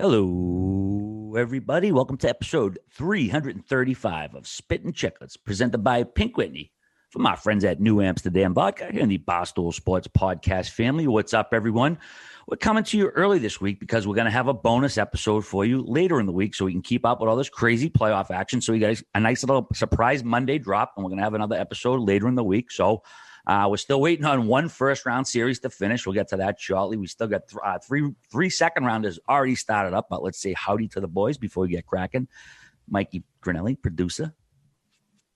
Hello, everybody. Welcome to episode 335 of Spittin Chiclets, presented by Pink Whitney from our friends at New Amsterdam Vodka here in the Barstool Sports podcast family. What's up, everyone? We're coming to you early this week because we're going to have a bonus episode for you later in the week so we can keep up with all this crazy playoff action. So you guys, a nice little surprise Monday drop, and we're going to have another episode later in the week. So we're still waiting on one first-round series to finish. We'll get to that shortly. We still got three second-rounders already started up, but let's say howdy to the boys before we get cracking. Mikey Grinnelli, producer.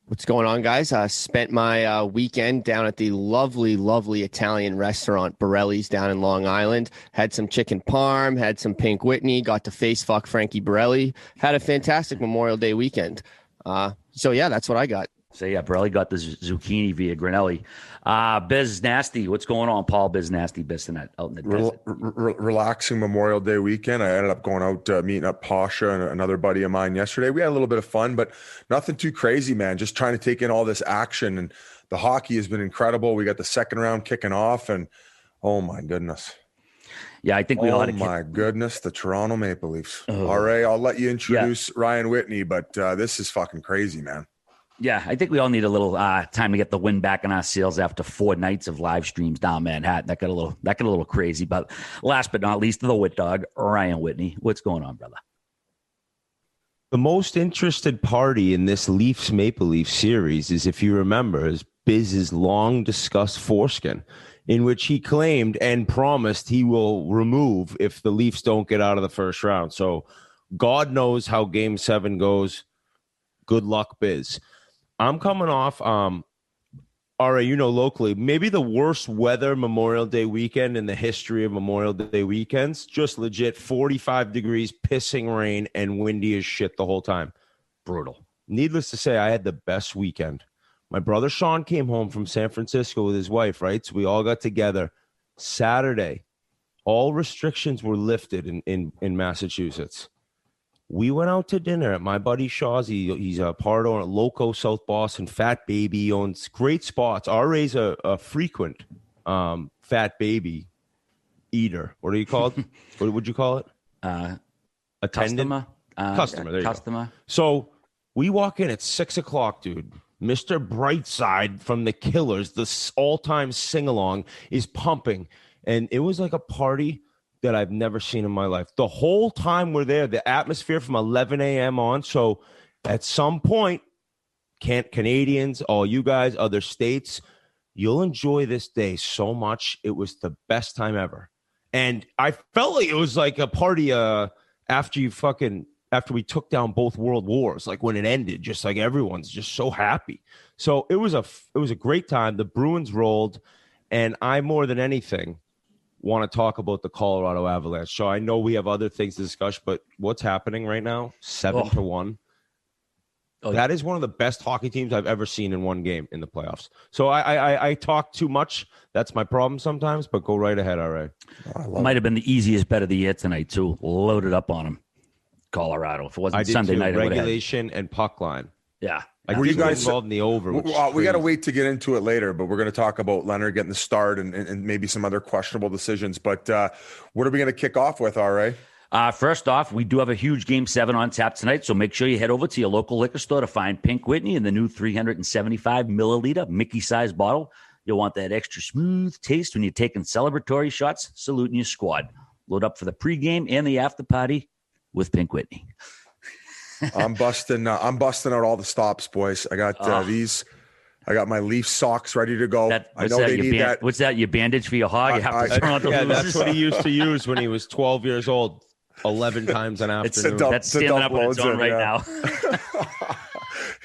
What's going on, guys? I spent my weekend down at the lovely, lovely Italian restaurant Borelli's down in Long Island. Had some chicken parm, had some Pink Whitney, got to face fuck Frankie Borelli. Had a fantastic Memorial Day weekend. So, yeah, that's what I got. So, yeah, Borelli got the zucchini via Grinnelli. Biz Nasty, what's going on, Paul? Biz Nasty, Biz out in the desert. Relaxing Memorial Day weekend. I ended up going out meeting up Pasha and another buddy of mine yesterday. We had a little bit of fun, but nothing too crazy, man. Just trying to take in all this action. And the hockey has been incredible. We got the second round kicking off, and oh, my goodness. Yeah, I think we all had my goodness, the Toronto Maple Leafs. All right, I'll let you introduce Ryan Whitney, but this is fucking crazy, man. Yeah, I think we all need a little time to get the wind back in our sails after 4 nights of live streams down Manhattan. That got a little crazy. But last but not least, the Wit Dog, Ryan Whitney. What's going on, brother? The most interested party in this Leafs Maple Leaf series is, if you remember, is Biz's long discussed foreskin, in which he claimed and promised he will remove if the Leafs don't get out of the first round. So God knows how Game 7 goes. Good luck, Biz. I'm coming off, locally, maybe the worst weather Memorial Day weekend in the history of Memorial Day weekends. Just legit 45 degrees, pissing rain, and windy as shit the whole time. Brutal. Needless to say, I had the best weekend. My brother Sean came home from San Francisco with his wife, right? So we all got together. Saturday, all restrictions were lifted in Massachusetts. We went out to dinner at my buddy Shaw's. He's a part owner at Loco, South Boston. Fat Baby owns great spots. RA's a frequent Fat Baby eater. What are you called? What would you call it? Attendant? Customer. There you go. So we walk in at 6 o'clock, dude. Mr. Brightside from The Killers, the all-time sing-along, is pumping. And it was like a party that I've never seen in my life. The whole time we're there, the atmosphere from 11 a.m. on. So at some point, Canadians, all you guys, other states, you'll enjoy this day so much. It was the best time ever. And I felt like it was like a party after we took down both world wars, like when it ended, just like everyone's just so happy. So it was a great time. The Bruins rolled, and I, more than anything, want to talk about the Colorado Avalanche. So I know we have other things to discuss, but what's happening right now, 7-1. That is one of the best hockey teams I've ever seen in one game in the playoffs. So I talk too much. That's my problem sometimes, but go right ahead, all right. Might have been the easiest bet of the year tonight, too. Loaded up on them, Colorado. If it wasn't Sunday night, regulation and puck line. Yeah. Like, were you guys involved in the over? We got to wait to get into it later, but we're going to talk about Leonard getting the start and maybe some other questionable decisions. But what are we going to kick off with, RA? First off, we do have a huge Game 7 on tap tonight, so make sure you head over to your local liquor store to find Pink Whitney in the new 375 milliliter Mickey-sized bottle. You'll want that extra smooth taste when you're taking celebratory shots, saluting your squad. Load up for the pregame and the after party with Pink Whitney. I'm busting out all the stops, boys. I got these. I got my Leaf socks ready to go. I know they need that. What's that? Your bandage for your hog? That's what he used to use when he was 12 years old. 11 times an afternoon. That's standing up on its own right now.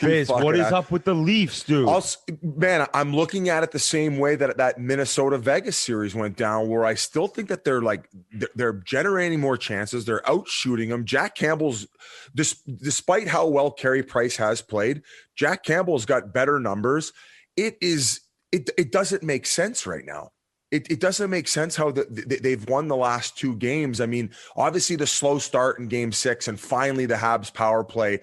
Biz, what is up with the Leafs, dude? Man, I'm looking at it the same way that Minnesota Vegas series went down, where I still think that they're generating more chances. They're out shooting them. Jack Campbell's, despite how well Carey Price has played, Jack Campbell's got better numbers. It doesn't make sense right now. It doesn't make sense how they've won the last 2 games. I mean, obviously the slow start in Game 6, and finally the Habs power play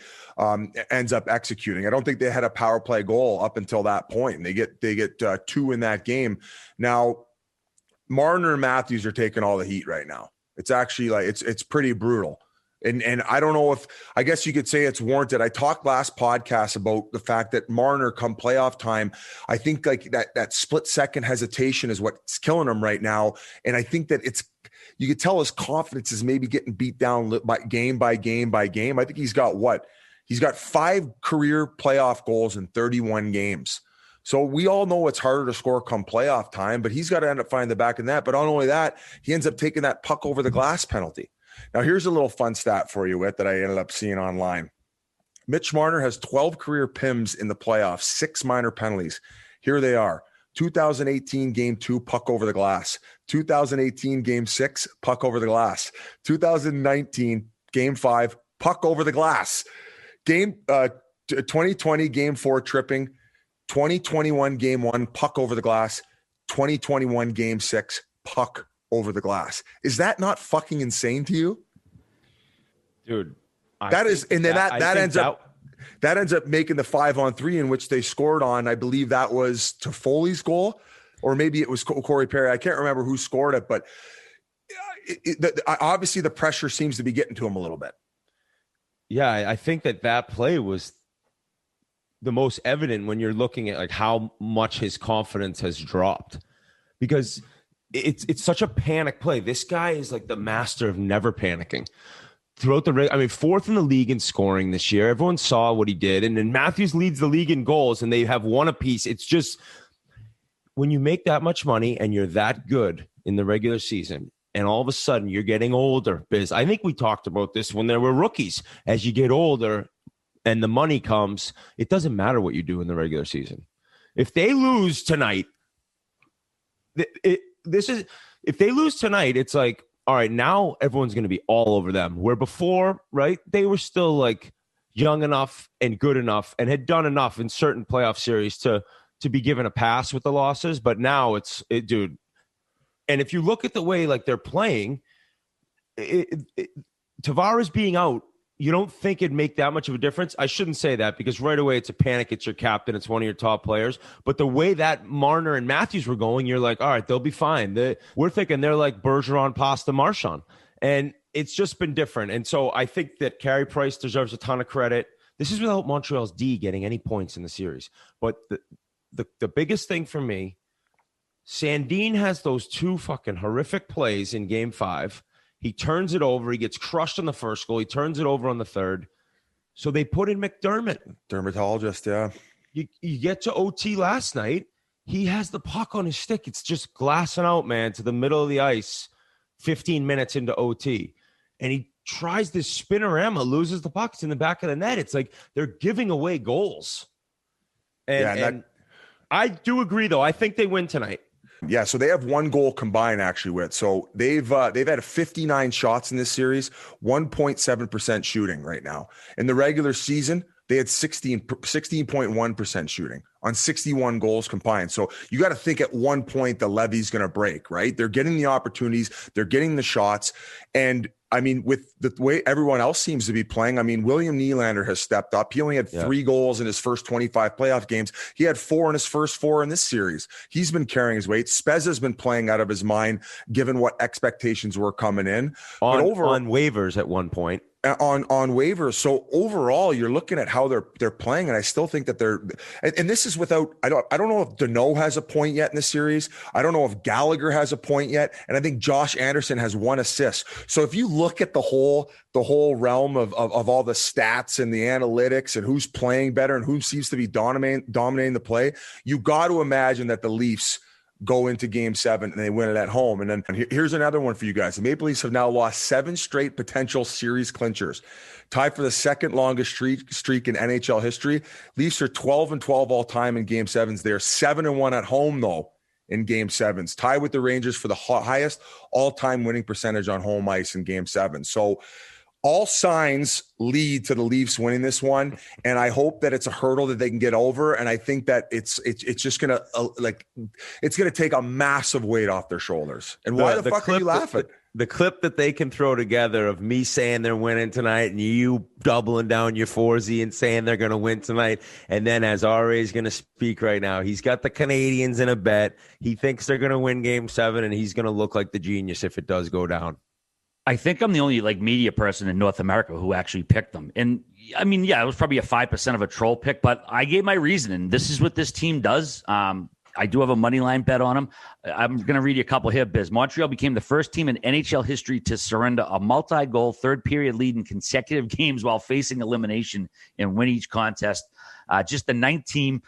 ends up executing. I don't think they had a power play goal up until that point, and they get 2 in that game. Now, Marner and Matthews are taking all the heat right now. It's actually like it's pretty brutal. And I don't know if, I guess you could say it's warranted. I talked last podcast about the fact that Marner come playoff time, I think like that split second hesitation is what's killing him right now. And I think that you could tell his confidence is maybe getting beat down by game by game by game. I think he's got 5 career playoff goals in 31 games. So we all know it's harder to score come playoff time, but he's got to end up finding the back in that. But not only that, he ends up taking that puck over the glass penalty. Now, here's a little fun stat for you, Whit, that I ended up seeing online. Mitch Marner has 12 career PIMs in the playoffs, 6 minor penalties. Here they are. 2018 Game 2, puck over the glass. 2018 Game 6, puck over the glass. 2019 Game 5, puck over the glass. 2020 Game 4, tripping. 2021 Game 1, puck over the glass. 2021 Game 6, puck over the glass. Is that not fucking insane to you? Dude, that ends up making the 5-on-3 in which they scored on. I believe that was Toffoli's goal, or maybe it was Corey Perry. I can't remember who scored it, but obviously the pressure seems to be getting to him a little bit. Yeah, I think that play was the most evident when you're looking at like how much his confidence has dropped, because it's such a panic play. This guy is like the master of never panicking throughout the. I mean, 4th in the league in scoring this year. Everyone saw what he did, and then Matthews leads the league in goals, and they have 1 apiece. It's just when you make that much money and you're that good in the regular season, and all of a sudden you're getting older. Biz, I think we talked about this when there were rookies. As you get older and the money comes, it doesn't matter what you do in the regular season. If they lose tonight, if they lose tonight, it's like, all right, now everyone's going to be all over them. Where before, right, they were still like young enough and good enough and had done enough in certain playoff series to be given a pass with the losses. But now dude. And if you look at the way like they're playing, Tavares being out, you don't think it'd make that much of a difference. I shouldn't say that, because right away it's a panic. It's your captain. It's one of your top players. But the way that Marner and Matthews were going, you're like, all right, they'll be fine. We're thinking they're like Bergeron, Pasta, Marchand. And it's just been different. And so I think that Carey Price deserves a ton of credit. This is without Montreal's D getting any points in the series. But the biggest thing for me, Sandin has those 2 fucking horrific plays in Game 5. He turns it over. He gets crushed on the first goal. He turns it over on the third. So they put in McDermott. Dermatologist, yeah. You get to OT last night. He has the puck on his stick. It's just glassing out, man, to the middle of the ice 15 minutes into OT. And he tries this spinorama, loses the puck. It's in the back of the net. It's like they're giving away goals. And I do agree, though. I think they win tonight. Yeah, so they have 1 goal combined actually with. So they've had 59 shots in this series, 1.7% shooting right now. In the regular season, they had 16.1% shooting on 61 goals combined. So you got to think at one point the levee's going to break, right? They're getting the opportunities, they're getting the shots. And I mean, with the way everyone else seems to be playing, I mean, William Nylander has stepped up. He only had 3 goals in his first 25 playoff games. He had 4 in his first 4 in this series. He's been carrying his weight. Spezza's been playing out of his mind, given what expectations were coming in. On waivers at one point. On waivers. So overall, you're looking at how they're playing, and I still think that and this is without, I don't know if Deneau has a point yet in the series. I don't know if Gallagher has a point yet, and I think Josh Anderson has 1 assist. So if you look at the whole realm of all the stats and the analytics and who's playing better and who seems to be dominating the play, you got to imagine that the Leafs go into Game 7 and they win it at home. And then here's another one for you guys. The Maple Leafs have now lost 7 straight potential series clinchers, tied for the 2nd longest streak in NHL history. Leafs are 12-12 all time in Game 7s. They are 7-1 at home though in Game 7s, tied with the Rangers for the highest all-time winning percentage on home ice in Game 7. So all signs lead to the Leafs winning this one, and I hope that it's a hurdle that they can get over. And I think that it's just gonna it's gonna take a massive weight off their shoulders. And why the fuck are you laughing? The clip that they can throw together of me saying they're winning tonight and you doubling down your forzy and saying they're gonna win tonight, and then as RA is gonna speak right now, he's got the Canadians in a bet. He thinks they're gonna win Game 7, and he's gonna look like the genius if it does go down. I think I'm the only media person in North America who actually picked them. And I mean, yeah, it was probably a 5% of a troll pick, but I gave my reason. And this is what this team does. I do have a money line bet on them. I'm going to read you a couple here, Biz. Montreal became the first team in NHL history to surrender a multi-goal third period lead in consecutive games while facing elimination and win each contest. Just the ninth team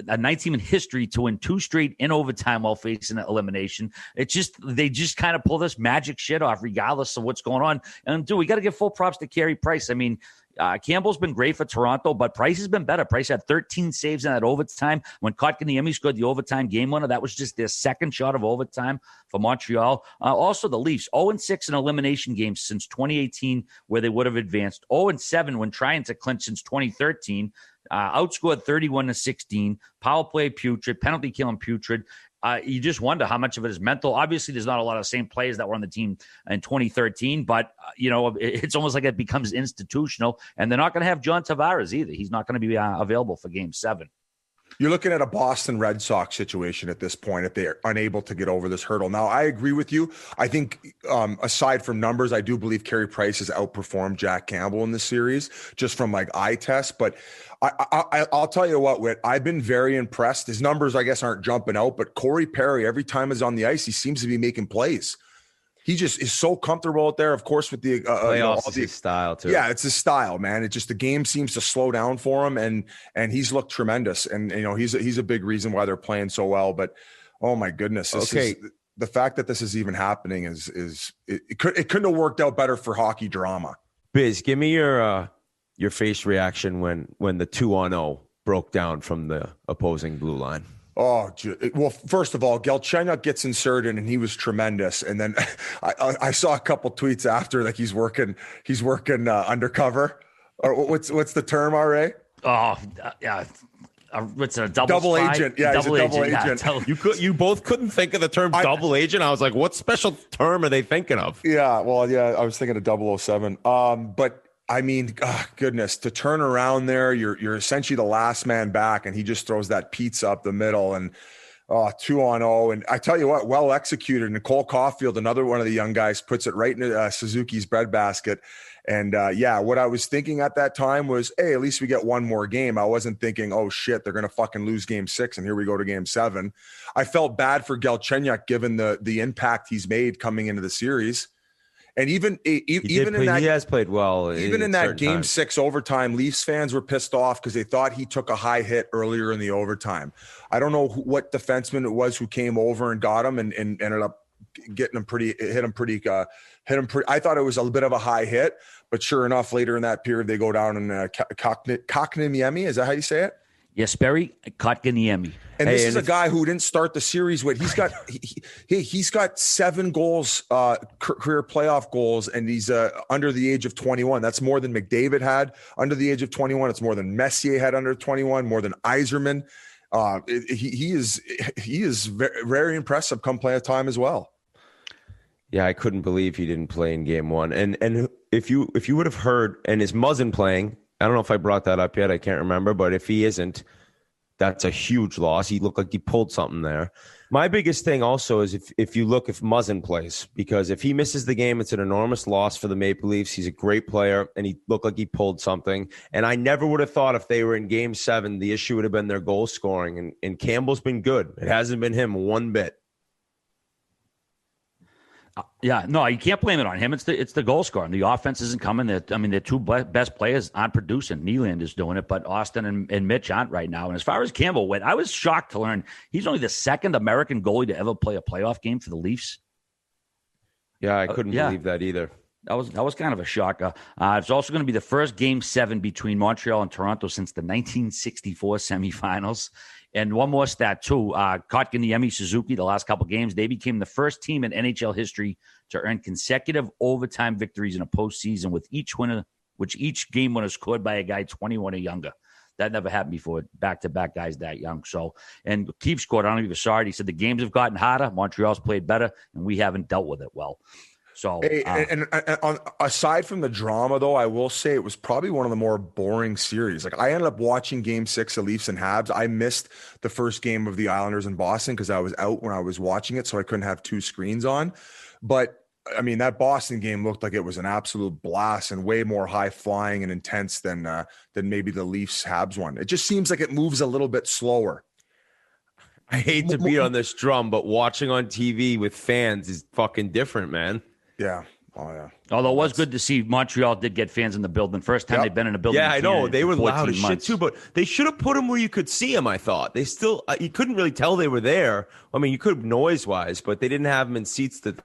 in history to win 2 straight in overtime while facing elimination. They just kind of pull this magic shit off regardless of what's going on. And we got to give full props to Carey Price. I mean, Campbell's been great for Toronto, but Price has been better. Price had 13 saves in that overtime. When Kotkaniemi scored the overtime game winner, that was just their second shot of overtime for Montreal. Also, the Leafs, 0-6 in elimination games since 2018, where they would have advanced. 0-7 when trying to clinch since 2013. Outscored 31-16. Power play putrid. Penalty killing putrid. You just wonder how much of it is mental. Obviously, there's not a lot of the same players that were on the team in 2013, but, it's almost like it becomes institutional, and they're not going to have John Tavares either. He's not going to be available for Game 7. You're looking at a Boston Red Sox situation at this point if they're unable to get over this hurdle. Now, I agree with you. I think aside from numbers, I do believe Carey Price has outperformed Jack Campbell in this series just from eye test. But I'll tell you what, Whit, I've been very impressed. His numbers, I guess, aren't jumping out, but Corey Perry, every time he's on the ice, he seems to be making plays. He just is so comfortable out there, of course, with the playoffs is his style too. Yeah, it's his style, man. It's just the game seems to slow down for him, and he's looked tremendous. And he's a big reason why they're playing so well. But oh my goodness, the fact that this is even happening it couldn't have worked out better for hockey drama. Biz, give me your face reaction when the 2-on-0 broke down from the opposing blue line. Oh, well, first of all, Galchenyuk gets inserted and he was tremendous. And then I saw a couple tweets after, he's working undercover. Or what's the term, RA? Oh, yeah. What's a double agent? Yeah, he's a double agent. Yeah, you both couldn't think of the term double agent. I was like, what special term are they thinking of? Yeah, well, yeah, I was thinking of 007. But I mean, goodness, to turn around there, you're essentially the last man back, and he just throws that pizza up the middle, and 2-on-0. And I tell you what, well executed. Nicole Caulfield, another one of the young guys, puts it right into Suzuki's breadbasket. And what I was thinking at that time was, hey, at least we get one more game. I wasn't thinking, oh shit, they're gonna fucking lose Game 6, and here we go to Game 7. I felt bad for Galchenyuk given the impact he's made coming into the series. And he has played well. Even in that Game 6 overtime, Leafs fans were pissed off because they thought he took a high hit earlier in the overtime. I don't know what defenseman it was who came over and got him and ended up getting him hit him pretty. I thought it was a bit of a high hit, but sure enough, later in that period, they go down and Kotkaniemi. Is that how you say it? Yes, Barry Kotkaniemi. And this is a guy who didn't start the series with. He's got he's got 7 goals, career playoff goals, and he's under the age of 21. That's more than McDavid had under the age of 21. It's more than Messier had under 21. More than Yzerman. He is very, very impressive come play time as well. Yeah, I couldn't believe he didn't play in Game 1. And if you would have heard, and is Muzzin playing? I don't know if I brought that up yet. I can't remember. But if he isn't, that's a huge loss. He looked like he pulled something there. My biggest thing also is if Muzzin plays, because if he misses the game, it's an enormous loss for the Maple Leafs. He's a great player, and he looked like he pulled something. And I never would have thought if they were in Game 7, the issue would have been their goal scoring. And Campbell's been good. It hasn't been him one bit. Yeah, no, you can't blame it on him. It's the goal scoring. The offense isn't coming. Their two best players aren't producing. Nylander is doing it, but Austin and Mitch aren't right now. And as far as Campbell went, I was shocked to learn he's only the second American goalie to ever play a playoff game for the Leafs. Yeah, I couldn't believe that either. That was kind of a shocker. It's also going to be the first Game 7 between Montreal and Toronto since the 1964 semifinals. And one more stat, too. Kotkaniemi, Suzuki, the last couple games, they became the first team in NHL history to earn consecutive overtime victories in a postseason with each game winner scored by a guy 21 or younger. That never happened before, back-to-back guys that young. So, and Keefe scored, I don't know if you saw it. He said the games have gotten harder. Montreal's played better, and we haven't dealt with it well. So, and aside from the drama, though, I will say it was probably one of the more boring series. Like, I ended up watching Game 6 of Leafs and Habs. I missed the first game of the Islanders in Boston because I was out when I was watching it, so I couldn't have 2 screens on. But I mean, that Boston game looked like it was an absolute blast and way more high flying and intense than maybe the Leafs-Habs one. It just seems like it moves a little bit slower. I hate to beat on this drum, but watching on TV with fans is fucking different, man. Yeah. Oh, yeah. Although it was good to see Montreal did get fans in the building. First time they've been in a building. Yeah, I know. They were loud as months. shit, too, but they should have put them where you could see them, I thought. They still, you couldn't really tell they were there. I mean, you could noise-wise, but they didn't have them in seats that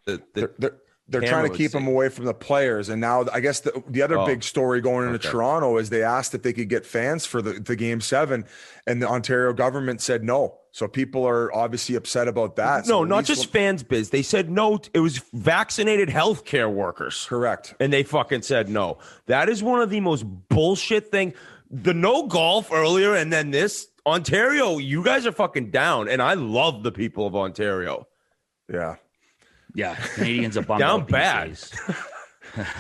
they're trying to keep them away from the players. And now I guess the other big story going into Toronto is they asked if they could get fans for the Game 7, and the Ontario government said no. So people are obviously upset about that. No, not just fans, Biz. They said no. It was vaccinated healthcare workers. Correct. And they fucking said no. That is one of the most bullshit thing. The no golf earlier and then this. Ontario, you guys are fucking down. And I love the people of Ontario. Yeah. Yeah, Canadians are bummed down out bad. these days.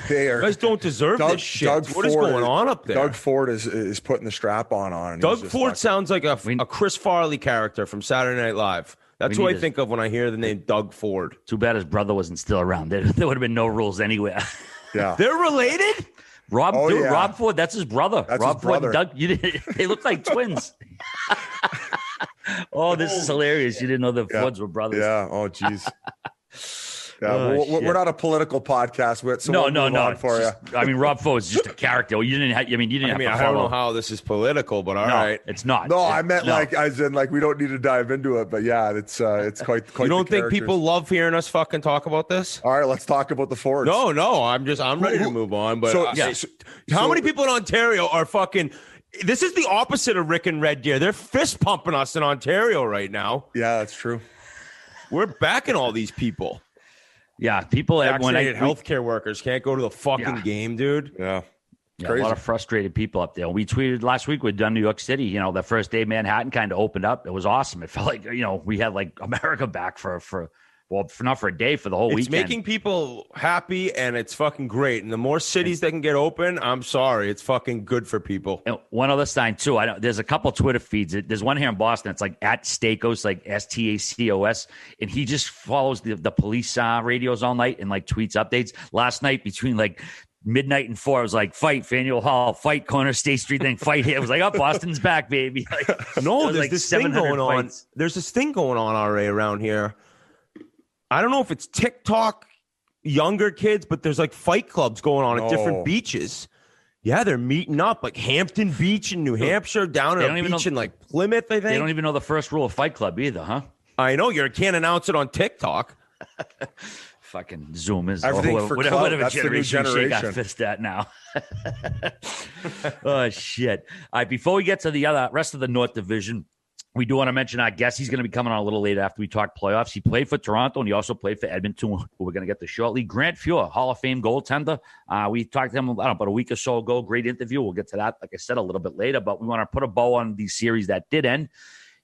You guys don't deserve this shit. What is going on up there? Doug Ford is putting the strap on. And Doug Ford sounds like a Chris Farley character from Saturday Night Live. That's who I think of when I hear the name Doug Ford. Too bad his brother wasn't still around. There would have been no rules anywhere. Yeah, they're related. Rob Ford, that's his brother. That's Rob his Ford brother. and Doug, they look like twins. Oh, this is hilarious. You didn't know the Fords were brothers. Yeah. Oh, geez. Yeah, we're not a political podcast, so we'll move on for you. I mean, Rob Ford is just a character. You didn't have. I don't know how this is political, but all right, it's not. No, I meant as in we don't need to dive into it, but yeah, it's quite. You don't think people love hearing us fucking talk about this? All right, let's talk about the Fords. No, I'm ready to move on. But how many people in Ontario are fucking? This is the opposite of Rick and Red Deer. They're fist pumping us in Ontario right now. Yeah, that's true. We're backing all these people. Yeah, people. Vaccinated healthcare workers can't go to the fucking game, dude. Yeah. A lot of frustrated people up there. We tweeted last week we'd done New York City. You know, the first day Manhattan kind of opened up. It was awesome. It felt like, we had America back for not for a day, for the whole weekend. It's making people happy, and it's fucking great. And the more cities that can get open, I'm sorry, it's fucking good for people. And one other sign too. There's a couple Twitter feeds. There's one here in Boston. It's at Stacos, STACOS, and he just follows the police radios all night and tweets updates. Last night between midnight and 4, I was fight Faneuil Hall, fight corner State Street, then fight here. I was Boston's back, baby. No, there's this thing going on. There's this thing going on, RA, around here. I don't know if it's TikTok, younger kids, but there's fight clubs going on at different beaches. Yeah, they're meeting up Hampton Beach in New Hampshire, down at a beach in Plymouth, I think. They don't even know the first rule of Fight Club either, huh? I know. You can't announce it on TikTok. Fucking Zoom is everything for clout. That's the new generation. Shake fist at now. Oh, shit. All right, before we get to the rest of the North Division, we do want to mention our guest. He's going to be coming on a little later after we talk playoffs. He played for Toronto, and he also played for Edmonton, who we're going to get to shortly. Grant Fuhr, Hall of Fame goaltender. We talked to him about a week or so ago. Great interview. We'll get to that, like I said, a little bit later. But we want to put a bow on the series that did end.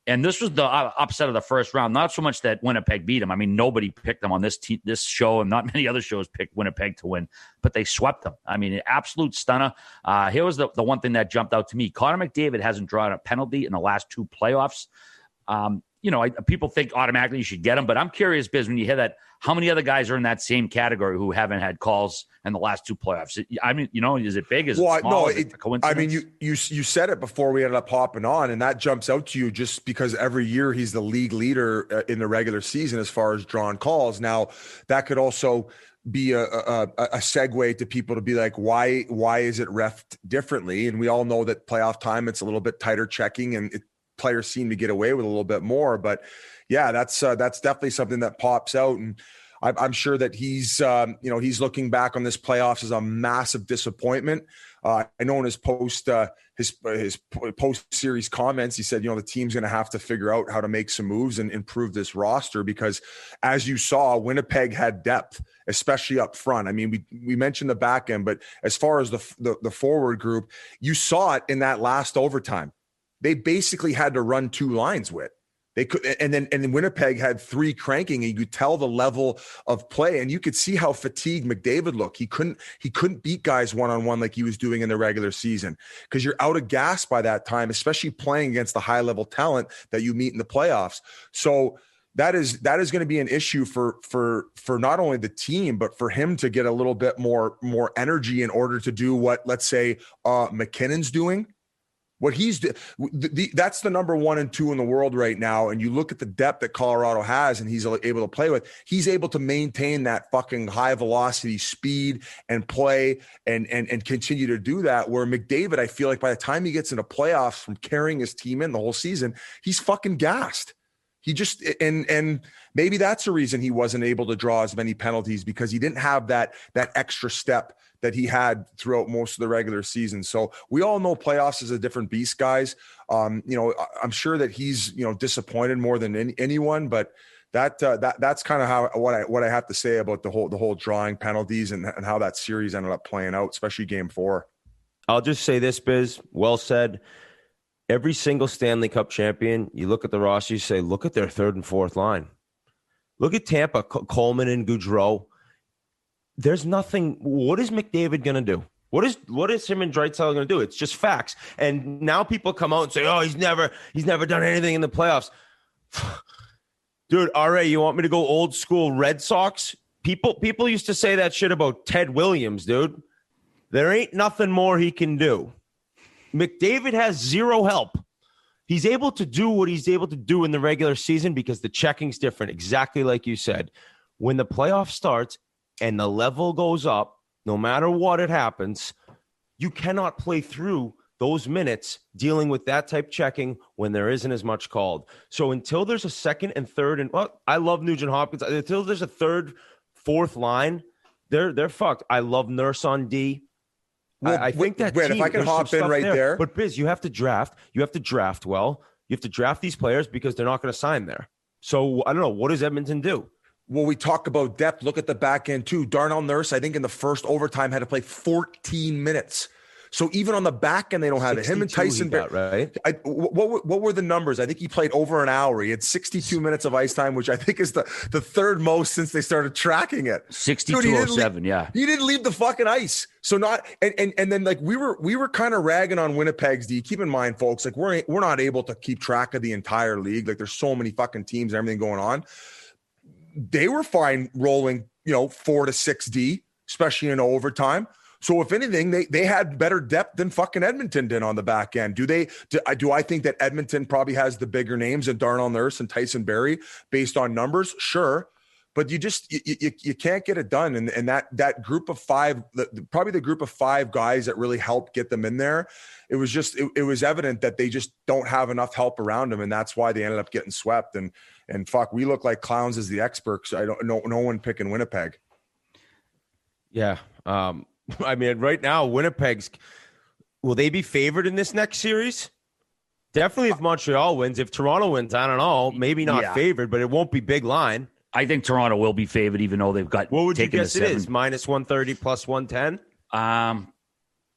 And this was the upset of the first round. Not so much that Winnipeg beat them. I mean, nobody picked them on this show, and not many other shows picked Winnipeg to win, but they swept them. I mean, an absolute stunner. Here was the one thing that jumped out to me. Connor McDavid hasn't drawn a penalty in the last 2 playoffs. People think automatically you should get them, but I'm curious, Biz, when you hear that, how many other guys are in that same category who haven't had calls in the last 2 playoffs? I mean, is it big? Is it small? Is it a coincidence? I mean, you said it before we ended up hopping on, and that jumps out to you just because every year he's the league leader in the regular season as far as drawn calls. Now, that could also be a segue to people to be like, why is it reffed differently? And we all know that playoff time, it's a little bit tighter checking, and players seem to get away with a little bit more. But yeah, that's definitely something that pops out. And I'm sure that he's looking back on this playoffs as a massive disappointment. I know in his post series comments, he said, the team's going to have to figure out how to make some moves and improve this roster, because as you saw, Winnipeg had depth, especially up front. I mean, we mentioned the back end, but as far as the forward group, you saw it in that last overtime. They basically had to run 2 lines with. They could, and then Winnipeg had 3 cranking, and you could tell the level of play, and you could see how fatigued McDavid looked. He couldn't beat guys one-on-one like he was doing in the regular season, because you're out of gas by that time, especially playing against the high-level talent that you meet in the playoffs. So, that is going to be an issue for not only the team, but for him to get a little bit more energy in order to do what, let's say, McKinnon's doing. What he's that's the number 1 and 2 in the world right now. And you look at the depth that Colorado has and he's able to play with, he's able to maintain that fucking high velocity speed and play and continue to do that. Where McDavid, I feel like by the time he gets into playoffs from carrying his team in the whole season, he's fucking gassed. He just, and maybe that's the reason he wasn't able to draw as many penalties, because he didn't have that extra step that he had throughout most of the regular season. So we all know playoffs is a different beast, guys. I'm sure that he's, disappointed more than anyone, but that's kind of what I have to say about the whole drawing penalties and how that series ended up playing out, especially game 4. I'll just say this, Biz, well said. Every single Stanley Cup champion, you look at the roster, you say, look at their third and fourth line. Look at Tampa, Coleman and Gaudreau. There's nothing. What is McDavid going to do? What is him and Draisaitl going to do? It's just facts. And now people come out and say, oh, he's never done anything in the playoffs. Dude, RA, you want me to go old school Red Sox? People used to say that shit about Ted Williams, dude. There ain't nothing more he can do. McDavid has zero help. He's able to do what he's able to do in the regular season because the checking's different, exactly like you said. When the playoff starts and the level goes up, no matter what it happens, you cannot play through those minutes dealing with that type checking when there isn't as much called. So until there's a second and third, and I love Nugent Hopkins. Until there's a third, fourth line, they're fucked. I love Nurse on D. Well, I think that if I can hop in right there. But Biz, you have to draft. You have to draft well. You have to draft these players because they're not going to sign there. So I don't know. What does Edmonton do? Well, we talk about depth. Look at the back end too. Darnell Nurse, I think in the first overtime had to play 14 minutes. So even on the back end, they don't have it. Him and Tyson, right? What were the numbers? I think he played over an hour. He had 62 minutes of ice time, which I think is the third most since they started tracking it. 62:07, yeah. He didn't leave the fucking ice. So not and then like we were kind of ragging on Winnipeg's D. Keep in mind, folks, like we're not able to keep track of the entire league. Like there's so many fucking teams and everything going on. They were fine rolling, 4 to 6 D, especially in overtime. So if anything, they had better depth than fucking Edmonton did on the back end. Do I think that Edmonton probably has the bigger names than Darnell Nurse and Tyson Barrie based on numbers? Sure. But you can't get it done. And that group of 5, probably the group of 5 guys that really helped get them in there, it was evident that they just don't have enough help around them. And that's why they ended up getting swept. And fuck, we look like clowns as the experts. I don't know, no one picking Winnipeg. Yeah. I mean, right now, will they be favored in this next series? Definitely if Montreal wins. If Toronto wins, I don't know. Maybe not favored, but it won't be big line. I think Toronto will be favored, even though they've got. What would you guess it is? Minus 130 plus 110?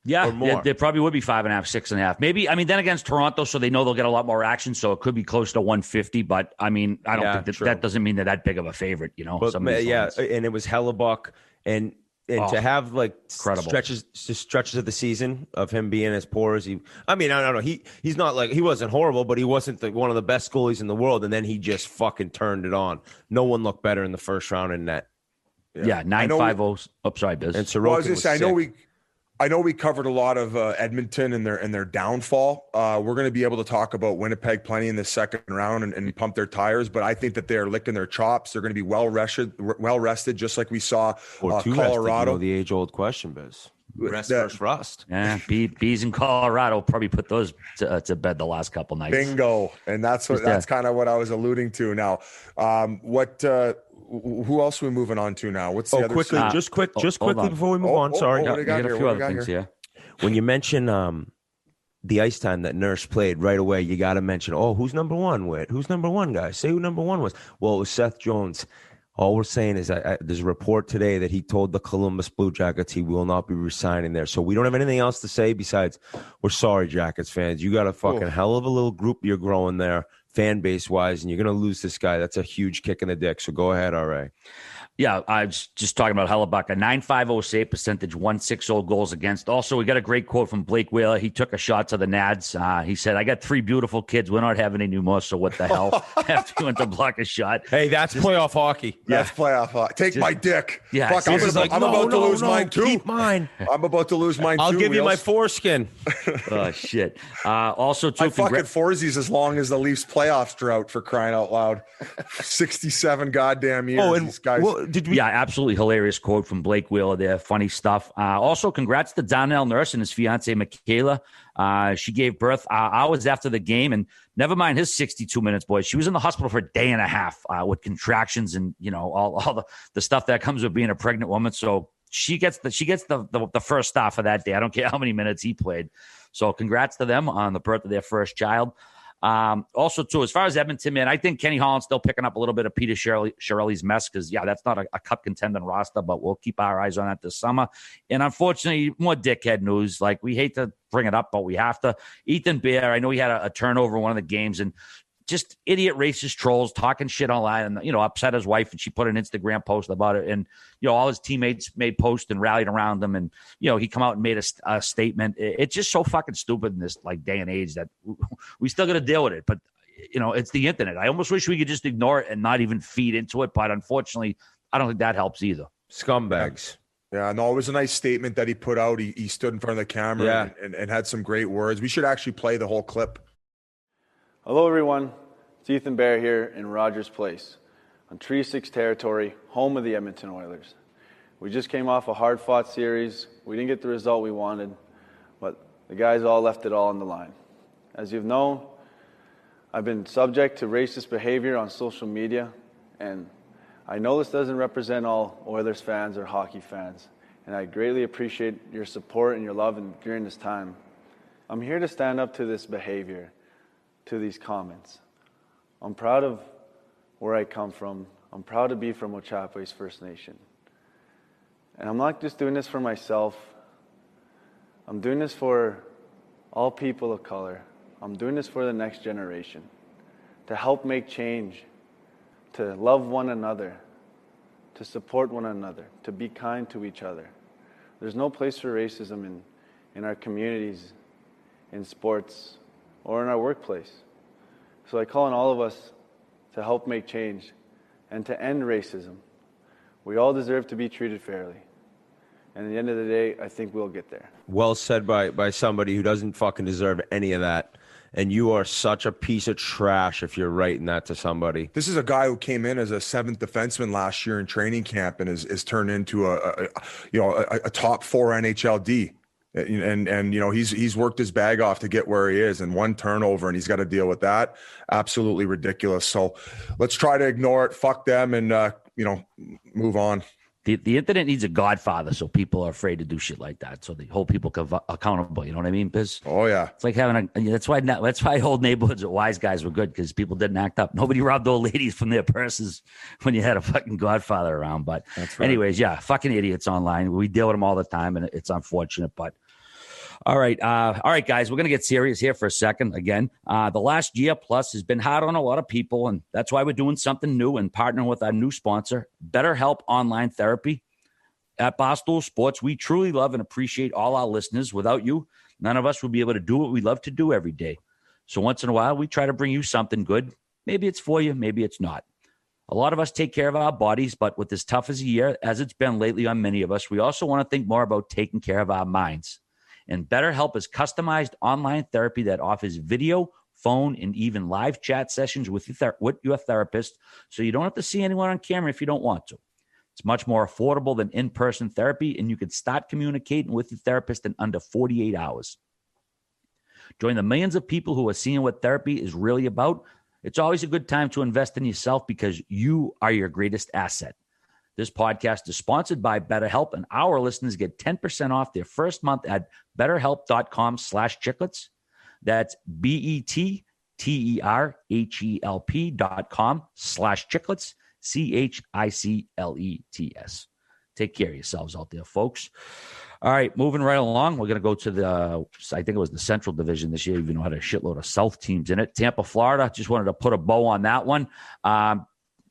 Yeah, they probably would be 5.5, 6.5. Maybe. I mean, then against Toronto, so they know they'll get a lot more action, so it could be close to 150. But I mean, I don't think that doesn't mean they're that big of a favorite. But, and it was Hellebuck and to have like incredible stretches of the season of him being as poor as he. I mean, I don't know. He's not like he wasn't horrible, but he wasn't one of the best goalies in the world. And then he just fucking turned it on. No one looked better in the first round in net. Yeah, 9-5-0. Oh, sorry, Biz. And Sorokin was sick. I know we covered a lot of Edmonton and their downfall. We're going to be able to talk about Winnipeg plenty in the second round and pump their tires, but I think that they're licking their chops. They're going to be well rested, just like we saw Colorado. The age-old question, Biz. Rest versus rust. Yeah, bees in Colorado probably put those to bed the last couple nights. Bingo, and that's kind of what I was alluding to. Now, who else are we moving on to now? What's the other quickly, series? just quickly before we move on. Sorry, we got a few other things here. When you mention the ice time that Nurse played right away, you got to mention, who's number one? Who's number one, guys? Say who number one was. Well, it was Seth Jones. All we're saying is that there's a report today that he told the Columbus Blue Jackets he will not be resigning there. So we don't have anything else to say besides we're sorry, Jackets fans. You got a fucking hell of a little group you're growing there. fan base wise, and you're going to lose this guy. That's a huge kick in the dick. So go ahead, RA. Yeah, I was just talking about Hellebuck, a 9.50 save percentage, 1.60 goals against. Also, we got a great quote from Blake Wheeler. He took a shot to the Nads. He said, "I got 3 beautiful kids. We're not having any more, so what the hell?" After he went to block a shot. Hey, that's playoff hockey. That's playoff hockey. Take my dick. Yeah, Fuck, I'm about to lose mine too. Keep mine. I'm about to lose mine too. I'll give you my Wheels. foreskin. Oh, shit. Also, too, I fucking foresies as long as the Leafs playoffs drought, for crying out loud. 67 goddamn years. Oh, and these guys. Yeah, absolutely hilarious quote from Blake Wheeler there. Funny stuff. Also, congrats to Donnell Nurse and his fiance, Michaela. She gave birth hours after the game, and never mind his 62 minutes, boys. She was in the hospital for a day and a half with contractions and, all the stuff that comes with being a pregnant woman. So she gets the first stop for that day. I don't care how many minutes he played. So congrats to them on the birth of their first child. Also, too, as far as Edmonton, man, I think Kenny Holland's still picking up a little bit of Peter Chiarelli's mess because, that's not a cup contending roster, but we'll keep our eyes on that this summer. And unfortunately, more dickhead news. Like, we hate to bring it up, but we have to. Ethan Bear, I know he had a turnover in one of the games, and just idiot racist trolls talking shit online and, upset his wife, and she put an Instagram post about it. And, all his teammates made posts and rallied around him. And, he come out and made a statement. It's just so fucking stupid in this day and age that we still got to deal with it. But, it's the internet. I almost wish we could just ignore it and not even feed into it. But unfortunately, I don't think that helps either. Scumbags. Yeah, no, it was a nice statement that he put out. He stood in front of the camera and had some great words. We should actually play the whole clip. Hello, everyone. It's Ethan Bear here in Rogers Place on Tree 6 territory, home of the Edmonton Oilers. We just came off a hard-fought series. We didn't get the result we wanted, but the guys all left it all on the line. As you've known, I've been subject to racist behavior on social media, and I know this doesn't represent all Oilers fans or hockey fans, and I greatly appreciate your support and your love during this time. I'm here to stand up to this behavior, to these comments. I'm proud of where I come from. I'm proud to be from Ochapo's First Nation. And I'm not just doing this for myself. I'm doing this for all people of color. I'm doing this for the next generation, to help make change, to love one another, to support one another, to be kind to each other. There's no place for racism in our communities, in sports, or in our workplace. So I call on all of us to help make change and to end racism. We all deserve to be treated fairly. And at the end of the day, I think we'll get there. Well said by somebody who doesn't fucking deserve any of that. And you are such a piece of trash if you're writing that to somebody. This is a guy who came in as a 7th defenseman last year in training camp and is turned into a top 4 NHL D. And he's worked his bag off to get where he is, and one turnover and he's got to deal with that. Absolutely ridiculous. So let's try to ignore it. Fuck them and move on. The internet needs a godfather, so people are afraid to do shit like that. So they hold people accountable. You know what I mean? Biz? Oh yeah. It's like having that's why old neighborhoods with wise guys were good, because people didn't act up. Nobody robbed old ladies from their purses when you had a fucking godfather around. But that's right. Anyways, yeah, fucking idiots online. We deal with them all the time, and it's unfortunate. But all right, guys, we're gonna get serious here for a second. Again, the last year plus has been hard on a lot of people, and that's why we're doing something new and partnering with our new sponsor, BetterHelp Online Therapy. At Barstool Sports, we truly love and appreciate all our listeners. Without you, none of us would be able to do what we love to do every day. So once in a while, we try to bring you something good. Maybe it's for you, maybe it's not. A lot of us take care of our bodies, but with as tough as a year as it's been lately on many of us, we also want to think more about taking care of our minds. And BetterHelp is customized online therapy that offers video, phone, and even live chat sessions with your therapist, so you don't have to see anyone on camera if you don't want to. It's much more affordable than in-person therapy, and you can start communicating with your therapist in under 48 hours. Join the millions of people who are seeing what therapy is really about. It's always a good time to invest in yourself because you are your greatest asset. This podcast is sponsored by BetterHelp, and our listeners get 10% off their first month at betterhelp.com/chiclets. That's BetterHelp.com/chiclets, CHICLETS. take care of yourselves out there, folks. All right, moving right along. We're going to go to I think it was the Central Division this year, even though it had a shitload of South teams in it. Tampa, Florida. Just wanted to put a bow on that one.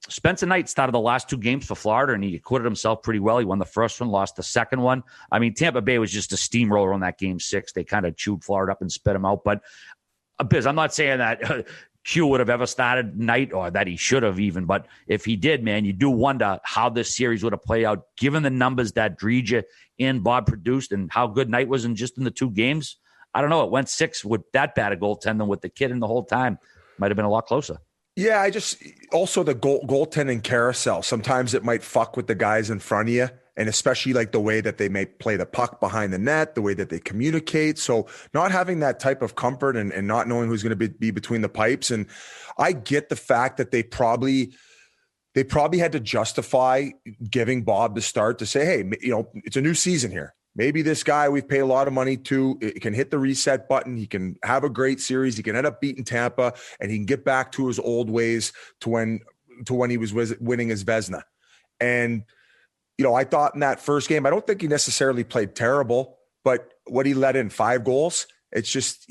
Spencer Knight started the last 2 games for Florida, and he acquitted himself pretty well. He won the first one, lost the second one. I mean, Tampa Bay was just a steamroller on that game 6. They kind of chewed Florida up and spit him out. But, Biz, I'm not saying that Q would have ever started Knight or that he should have even. But if he did, man, you do wonder how this series would have played out, given the numbers that Dreja and Bob produced and how good Knight was in the 2 games. I don't know. It went 6 with that bad a goaltending with the kid in the whole time. Might have been a lot closer. Yeah, also the goaltending carousel. Sometimes it might fuck with the guys in front of you, and especially like the way that they may play the puck behind the net, the way that they communicate. So not having that type of comfort and not knowing who's going to be between the pipes. And I get the fact that they probably had to justify giving Bob the start to say, hey, it's a new season here. Maybe this guy we've paid a lot of money to, it can hit the reset button. He can have a great series. He can end up beating Tampa, and he can get back to his old ways to when he was winning his Vezina. And, I thought in that first game, I don't think he necessarily played terrible, but what he let in 5 goals, it's just,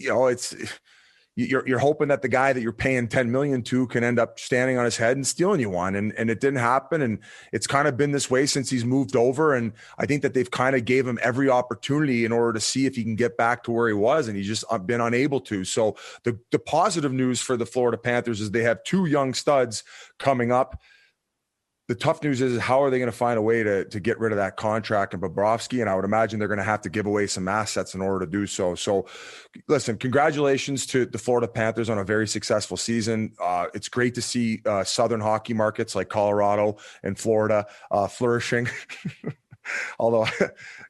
you're hoping that the guy that you're paying $10 million to can end up standing on his head and stealing you one. And it didn't happen. And it's kind of been this way since he's moved over. And I think that they've kind of gave him every opportunity in order to see if he can get back to where he was. And he's just been unable to. So the positive news for the Florida Panthers is they have 2 young studs coming up. The tough news is how are they going to find a way to get rid of that contract in Bobrovsky? And I would imagine they're going to have to give away some assets in order to do so. So listen, congratulations to the Florida Panthers on a very successful season. It's great to see Southern hockey markets like Colorado and Florida flourishing. Although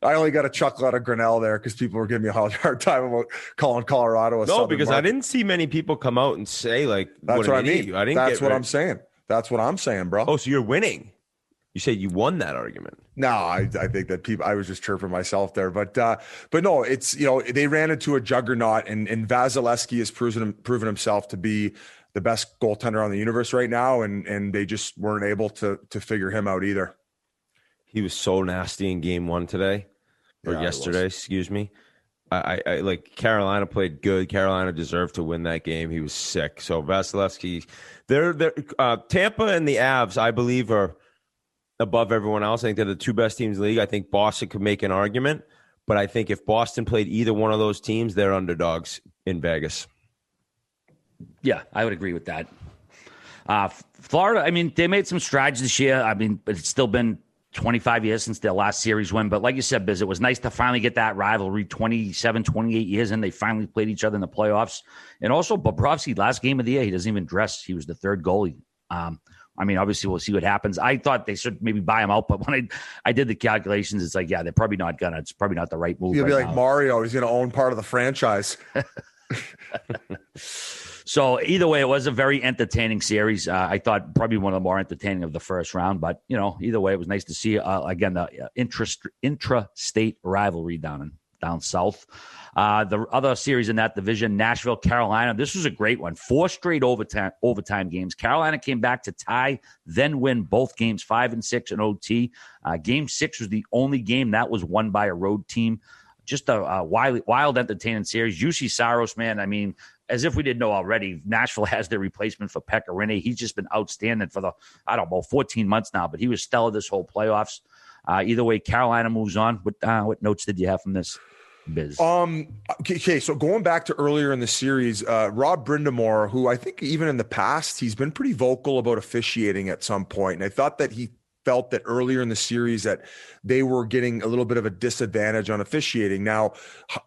I only got a chuckle out of Grinnell there because people were giving me a hard time about calling Colorado a Southern because market. I didn't see many people come out and say that's what I mean. That's what I'm I'm saying. That's what I'm saying, bro. Oh, so you're winning. You said you won that argument. No, I think that I was just chirping myself there, but no, it's, they ran into a juggernaut and Vasilevsky has proven himself to be the best goaltender on the universe right now. And they just weren't able to figure him out either. He was so nasty in game 1 today or yesterday, excuse me. I like Carolina played good. Carolina deserved to win that game. He was sick. So Vasilevsky, they're Tampa and the Avs, I believe, are above everyone else. I think they're the 2 best teams in the league. I think Boston could make an argument, but I think if Boston played either one of those teams, they're underdogs in Vegas. Yeah, I would agree with that. Florida, I mean, they made some strides this year. I mean, but it's still been 25 years since their last series win. But like you said, Biz, it was nice to finally get that rivalry 27, 28 years in. They finally played each other in the playoffs. And also, Bobrovsky, last game of the year, he doesn't even dress. He was the 3rd goalie. I mean, obviously, we'll see what happens. I thought they should maybe buy him out. But when I did the calculations, it's like, yeah, they're probably not going to. It's probably not the right move. He'll be like now. Mario. He's going to own part of the franchise. So either way, it was a very entertaining series. I thought probably one of the more entertaining of the first round. But, either way, it was nice to see, again, the intra-state rivalry down south. The other series in that division, Nashville, Carolina. This was a great one. 4 straight overtime games. Carolina came back to tie, then win both games 5-6 in OT. Game 6 was the only game that was won by a road team. Just a wild, entertaining series. UC Saros, man, I mean, as if we didn't know already, Nashville has their replacement for Pekka Rinne. He's just been outstanding for 14 months now, but he was stellar this whole playoffs. Either way, Carolina moves on. What notes did you have from this, Biz? Okay, so going back to earlier in the series, Rob Brindamore, who I think even in the past, he's been pretty vocal about officiating at some point. And I thought that he felt that earlier in the series that they were getting a little bit of a disadvantage on officiating. Now,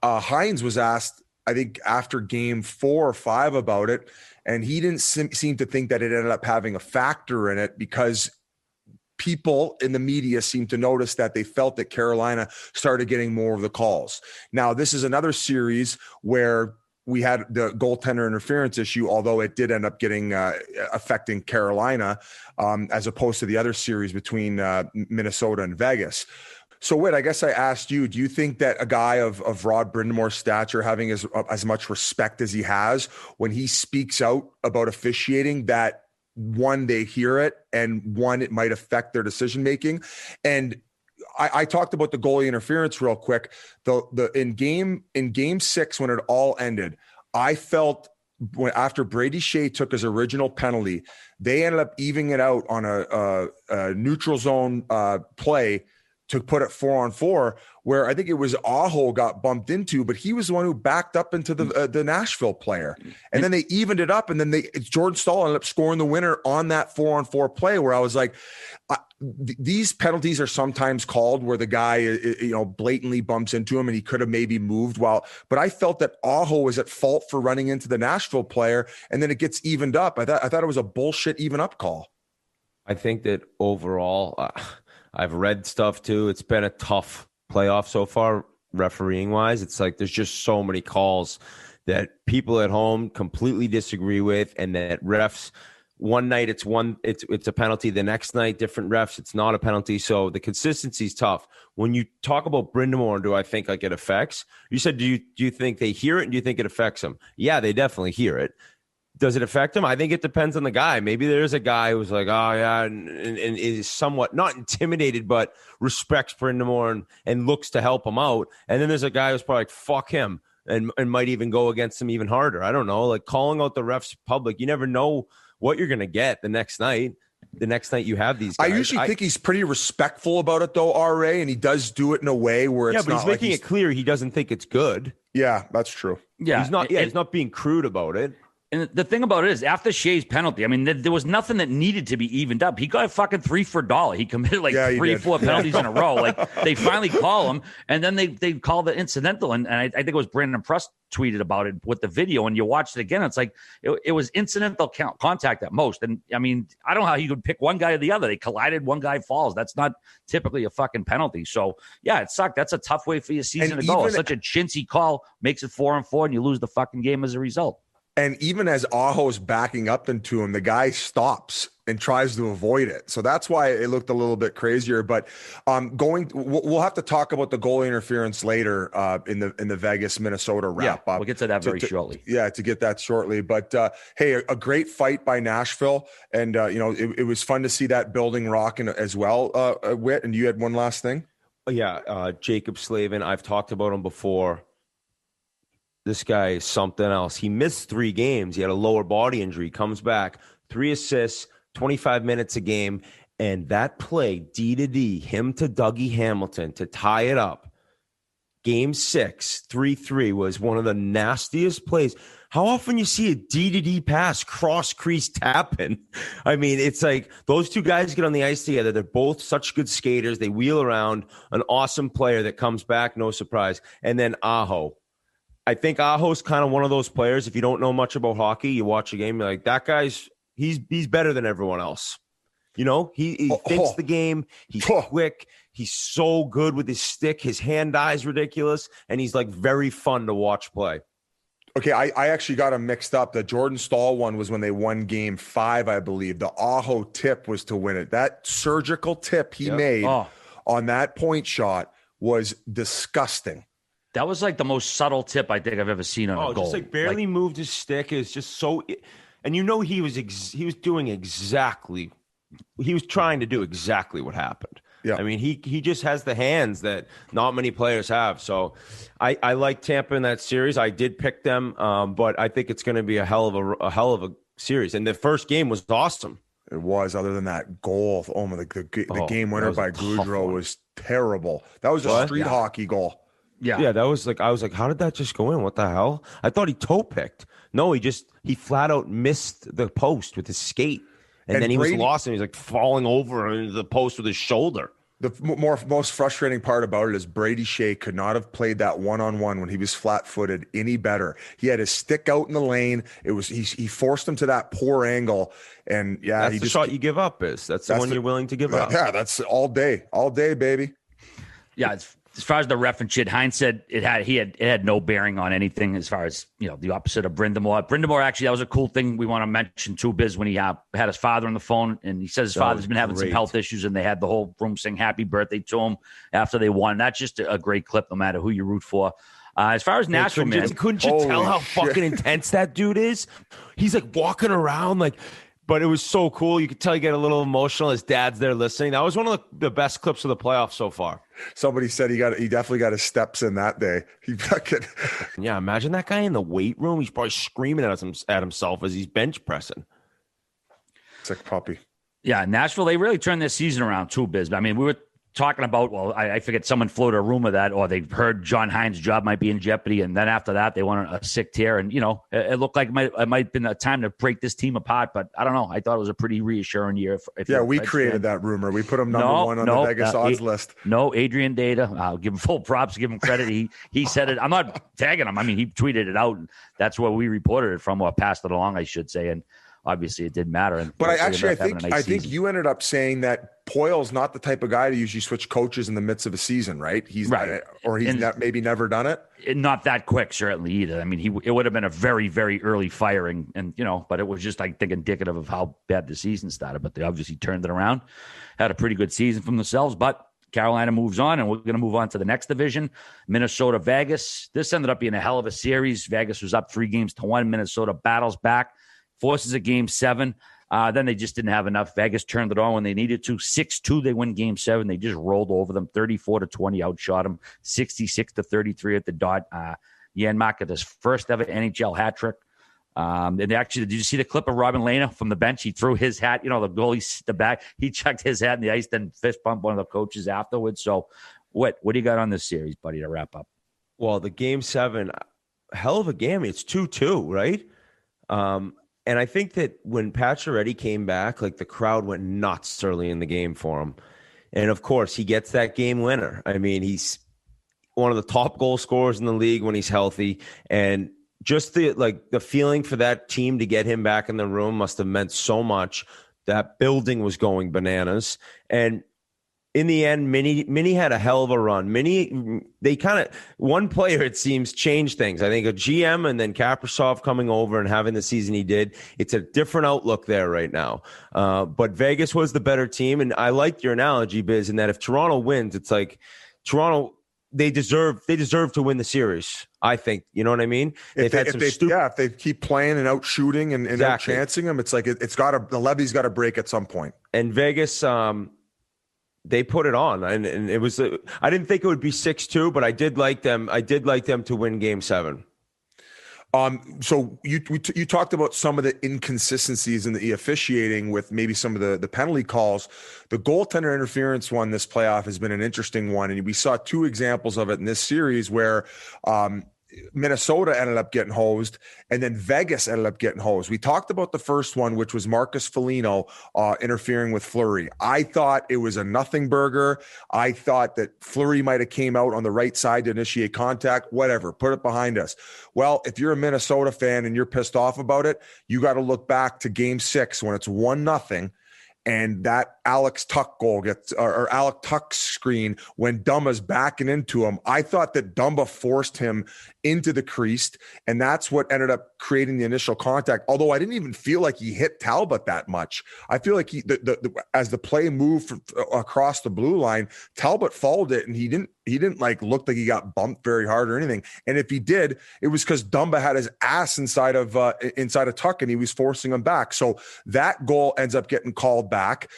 Hines was asked, I think after game 4 or 5 about it, and he didn't seem to think that it ended up having a factor in it because people in the media seemed to notice that they felt that Carolina started getting more of the calls. Now, this is another series where we had the goaltender interference issue, although it did end up getting affecting Carolina as opposed to the other series between Minnesota and Vegas. So, Whit, I guess I asked you, do you think that a guy of Rod Brindamore's stature, having as much respect as he has, when he speaks out about officiating, that one, they hear it, and one, it might affect their decision-making? And I talked about the goalie interference real quick. In game 6, when it all ended, I felt after Brady Shea took his original penalty, they ended up evening it out on a neutral zone play to put it 4-on-4, where I think it was Aho got bumped into, but he was the one who backed up into the Nashville player. And then they evened it up, and then Jordan Staal ended up scoring the winner on that 4-on-4 play, where I was like, these penalties are sometimes called where the guy, blatantly bumps into him and he could have maybe moved but I felt that Aho was at fault for running into the Nashville player, and then it gets evened up. I thought it was a bullshit even up call. I think that overall, I've read stuff too. It's been a tough playoff so far, refereeing wise. It's like there's just so many calls that people at home completely disagree with, and that refs, one night it's a penalty, the next night different refs, it's not a penalty. So the consistency is tough. When you talk about Brind'Amour, do I think like it affects? You said, do you think they hear it, and do you think it affects them? Yeah, they definitely hear it. Does it affect him? I think it depends on the guy. Maybe there's a guy who's like, oh, yeah, and is somewhat not intimidated, but respects Brind'Amour and looks to help him out. And then there's a guy who's probably like, fuck him, and might even go against him even harder. I don't know. Like calling out the refs public, you never know what you're going to get the next night. The next night you have these guys. I usually think he's pretty respectful about it, though, RA, and he does do it in a way where it's but he's making it clear he doesn't think it's good. Yeah, that's true. Yeah. He's not being crude about it. And the thing about it is, after Shea's penalty, I mean, there was nothing that needed to be evened up. He got a fucking 3 for $1. He committed 3-4 penalties in a row. Like, they finally call him, and then they call the incidental. And I think it was Brandon Press tweeted about it with the video, and you watch it again. It's like it was incidental contact at most. And I mean, I don't know how you could pick one guy or the other. They collided, one guy falls. That's not typically a fucking penalty. So yeah, it sucked. That's a tough way for your season to go. It's such a chintzy call, makes it 4-4, and you lose the fucking game as a result. And even as Aho's backing up into him, the guy stops and tries to avoid it. So that's why it looked a little bit crazier. But we'll have to talk about the goal interference later in the Vegas Minnesota wrap up. We'll get to that very shortly. Yeah, to get that shortly. But hey, a great fight by Nashville, and it was fun to see that building rocking as well. Whit, and you had one last thing. Yeah, Jacob Slavin. I've talked about him before. This guy is something else. He missed 3 games. He had a lower body injury. Comes back, 3 assists, 25 minutes a game. And that play, D-to-D, him to Dougie Hamilton to tie it up. Game 6, 3-3 was one of the nastiest plays. How often you see a D-to-D pass, cross-crease tapping? I mean, it's like those two guys get on the ice together. They're both such good skaters. They wheel around. An awesome player that comes back, no surprise. And then Aho. I think Aho's kind of one of those players. If you don't know much about hockey, you watch a game, you're like, that guy's he's better than everyone else. You know, he thinks the game. He's quick. He's so good with his stick. His hand-eye is ridiculous, and he's like very fun to watch play. Okay, I actually got them mixed up. The Jordan Staal one was when they won Game 5, I believe. The Aho tip was to win it. That surgical tip he made on that point shot was disgusting. That was like the most subtle tip I think I've ever seen on a goal. Just like barely moved his stick. Is just so, and he was doing exactly, he was trying to do exactly what happened. Yeah, I mean he just has the hands that not many players have. So I like Tampa in that series. I did pick them, but I think it's going to be a hell of a series. And the first game was awesome. It was. Other than that goal, the game winner by Gaudreau was terrible. That was a street hockey goal. Yeah, that was like, I was like, how did that just go in? What the hell? I thought he toe picked. No, he flat out missed the post with his skate. And then he was lost, and he's like falling over into the post with his shoulder. The most frustrating part about it is Brady Shea could not have played that one-on-one when he was flat-footed any better. He had his stick out in the lane. He forced him to that poor angle, and that's the shot you give up. That's the one you're willing to give up. Yeah, that's all day, baby. Yeah, as far as the ref and shit, Hines said it had no bearing on anything as far as, the opposite of Brind'Amour. Brind'Amour, actually, that was a cool thing we want to mention too, Biz, when he had his father on the phone, and he says his father's been having some health issues, and they had the whole room sing happy birthday to him after they won. That's just a great clip, no matter who you root for. As far as Nashville, man. Couldn't you tell how fucking intense that dude is? He's like walking around like But it was so cool. You could tell you get a little emotional. His dad's there listening. That was one of the best clips of the playoffs so far. Somebody said he definitely got his steps in that day. He fucking Yeah, imagine that guy in the weight room. He's probably screaming at himself as he's bench pressing. It's like puppy. Yeah, Nashville, they really turned their season around too, Biz. I mean, we were talking about, well, I forget, someone floated a rumor that, or they heard John Hines' job might be in jeopardy, and then after that, they went on a sick tear, and, it looked like it might have been a time to break this team apart, but I don't know. I thought it was a pretty reassuring year. We created that rumor. We put him number one on the Vegas odds list. No, Adrian Data, I'll give him full props, give him credit. He said it. I'm not tagging him. I mean, he tweeted it out, and that's where we reported it from, or passed it along, I should say, and obviously it didn't matter. But I think you ended up saying that Poyle's not the type of guy to usually switch coaches in the midst of a season, right? He's right. Maybe never done it. Not that quick, certainly either. I mean, it would have been a very, very early firing, and but it was just, I think, indicative of how bad the season started. But they obviously turned it around, had a pretty good season from themselves. But Carolina moves on, and we're going to move on to the next division, Minnesota, Vegas. This ended up being a hell of a series. Vegas was up 3-1. Minnesota battles back, forces a Game 7. Then they just didn't have enough. Vegas turned it on when they needed to. 6-2, they win Game 7. They just rolled over them. 34-20, outshot them. 66-33 at the dot. Janmark at his first ever NHL hat trick. And actually, did you see the clip of Robin Lehner from the bench? He threw his hat, the goalie, the back. He chucked his hat in the ice, then fist bumped one of the coaches afterwards. So what do you got on this series, buddy, to wrap up? Well, the Game 7, hell of a game. It's 2-2, right? And I think that when Pacioretty came back, like, the crowd went nuts early in the game for him. And, of course, he gets that game winner. I mean, he's one of the top goal scorers in the league when he's healthy. And just the feeling for that team to get him back in the room must have meant so much. That building was going bananas. And in the end, Minnie had a hell of a run. One player, it seems, changed things. I think a GM and then Kaprizov coming over and having the season he did, it's a different outlook there right now. But Vegas was the better team. And I liked your analogy, Biz, in that if Toronto wins, it's like Toronto, they deserve to win the series. I think, you know what I mean? If they keep playing and out shooting and out chancing them, it's like the levee's got to break at some point. And Vegas, they put it on, and it was. I didn't think it would be 6-2, but I did like them. I did like them to win Game 7. So you talked about some of the inconsistencies in the officiating with maybe some of the penalty calls. The goaltender interference one this playoff has been an interesting one, and we saw 2 examples of it in this series where Minnesota ended up getting hosed, and then Vegas ended up getting hosed. We talked about the first one, which was Marcus Foligno interfering with Fleury. I thought it was a nothing burger. I thought that Fleury might have came out on the right side to initiate contact. Whatever, put it behind us. Well, if you're a Minnesota fan and you're pissed off about it, you got to look back to Game 6 when it's 1-0. And that Alex Tuch goal or Alex Tuch screen when Dumba's backing into him. I thought that Dumba forced him into the crease, and that's what ended up creating the initial contact. Although I didn't even feel like he hit Talbot that much. I feel like as the play moved across the blue line, Talbot followed it, and he didn't like look like he got bumped very hard or anything. And if he did, it was because Dumba had his ass inside of Tuch, and he was forcing him back. So that goal ends up getting called back.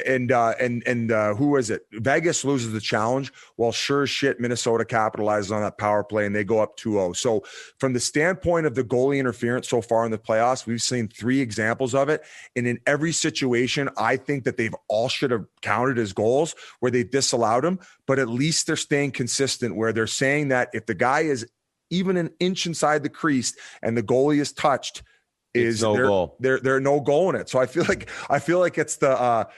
And who is it? Vegas loses the challenge. Well, sure as shit, Minnesota capitalizes on that power play, and they go up 2-0. So from the standpoint of the goalie interference so far in the playoffs, we've seen 3 examples of it. And in every situation, I think that they've all should have counted as goals where they disallowed them, but at least they're staying consistent where they're saying that if the guy is even an inch inside the crease and the goalie is touched, there's no goal in it. So I feel like it's the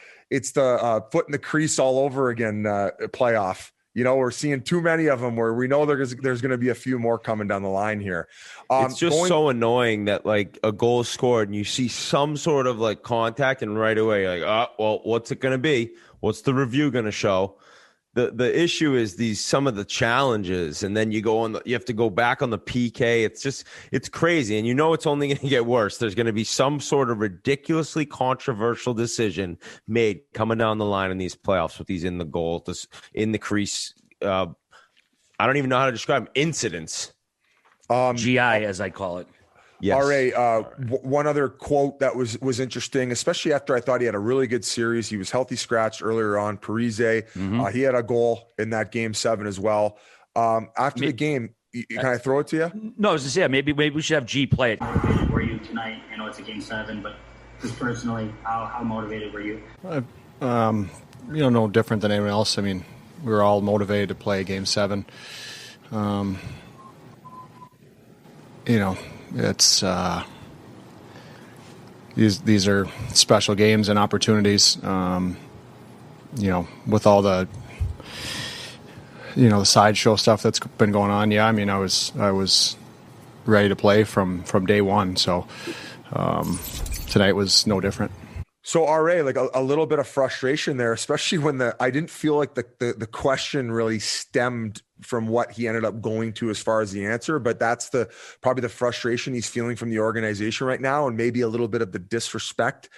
foot in the crease all over again playoff. We're seeing too many of them where we know there's going to be a few more coming down the line here. It's just so annoying that like a goal is scored and you see some sort of like contact and right away like, well, what's it going to be? What's the review going to show? The issue is some of the challenges, and then you have to go back on the PK. It's crazy, and it's only going to get worse. There's going to be some sort of ridiculously controversial decision made coming down the line in these playoffs with these in the crease. I don't even know how to describe them. Incidents. GI, as I call it. Yes. RA, one other quote that was interesting, especially after I thought he had a really good series. He was healthy scratched earlier on. Parise, he had a goal in that game 7 as well. After the game, can I throw it to you? No, I was just saying, maybe we should have G play it. How motivated were you tonight? I know it's a game 7, but just personally, how motivated were you? No different than anyone else. I mean, we were all motivated to play game 7. It's these are special games and opportunities. With all the the sideshow stuff that's been going on. Yeah, I mean, I was ready to play from day one. So tonight was no different. So RA, like a little bit of frustration there, especially when I didn't feel like the question really stemmed from what he ended up going to as far as the answer, but that's probably the frustration he's feeling from the organization right now, and maybe a little bit of the disrespect.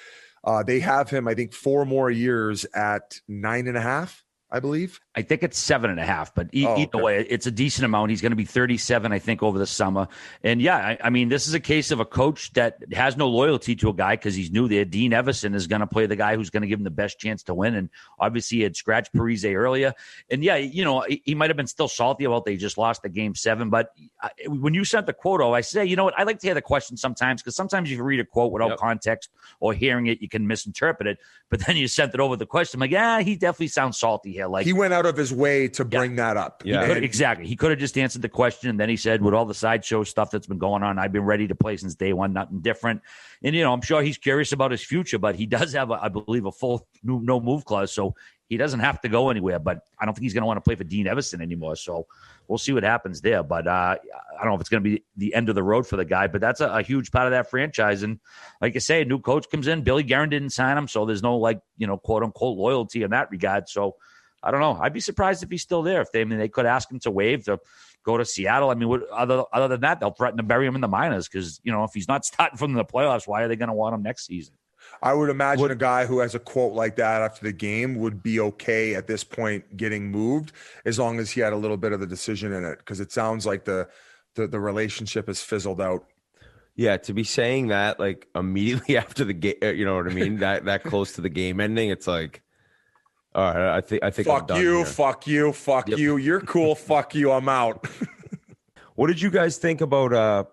They have him, I think, 4 more years at 9.5, I believe. I think it's 7.5, but either way, it's a decent amount. He's going to be 37, I think, over the summer. And yeah, I mean, this is a case of a coach that has no loyalty to a guy because he's new there. Dean Everson is going to play the guy who's going to give him the best chance to win. And obviously, he had scratched Parise earlier. And yeah, he might have been still salty about they just lost the game 7. But when you sent the quote, I say, you know what? I like to hear the question sometimes because sometimes you can read a quote without context or hearing it, you can misinterpret it. But then you sent it over the question. I'm like, yeah, he definitely sounds salty here. Like he went out of his way to bring that up. Yeah, exactly. He could have just answered the question, and then he said, with all the sideshow stuff that's been going on, I've been ready to play since day one, nothing different. And, I'm sure he's curious about his future, but he does have, I believe, a full no move clause, so he doesn't have to go anywhere. But I don't think he's going to want to play for Dean Everson anymore, so we'll see what happens there. But I don't know if it's going to be the end of the road for the guy, but that's a huge part of that franchise. And like I say, a new coach comes in. Billy Guerin didn't sign him, so there's no, quote-unquote loyalty in that regard. So I don't know. I'd be surprised if he's still there. If they could ask him to waive to go to Seattle. I mean, other than that, they'll threaten to bury him in the minors because, if he's not starting from the playoffs, why are they going to want him next season? I would imagine a guy who has a quote like that after the game would be okay at this point getting moved as long as he had a little bit of the decision in it, because it sounds like the relationship has fizzled out. Yeah, to be saying that like immediately after the game, you know what I mean? that close to the game ending, it's like, all right, I think fuck you. You're cool. Fuck you. I'm out. What did you guys think about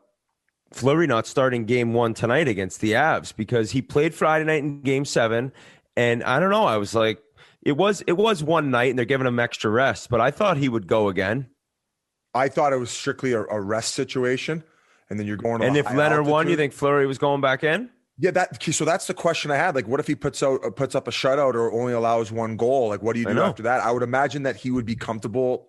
Fleury not starting game 1 tonight against the Avs? Because he played Friday night in game 7, and I don't know. I was like, it was one night, and they're giving him extra rest, but I thought he would go again. I thought it was strictly a rest situation, and then you're going. And if Leonard won, you think Fleury was going back in? Yeah, so that's the question I had. Like, what if he puts up a shutout or only allows 1 goal? Like, what do you do after that? I would imagine that he would be comfortable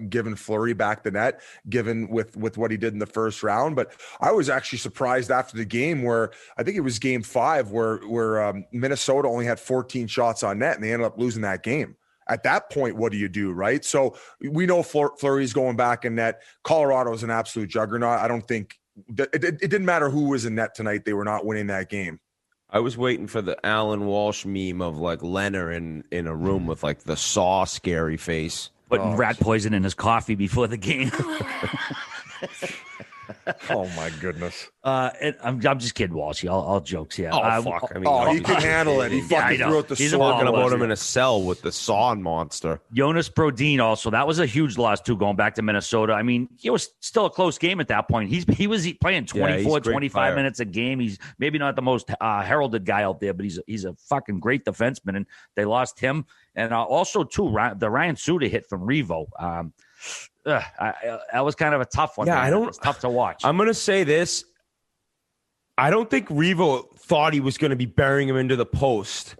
giving Fleury back the net, given with what he did in the first round. But I was actually surprised after the game where I think it was game 5 where Minnesota only had 14 shots on net and they ended up losing that game. At that point, what do you do, right? So we know Fleury's going back in net. Colorado is an absolute juggernaut. I don't think it didn't matter who was in net tonight. They were not winning that game. I was waiting for the Alan Walsh meme of like Leonard in a room with like the Saw scary face. Putting rat poison in his coffee before the game. Oh my goodness! I'm just kidding, Walshy. All jokes, yeah. Fuck! I mean, he could handle it. He fucking threw out the He's saw. talking about him in a cell with the saw monster. Jonas Brodin also. That was a huge loss too. Going back to Minnesota. I mean, it was still a close game at that point. He was playing 24, 25 minutes a game. He's maybe not the most heralded guy out there, but he's a fucking great defenseman. And they lost him, and also too the Ryan Suter hit from Revo. That was kind of a tough one. Yeah, It's tough to watch. I'm going to say this. I don't think Revo thought he was going to be burying him into the post.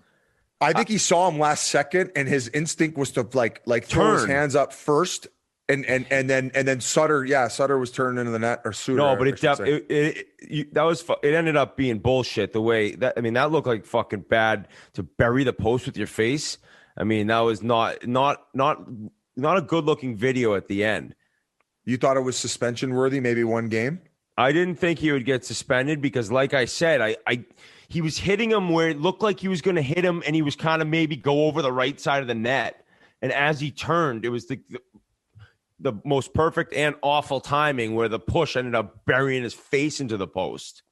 I think he saw him last second, and his instinct was to like throw his hands up first, and then Sutter. Yeah, Sutter was turned into the net or Suter. No, but it ended up being bullshit. The way that that looked like fucking bad to bury the post with your face. I mean, that was not a good-looking video at the end. You thought it was suspension-worthy, maybe 1 game? I didn't think he would get suspended because, like I said, he was hitting him where it looked like he was going to hit him, and he was kind of maybe go over the right side of the net. And as he turned, it was the most perfect and awful timing where the push ended up burying his face into the post.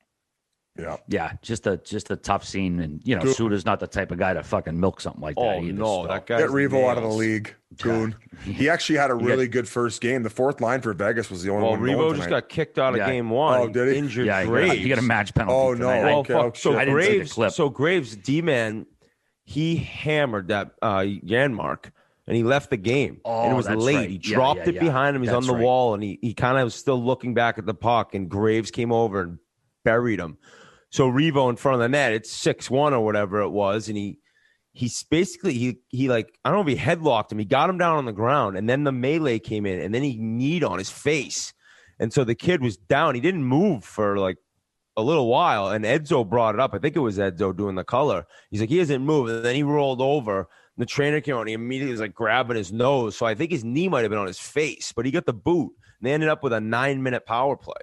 Yeah, just a tough scene, and Suda's not the type of guy to fucking milk something like that. Oh either, no, so. Get that guy Revo out of the league, Goon. He actually had a really good first game. The fourth line for Vegas was the only one. Revo just got kicked out of game one. Oh, did he? Injured Graves. He got a match penalty. Oh no, tonight. So Graves D-man, he hammered that Janmark. And he left the game. And it was late. Right. He dropped it behind him. He's on the wall, and he kind of was still looking back at the puck, and Graves came over and buried him. So Revo in front of the net, it's 6-1 or whatever it was, and he's basically he like, I don't know if he headlocked him. He got him down on the ground, and then the melee came in, and then he kneed on his face. And so the kid was down. He didn't move for like a little while, and Edzo brought it up. I think it was Edzo doing the color. He's like, he hasn't moved, and then he rolled over. The trainer came on. He immediately was like grabbing his nose. So I think his knee might have been on his face, but he got the boot. And they ended up with a 9-minute power play.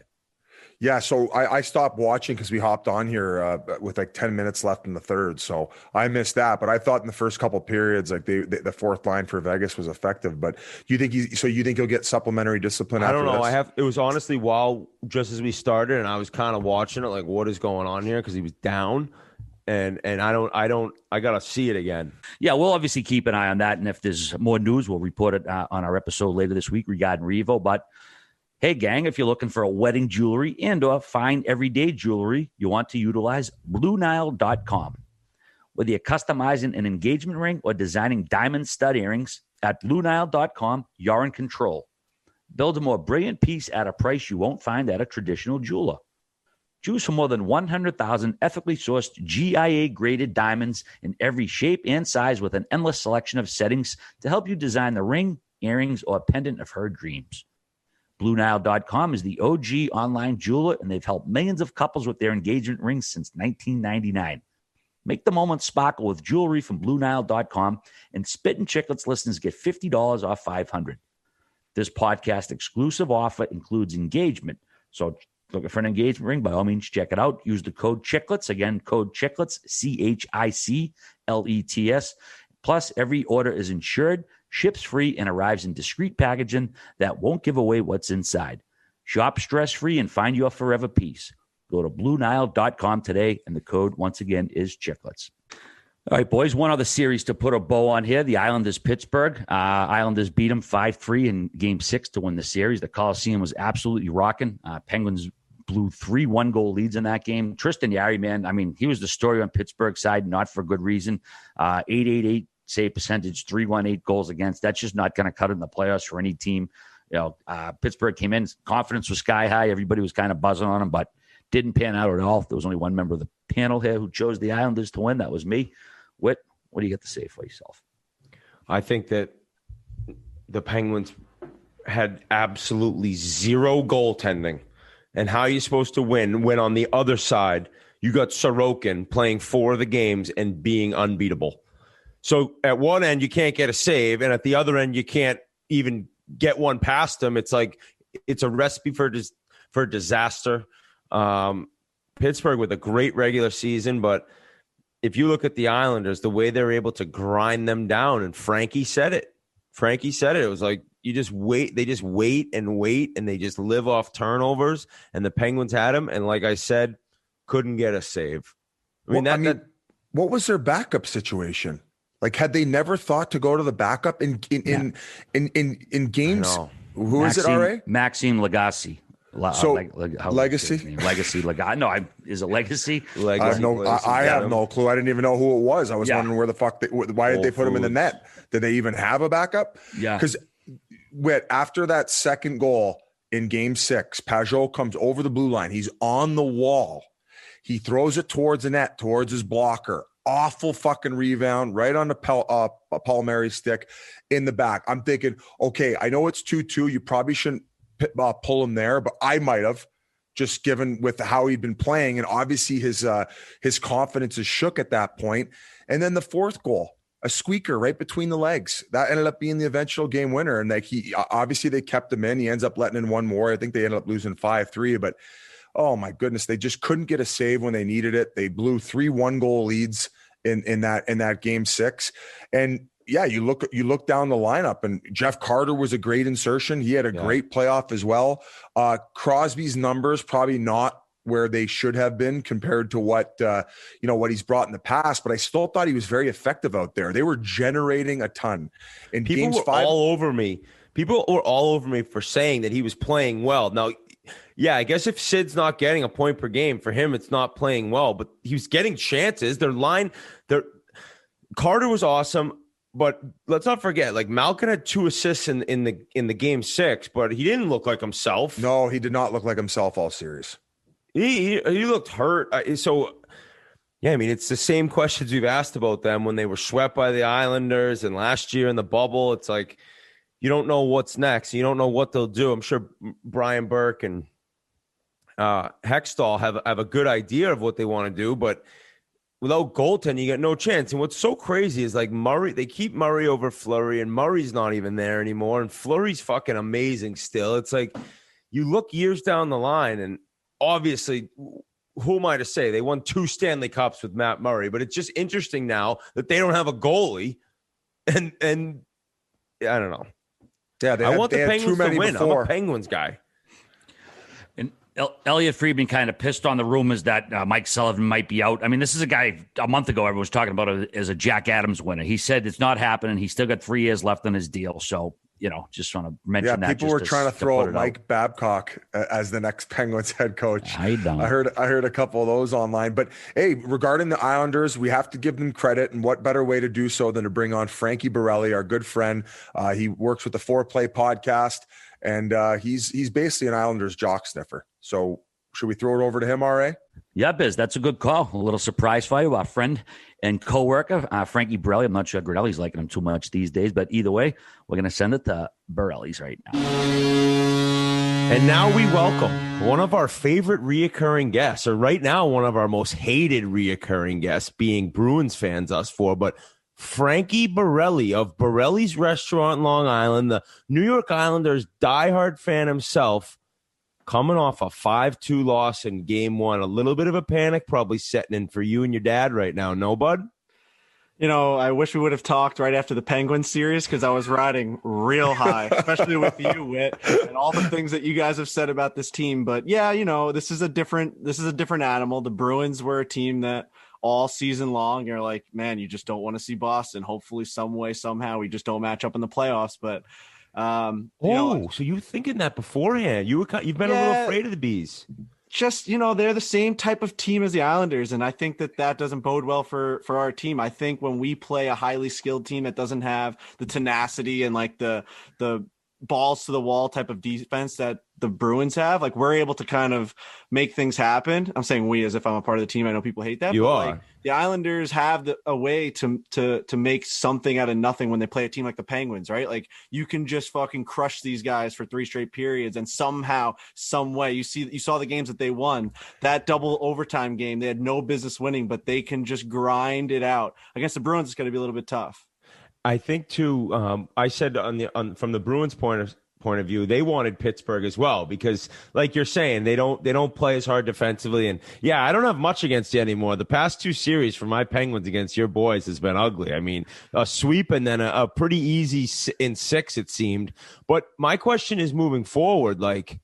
Yeah, so I stopped watching because we hopped on here with like 10 minutes left in the third. So I missed that. But I thought in the first couple of periods, like the fourth line for Vegas was effective. But you think he'll get supplementary discipline? I don't know. This? It was honestly just as we started, and I was kind of watching it, like, what is going on here? Because he was down. And I got to see it again. Yeah, we'll obviously keep an eye on that. And if there's more news, we'll report it on our episode later this week regarding Revo. But hey, gang, if you're looking for a wedding jewelry and or fine everyday jewelry, you want to utilize BlueNile.com. Whether you're customizing an engagement ring or designing diamond stud earrings, at BlueNile.com, you're in control. Build a more brilliant piece at a price you won't find at a traditional jeweler. Choose from more than 100,000 ethically sourced GIA-graded diamonds in every shape and size with an endless selection of settings to help you design the ring, earrings, or pendant of her dreams. BlueNile.com is the OG online jeweler, and they've helped millions of couples with their engagement rings since 1999. Make the moment sparkle with jewelry from BlueNile.com, and Spittin Chiclets listeners get $50 off $500. This podcast exclusive offer includes engagement. So looking for an engagement ring, by all means, check it out. Use the code Chiclets. Again, code Chiclets, CHICLETS. Plus, every order is insured, ships free, and arrives in discreet packaging that won't give away what's inside. Shop stress-free and find your forever piece. Go to BlueNile.com today, and the code, once again, is Chiclets. All right, boys, one other series to put a bow on here. The Islanders-Pittsburgh. Islanders beat them 5-3 in Game 6 to win the series. The Coliseum was absolutely rocking. Penguins blew 3 one-goal leads in that game. Tristan Jari, man, I mean, he was the story on Pittsburgh's side, not for good reason. 888 save percentage, 318 goals against. That's just not going to cut it in the playoffs for any team. Pittsburgh came in, confidence was sky high. Everybody was kind of buzzing on them, but didn't pan out at all. There was only one member of the panel here who chose the Islanders to win. That was me. What do you get to say for yourself? I think that the Penguins had absolutely zero goaltending. And how are you supposed to win when on the other side you got Sorokin playing 4 of the games and being unbeatable? So at one end you can't get a save, and at the other end you can't even get one past him. It's like it's a recipe for disaster. Pittsburgh with a great regular season, but if you look at the Islanders, the way they're able to grind them down, and Frankie said it. It was like you just wait. They just wait, and they just live off turnovers. And the Penguins had them, and like I said, couldn't get a save. What was their backup situation? Like, had they never thought to go to the backup in games? Who is it? RA Maxime Lagacé. Legacy? Legacy. Is it Legacy? I have no clue. I didn't even know who it was. I was wondering where the fuck, why did they put him in the net? Did they even have a backup? Yeah. Because after that second goal in Game 6, Pajot comes over the blue line. He's on the wall. He throws it towards the net, towards his blocker. Awful fucking rebound right on the Palmieri stick in the back. I'm thinking, okay, I know it's 2-2. You probably shouldn't pull him there, but I might have, just given with how he'd been playing, and obviously his confidence is shook at that point. And then the fourth goal, a squeaker right between the legs, that ended up being the eventual game winner. And obviously they kept him in. He ends up letting in one more. I think they ended up losing 5-3, but oh my goodness, they just couldn't get a save when they needed it. They blew 3 one-goal leads in that Game 6, and yeah, you look down the lineup, and Jeff Carter was a great insertion. He had a great playoff as well. Crosby's numbers probably not where they should have been compared to what what he's brought in the past, but I still thought he was very effective out there. They were generating a ton. In People were all over me. People were all over me for saying that he was playing well. Now, yeah, I guess if Sid's not getting a point per game, for him it's not playing well, but he was getting chances. Carter was awesome, but let's not forget, like, Malkin had 2 assists in the game 6, but he didn't look like himself. No, he did not look like himself all series. He looked hurt. Yeah, I mean, it's the same questions we've asked about them when they were swept by the Islanders and last year in the bubble. It's like, you don't know what's next. You don't know what they'll do. I'm sure Brian Burke and Hextall have a good idea of what they want to do, but without goaltending, you got no chance. And what's so crazy is, like, Murray, they keep Murray over Fleury, and Murray's not even there anymore, and Fleury's fucking amazing still. It's like, you look years down the line, and obviously, who am I to say? They won 2 Stanley Cups with Matt Murray, but it's just interesting now that they don't have a goalie, and I don't know. Yeah, I want the Penguins to win. Before. I'm a Penguins guy. And Elliot Friedman kind of pissed on the rumors that Mike Sullivan might be out. I mean, this is a guy a month ago everyone was talking about as a Jack Adams winner. He said it's not happening. He's still got 3 years left on his deal, so. Just want to mention that. People were trying to throw out Mike Babcock as the next Penguins head coach. I heard a couple of those online. But hey, regarding the Islanders, we have to give them credit, and what better way to do so than to bring on Frankie Borelli, our good friend. He works with the Foreplay podcast, and he's basically an Islanders jock sniffer. So should we throw it over to him, RA? Yeah, Biz, that's a good call. A little surprise for you, our friend and co-worker, Frankie Borelli. I'm not sure Grinnelli's liking him too much these days, but either way, we're going to send it to Borelli's right now. And now we welcome one of our favorite reoccurring guests, or right now one of our most hated reoccurring guests, being Bruins fans, us four, but Frankie Borelli of Borelli's Restaurant, Long Island, the New York Islanders diehard fan himself, coming off a 5-2 loss in game 1. A little bit of a panic probably setting in for you and your dad right now. No, bud? I wish we would have talked right after the Penguins series, because I was riding real high, especially with you, Whit, and all the things that you guys have said about this team. But yeah, this is a different animal. The Bruins were a team that all season long, you're like, man, you just don't want to see Boston. Hopefully some way, somehow we just don't match up in the playoffs. But so you were thinking that beforehand? You've been a little afraid of the bees. Just, they're the same type of team as the Islanders, and I think that doesn't bode well for our team. I think when we play a highly skilled team that doesn't have the tenacity and like the balls to the wall type of defense that the Bruins have, like, we're able to kind of make things happen. I'm saying we as if I'm a part of the team. I know people hate that. You are. Like, the Islanders have a way to make something out of nothing when they play a team like the Penguins, right? Like, you can just fucking crush these guys for 3 straight periods, and somehow, some way, you saw the games that they won. That double overtime game, they had no business winning, but they can just grind it out. Against the Bruins, it's going to be a little bit tough. I think too. I said from the Bruins' point of view, they wanted Pittsburgh as well, because, like you're saying, they don't play as hard defensively. And yeah, I don't have much against you anymore. The past 2 series for my Penguins against your boys has been ugly. I mean, a sweep and then a pretty easy in 6, it seemed. But my question is, moving forward, like,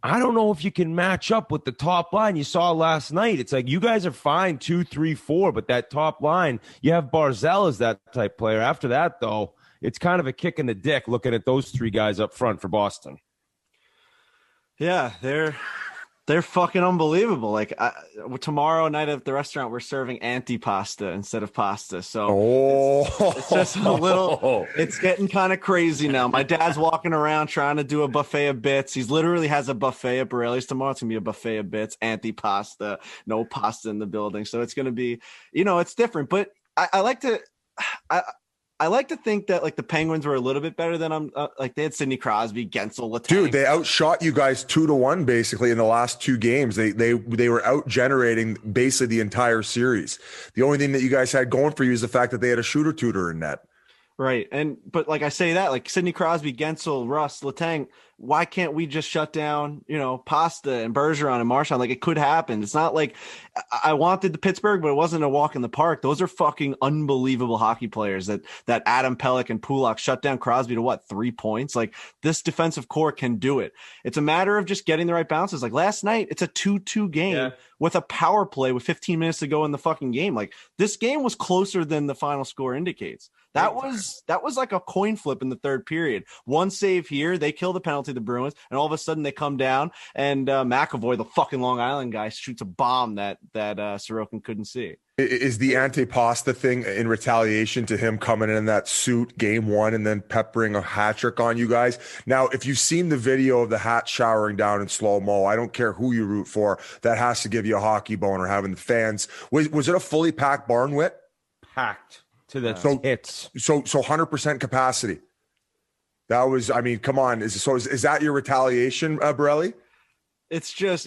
I don't know if you can match up with the top line you saw last night. It's like, you guys are fine 2, 3, 4, but that top line, you have Barzal as that type player. After that, though, it's kind of a kick in the dick looking at those 3 guys up front for Boston. Yeah, they're fucking unbelievable. Like, tomorrow night at the restaurant, we're serving antipasta instead of pasta. So it's just a little, it's getting kind of crazy now. My dad's walking around trying to do a buffet of bits. He's literally has a buffet at Borelli's tomorrow. It's going to be a buffet of bits, antipasta, no pasta in the building. So it's going to be, it's different. But I like to think that, like, the Penguins were a little bit better than like, they had Sidney Crosby, Gensel, Letang. Dude, they outshot you guys 2-1 basically in the last 2 games. They were out generating basically the entire series. The only thing that you guys had going for you is the fact that they had a shooter-tutor in net. Right. But like I say that, like, Sidney Crosby, Gensel, Russ, Letang, why can't we just shut down, Pasta and Bergeron and Marchand? Like, it could happen. It's not like I wanted the Pittsburgh, but it wasn't a walk in the park. Those are fucking unbelievable hockey players that Adam Pelech and Pulak shut down Crosby to 3 points. Like, this defensive core can do it. It's a matter of just getting the right bounces. Like last night, it's a 2-2 game with a power play with 15 minutes to go in the fucking game. Like, this game was closer than the final score indicates. That was like a coin flip in the third period. One save here, they kill the penalty, the Bruins, and all of a sudden they come down, and McAvoy, the fucking Long Island guy, shoots a bomb that Sorokin couldn't see. Is the Antepasta thing in retaliation to him coming in that suit game one and then peppering a hat trick on you guys? Now, if you've seen the video of the hat showering down in slow-mo, I don't care who you root for, that has to give you a hockey boner having the fans. Was it a fully packed barn, Whit? Packed to the hits. So 100% capacity. That was, I mean, come on. Is that your retaliation, Borelli? It's just,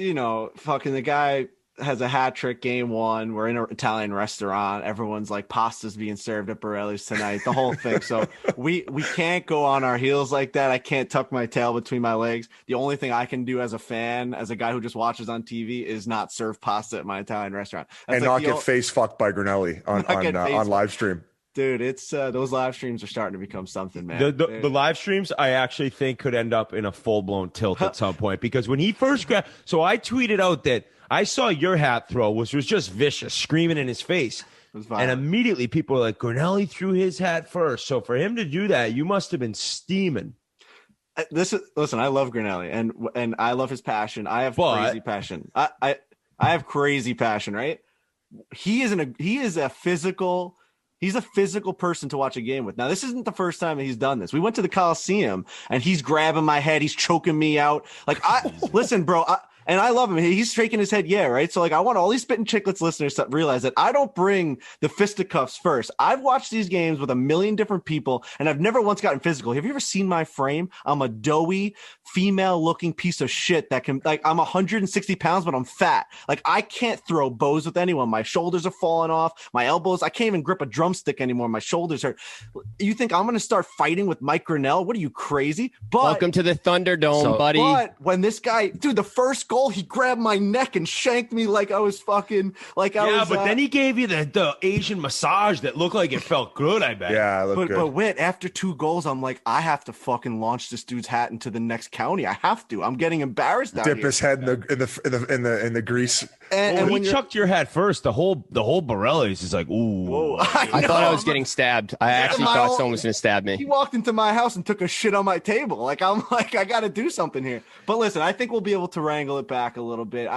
fucking the guy has a hat trick game one. We're in an Italian restaurant. Everyone's like, pasta's being served at Borelli's tonight, the whole thing. So we can't go on our heels like that. I can't tuck my tail between my legs. The only thing I can do as a fan, as a guy who just watches on TV, is not serve pasta at my Italian restaurant. That's and not get face fucked by Grinnelli on live stream. Dude, it's those live streams are starting to become something, man. The live streams, I actually think, could end up in a full-blown tilt at some point, because when he first grabbed, so I tweeted out that I saw your hat throw, which was just vicious, screaming in his face. And immediately people were like, Grinnelli threw his hat first. So for him to do that, you must have been steaming. Listen, I love Grinnelli and I love his passion. I have crazy passion. I have crazy passion, right? He's a physical person to watch a game with. Now, this isn't the first time that he's done this. We went to the Coliseum and he's grabbing my head. He's choking me out. Like, listen, bro, and I love him. He's shaking his head. Yeah. Right. So like, I want all these Spittin' Chiclets listeners to realize that I don't bring the fisticuffs first. I've watched these games with a million different people and I've never once gotten physical. Have you ever seen my frame? I'm a doughy female looking piece of shit that can, like, I'm 160 pounds, but I'm fat. Like, I can't throw bows with anyone. My shoulders are falling off, my elbows. I can't even grip a drumstick anymore. My shoulders hurt. You think I'm going to start fighting with Mike Grinnell? What are you, crazy? But welcome to the Thunderdome, buddy. But when this guy, dude, the first goal, he grabbed my neck and shanked me like I was fucking, like I was. Yeah, but then he gave you the Asian massage that looked like it felt good, I bet. Yeah, it looked good. But Whit, after 2 goals, I'm like, I have to fucking launch this dude's hat into the next county. I have to. I'm getting embarrassed out Dip here. his head in the grease. And when he chucked your hat first, the whole Borelli's is like, ooh. Whoa, I thought I was getting stabbed. I actually thought someone was going to stab me. He walked into my house and took a shit on my table. Like, I'm like, I got to do something here. But listen, I think we'll be able to wrangle it back a little bit.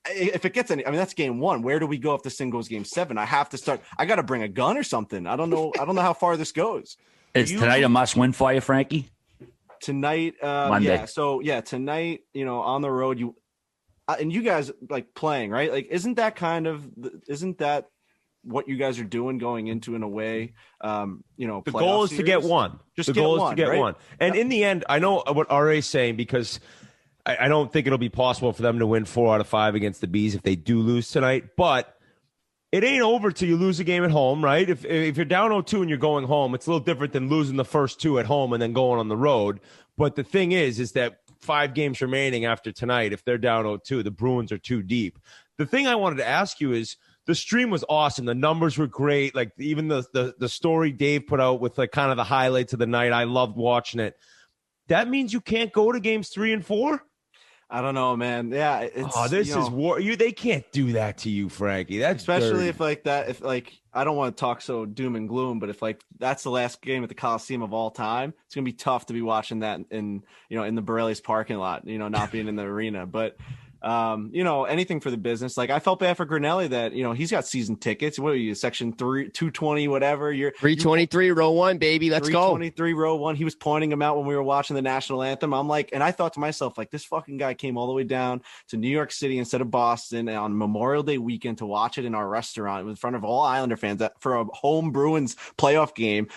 If it gets any, I mean, that's game 1. Where do we go if this thing goes game 7? I have to start. I got to bring a gun or something. I don't know how far this goes. Is tonight a must win for you, Frankie? Tonight, Monday. Yeah. So yeah, tonight, on the road, and you guys like playing, right? Like, isn't that what you guys are doing going into an away? The goal is to get one. The goal is to get one. And in the end, I know what RA's saying, because I don't think it'll be possible for them to win 4 out of 5 against the Bees if they do lose tonight. But it ain't over till you lose a game at home, right? If you're down 0-2 and you're going home, it's a little different than losing the first 2 at home and then going on the road. But the thing is that 5 games remaining after tonight, if they're down 0-2, the Bruins are too deep. The thing I wanted to ask you is, the stream was awesome. The numbers were great. Like, even the story Dave put out with like kind of the highlights of the night, I loved watching it. That means you can't go to games 3 and 4? I don't know, man. Yeah, this is war. They can't do that to you, Frankie. That's especially dirty. if like that. If like, I don't want to talk so doom and gloom, but if like that's the last game at the Coliseum of all time, it's gonna be tough to be watching that in the Borelli's parking lot. Not being in the arena, but. Anything for the business. Like, I felt bad for Grinnelli that, he's got season tickets. What are you, section 220, whatever? You're 323 row 1, baby. Let's go. 323 row 1. He was pointing him out when we were watching the national anthem. I'm like, and I thought to myself, like, this fucking guy came all the way down to New York City instead of Boston on Memorial Day weekend to watch it in our restaurant in front of all Islander fans for a home Bruins playoff game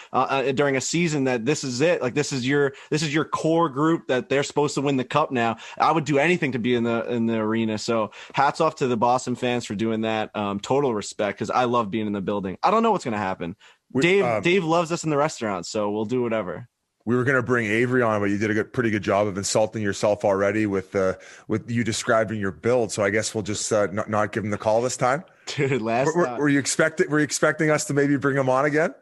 during a season that this is it. Like, this is your core group that they're supposed to win the cup now. I would do anything to be in the arena. So hats off to the Boston fans for doing that. Total respect, because I love being in the building. I don't know what's going to happen. Dave loves us in the restaurant, so we'll do whatever. We were going to bring Avery on, but you did a pretty good job of insulting yourself already with you describing your build. So I guess we'll just not give him the call this time. Dude, were you expecting us to maybe bring him on again?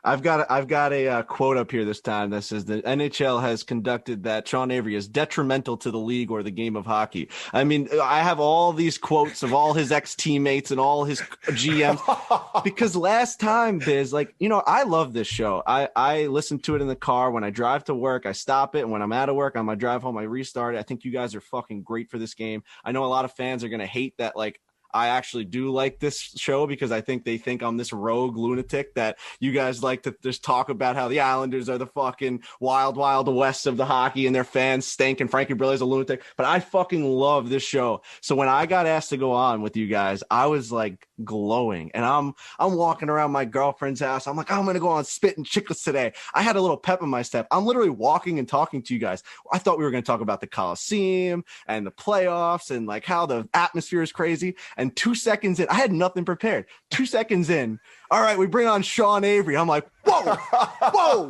I've got a quote up here this time that says the NHL has conducted that Sean Avery is detrimental to the league or the game of hockey. I mean, I have all these quotes of all his ex-teammates and all his GMs because last time, Biz, like, you know, I love this show. I listen to it in the car when I drive to work. I stop it. And when I'm out of work, on my drive home, I restart it. I think you guys are fucking great for this game. I know a lot of fans are going to hate that, like, I actually do like this show because I think they think I'm this rogue lunatic that you guys like to just talk about how the Islanders are the fucking wild, wild west of the hockey and their fans stink and Frankie Borelli is a lunatic. But I fucking love this show. So when I got asked to go on with you guys, I was like glowing. And I'm walking around my girlfriend's house. I'm like, I'm going to go on Spittin Chiclets today. I had a little pep in my step. I'm literally walking and talking to you guys. I thought we were going to talk about the Coliseum and the playoffs and like how the atmosphere is crazy. And 2 seconds in, I had nothing prepared. 2 seconds in, all right, we bring on Sean Avery. I'm like, whoa, whoa,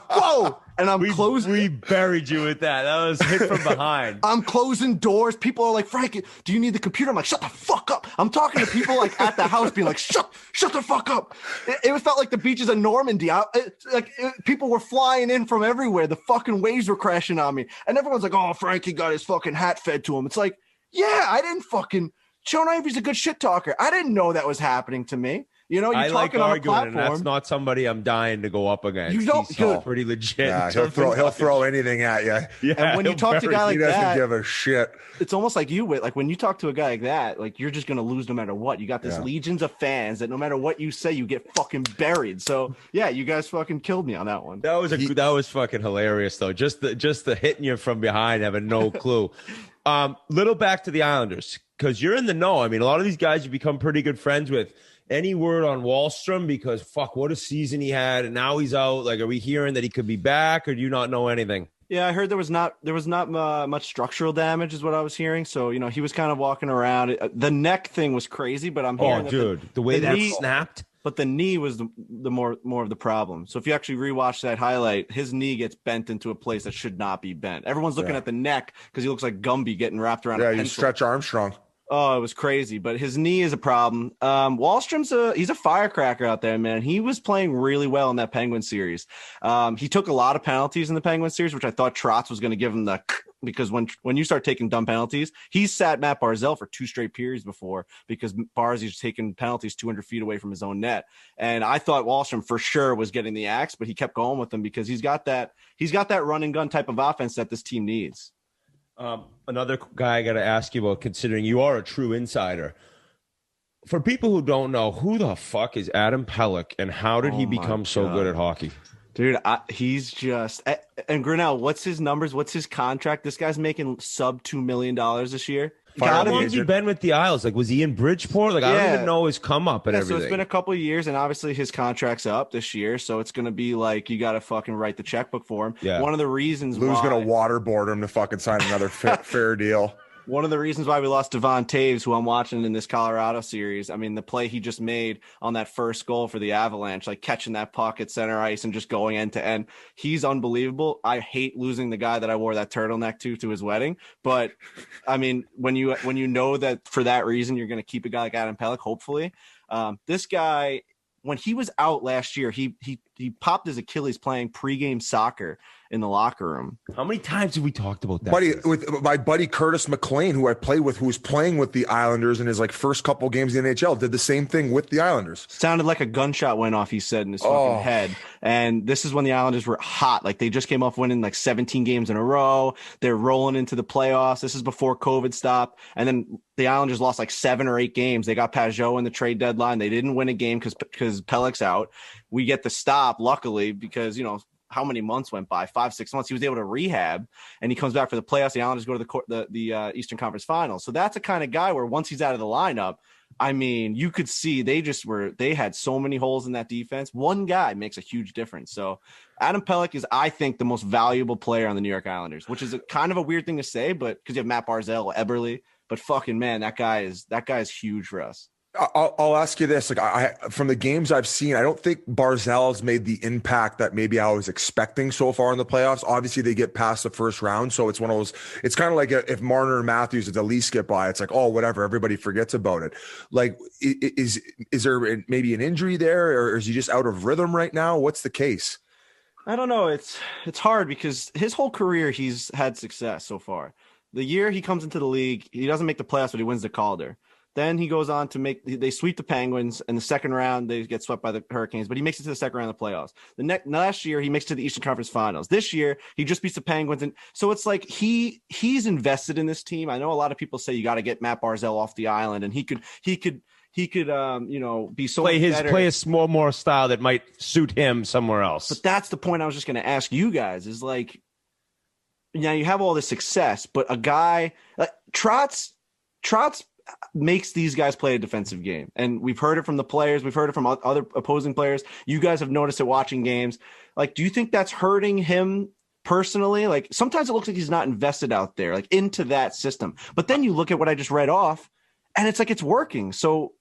whoa. And we buried you with that. That was hit from behind. I'm closing doors. People are like, Frankie, do you need the computer? I'm like, shut the fuck up. I'm talking to people like at the house being like, shut the fuck up. It felt like the beaches of Normandy. People were flying in from everywhere. The fucking waves were crashing on me. And everyone's like, oh, Frankie got his fucking hat fed to him. It's like, yeah, I didn't fucking – Sean Avery's a good shit talker. I didn't know that was happening to me. You know, you're talking on a platform. And that's not somebody I'm dying to go up against. You don't. He's pretty legit. Yeah, he'll throw anything at you. Yeah, and when you talk to a guy like that, he doesn't give a shit. It's almost like you, like when you talk to a guy like that, like you're just gonna lose no matter what. You got this legions of fans that no matter what you say, you get fucking buried. So yeah, you guys fucking killed me on that one. That was fucking hilarious though. Just the hitting you from behind, having no clue. Little back to the Islanders because you're in the know. I mean, a lot of these guys you become pretty good friends with. Any word on Wahlstrom? Because fuck, what a season he had, and now he's out. Like, are we hearing that he could be back, or do you not know anything? Yeah, I heard there was not much structural damage, is what I was hearing. So you know, he was kind of walking around. The neck thing was crazy, but I'm hearing the way that snapped. But the knee was the more of the problem. So if you actually rewatch that highlight, his knee gets bent into a place that should not be bent. Everyone's looking at the neck because he looks like Gumby getting wrapped around. Yeah, you Stretch Armstrong. Oh, it was crazy, but his knee is a problem. Wallstrom's he's a firecracker out there, man. He was playing really well in that Penguin series. He took a lot of penalties in the Penguin series, which I thought Trotz was going to give him because when you start taking dumb penalties, he sat Matt Barzal for 2 straight periods before because Barzal's taking penalties 200 feet away from his own net. And I thought Wahlstrom for sure was getting the axe, but he kept going with him because he's got that run and gun type of offense that this team needs. Another guy I got to ask you about, considering you are a true insider. For people who don't know, who the fuck is Adam Pelech and how did he become so good at hockey? Dude, he's just – and Grinnell, what's his numbers? What's his contract? This guy's making sub $2 million this year. How long has he been with the Isles? Like, was he in Bridgeport? Like, I don't even know his come up and everything. So it's been a couple of years, and obviously his contract's up this year. So it's going to be like you got to fucking write the checkbook for him. Yeah. One of the reasons Lou's going to waterboard him to fucking sign another fair deal. One of the reasons why we lost Devon Taves, who I'm watching in this Colorado series, I mean, the play he just made on that first goal for the Avalanche, like catching that puck at center ice and just going end to end, he's unbelievable. I hate losing the guy that I wore that turtleneck to his wedding. But, I mean, when you know that for that reason you're going to keep a guy like Adam Pelech, hopefully. This guy, when he was out last year, he popped his Achilles playing pregame soccer in the locker room. How many times have we talked about that? With my buddy Curtis McLean, who I played with, who was playing with the Islanders in his like first couple games in the NHL, did the same thing with the Islanders. Sounded like a gunshot went off, he said, in his fucking head. And this is when the Islanders were hot. Like they just came off winning like 17 games in a row. They're rolling into the playoffs. This is before COVID stopped. And then the Islanders lost like 7 or 8 games. They got Pajot in the trade deadline. They didn't win a game because Pelech's out. We get the stop, luckily, because, you know, how many months went by? 5-6 months. He was able to rehab, and he comes back for the playoffs. The Islanders go to the Eastern Conference Finals. So that's the kind of guy where once he's out of the lineup, I mean, you could see they had so many holes in that defense. One guy makes a huge difference. So Adam Pelech is, I think, the most valuable player on the New York Islanders, which is kind of a weird thing to say, but because you have Matt Barzal, Eberle, but fucking man, that guy is huge for us. I'll ask you this: like, I from the games I've seen, I don't think Barzal has made the impact that maybe I was expecting so far in the playoffs. Obviously, they get past the first round, so it's one of those. It's kind of like if Marner and Matthews at the least get by, it's like, oh, whatever, everybody forgets about it. Like, is there maybe an injury there, or is he just out of rhythm right now? What's the case? I don't know. It's hard because his whole career he's had success so far. The year he comes into the league, he doesn't make the playoffs, but he wins the Calder. Then he goes on to they sweep the Penguins. In the second round, they get swept by the Hurricanes, but he makes it to the second round of the playoffs. Last year, he makes it to the Eastern Conference Finals. This year, he just beats the Penguins. And so it's like he's invested in this team. I know a lot of people say you got to get Matt Barzal off the island, and he could be so play a small more style that might suit him somewhere else. But that's the point I was just going to ask you guys is like, you have all this success, but a guy like Trotz makes these guys play a defensive game. And we've heard it from the players. We've heard it from other opposing players. You guys have noticed it watching games. Like, do you think that's hurting him personally? Like, sometimes it looks like he's not invested out there, like into that system. But then you look at what I just read off and it's like, it's working. So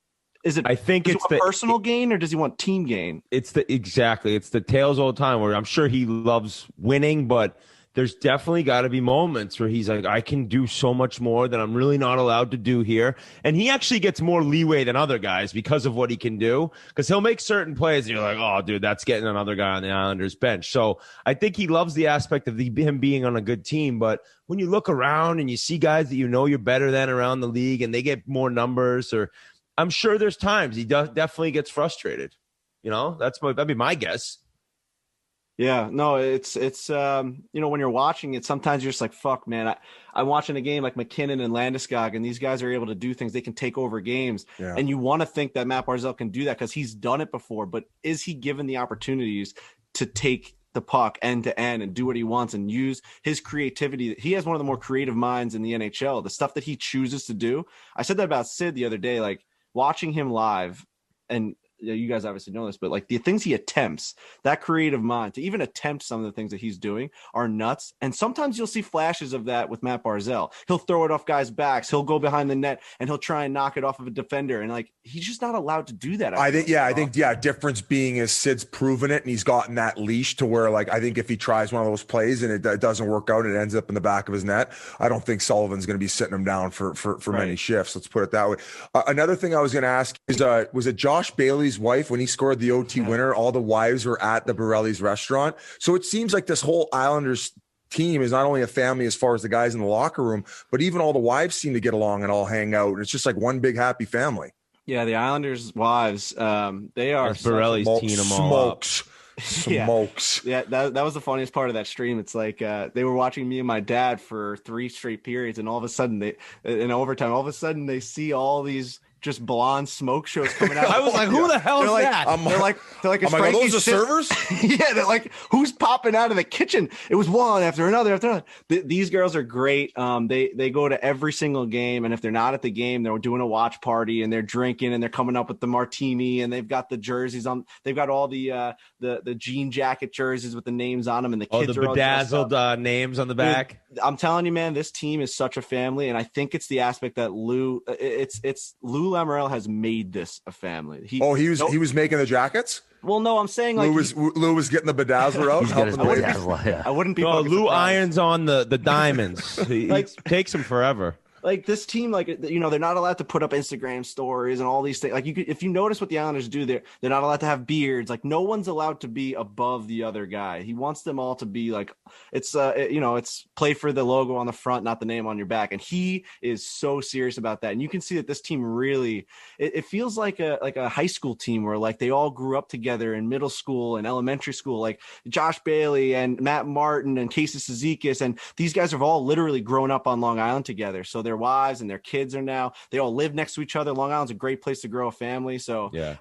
I think it's the personal gain, or does he want team gain? It's the tales all the time where I'm sure he loves winning, but there's definitely got to be moments where he's like, I can do so much more that I'm really not allowed to do here. And he actually gets more leeway than other guys because of what he can do, because he'll make certain plays and you're like, oh, dude, that's getting another guy on the Islanders bench. So I think he loves the aspect of him being on a good team. But when you look around and you see guys that you're better than around the league and they get more numbers, or I'm sure there's times he definitely gets frustrated. That'd be my guess. Yeah, no, it's when you're watching it, sometimes you're just like, fuck, man, I'm watching a game like McKinnon and Landeskog, and these guys are able to do things. They can take over games. Yeah. And you want to think that Matt Barzal can do that because he's done it before. But is he given the opportunities to take the puck end to end and do what he wants and use his creativity? He has one of the more creative minds in the NHL. The stuff that he chooses to do. I said that about Sid the other day, like watching him live, and you guys obviously know this, but like the things he attempts, that creative mind to even attempt some of the things that he's doing are nuts. And sometimes you'll see flashes of that with Matt Barzal. He'll throw it off guys' backs. He'll go behind the net and he'll try and knock it off of a defender. And like, he's just not allowed to do that. I think difference being is Sid's proven it and he's gotten that leash to where, like, I think if he tries one of those plays and it doesn't work out, it ends up in the back of his net. I don't think Sullivan's going to be sitting him down for many shifts. Let's put it that way. Another thing I was going to ask is, was it Josh Bailey's wife when he scored the OT winner? All the wives were at the Borelli's restaurant. So it seems like this whole Islanders team is not only a family as far as the guys in the locker room, but even all the wives seem to get along and all hang out. And it's just like one big happy family. Yeah, the Islanders' wives, they are Borelli's team them all up. Smokes. Yeah, that was the funniest part of that stream. It's like they were watching me and my dad for 3 straight periods, and all of a sudden in overtime, all of a sudden they see all these just blonde smoke shows coming out. I was like, who the hell is that? They're like, are those the servers? Yeah, they're like, who's popping out of the kitchen? It was one after another after another. These girls are great. They go to every single game, and if they're not at the game, they're doing a watch party and they're drinking and they're coming up with the martini, and they've got the jerseys on. They've got all the jean jacket jerseys with the names on them, and the kids are bedazzled names on the back. Dude, I'm telling you, man, this team is such a family, and I think it's the aspect that Lou Lamoriello has made this a family. He was making the jackets. Well, no, I'm saying like Lou was getting the bedazzler out. He's got his bedazzler, yeah. I wouldn't be. Lou irons on the diamonds. It takes him forever. Like this team, like, they're not allowed to put up Instagram stories and all these things. Like if you notice what the Islanders do, they're not allowed to have beards. Like no one's allowed to be above the other guy. He wants them all to be like, it's play for the logo on the front, not the name on your back. And he is so serious about that. And you can see that this team really, it feels like a high school team where like they all grew up together in middle school and elementary school, like Josh Bailey and Matt Martin and Casey Cizikas. And these guys have all literally grown up on Long Island together. So their wives and their kids they all live next to each other. Long Island's a great place to grow a family. So yeah,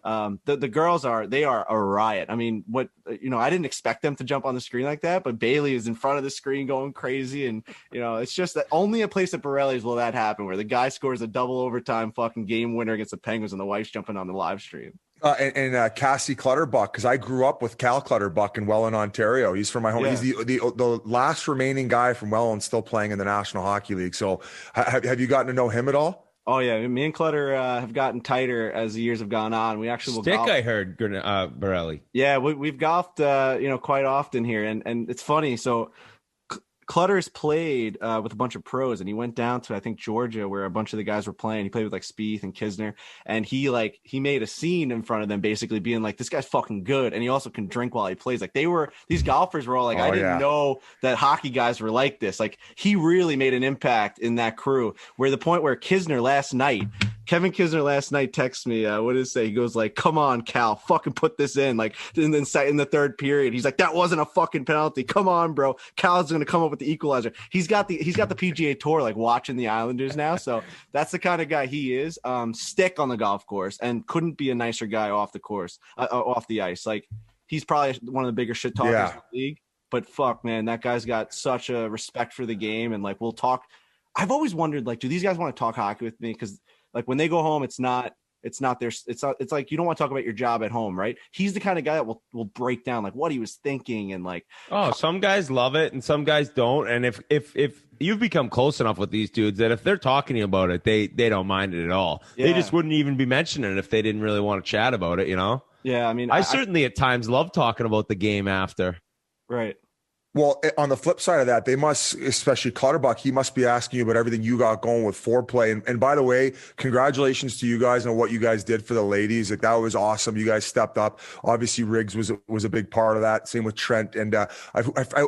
the girls are a riot. I mean, I didn't expect them to jump on the screen like that, but Bailey is in front of the screen going crazy. And, it's just that only a place at Borelli's will that happen, where the guy scores a double overtime fucking game winner against the Penguins and the wife's jumping on the live stream. And Cassie Clutterbuck, because I grew up with Cal Clutterbuck in Welland, Ontario. He's from my home. Yeah. He's the last remaining guy from Welland still playing in the National Hockey League. So have you gotten to know him at all? Oh yeah, me and Clutter have gotten tighter as the years have gone on. We actually will golf. I heard Borelli. Yeah, we've golfed quite often here, and it's funny. So Clutter's played with a bunch of pros, and he went down to, I think, Georgia, where a bunch of the guys were playing. He played with like Spieth and Kisner, and he made a scene in front of them, basically being like, "This guy's fucking good," and he also can drink while he plays. Like these golfers were all like, "I didn't know that hockey guys were like this." Like he really made an impact in that crew. Where the point where Kevin Kisner last night texted me, what did it say? He goes like, "Come on, Cal, fucking put this in." Like, and then in the third period, he's like, "That wasn't a fucking penalty. Come on, bro. Cal's going to come up with the equalizer." He's got the PGA Tour like watching the Islanders now. So that's the kind of guy he is. Stick on the golf course, and couldn't be a nicer guy off the course, off the ice. Like he's probably one of the bigger shit talkers in the league. But fuck, man, that guy's got such a respect for the game. And like, we'll talk. I've always wondered, like, do these guys want to talk hockey with me? Because like when they go home, it's like you don't want to talk about your job at home, right? He's the kind of guy that will break down like what he was thinking and like. Oh, some guys love it and some guys don't. And if you've become close enough with these dudes that if they're talking to you about it, they don't mind it at all. Yeah. They just wouldn't even be mentioning it if they didn't really want to chat about it, you know? Yeah, I mean, I certainly at times love talking about the game after. Right. Well, on the flip side of that, they must, especially Clutterbuck, he must be asking you about everything you got going with foreplay. And by the way, congratulations to you guys on what you guys did for the ladies. Like that was awesome. You guys stepped up. Obviously, Riggs was a big part of that. Same with Trent. And I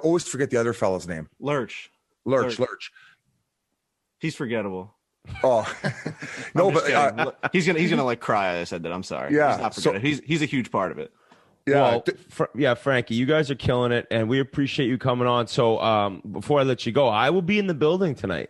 always forget the other fella's name. Lurch. He's forgettable. Oh no, but he's gonna like cry. I said that. I'm sorry. Yeah, he's not forgettable. He's a huge part of it. Yeah, well, Frankie, you guys are killing it, and we appreciate you coming on. So before I let you go, I will be in the building tonight.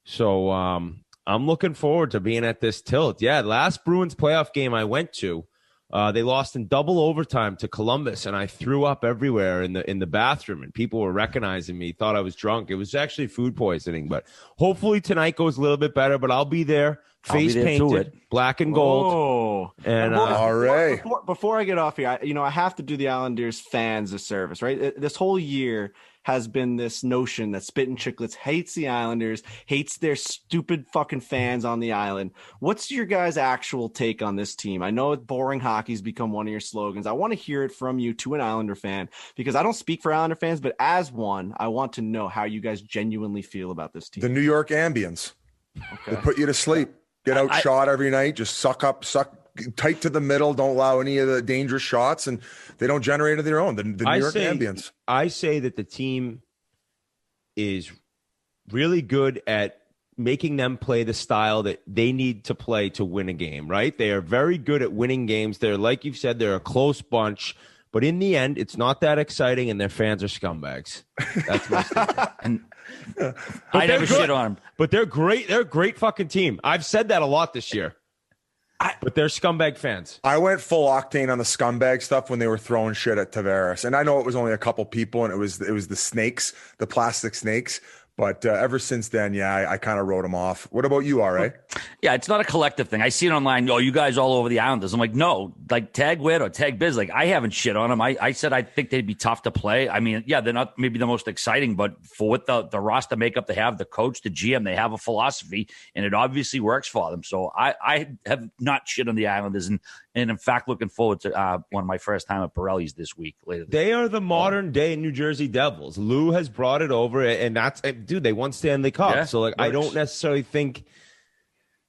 So I'm looking forward to being at this tilt. Yeah, last Bruins playoff game I went to, they lost in double overtime to Columbus, and I threw up everywhere in the bathroom, and people were recognizing me, thought I was drunk. It was actually food poisoning, but hopefully tonight goes a little bit better, but I'll be there. Face painted, black and gold. Oh, and all right. Before I get off here, I have to do the Islanders fans a service, right? This whole year has been this notion that Spittin Chiclets hates the Islanders, hates their stupid fucking fans on the island. What's your guys' actual take on this team? I know boring hockey's become one of your slogans. I want to hear it from you to an Islander fan, because I don't speak for Islander fans, but as one, I want to know how you guys genuinely feel about this team. The New York ambience. Okay. They put you to sleep. Get outshot every night. Just suck tight to the middle. Don't allow any of the dangerous shots, and they don't generate of their own. The New York ambience. I say that the team is really good at making them play the style that they need to play to win a game, right? They are very good at winning games. They're, like you've said, they're a close bunch, but in the end, it's not that exciting, and their fans are scumbags. That's my statement. I never shit on them. But they're great. They're a great fucking team. I've said that a lot this year. But they're scumbag fans. I went full octane on the scumbag stuff when they were throwing shit at Tavares. And I know it was only a couple people, and it was the snakes, the plastic snakes. But ever since then, I kind of wrote them off. What about you, RA? Yeah, it's not a collective thing. I see it online. Oh, you guys all over the Islanders. I'm like, no, like tag Witt or tag Biz. Like, I haven't shit on them. I said I think they'd be tough to play. I mean, yeah, they're not maybe the most exciting, but for what the roster makeup they have, the coach, the GM, they have a philosophy, and it obviously works for them. So I have not shit on the Islanders, and in fact, looking forward to one of my first time at Borelli's this week. They are the modern day New Jersey Devils. Lou has brought it over, and that's, dude, they won Stanley Cup. Yeah, so like, I don't necessarily think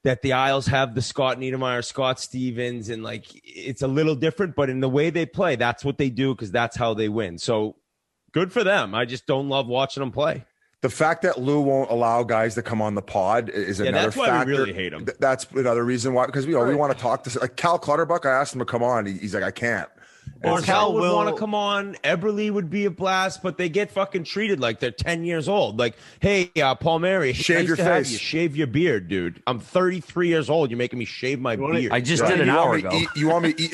that the Isles have the Scott Niedermayer, Scott Stevens, and like it's a little different, but in the way they play, that's what they do, because that's how they win. So good for them. I just don't love watching them play. The fact that Lou won't allow guys to come on the pod is another factor. That's why we really hate him. That's another reason why, because we want to talk to like Cal Clutterbuck. I asked him to come on. He's like, I can't. Or Cal would want to come on. Eberle would be a blast, but they get fucking treated like they're 10 years old. Like, hey, Paul Mary, shave your face. Shave your beard, dude. I'm 33 years old. You're making me shave my beard. I just did an hour ago. You want me to eat?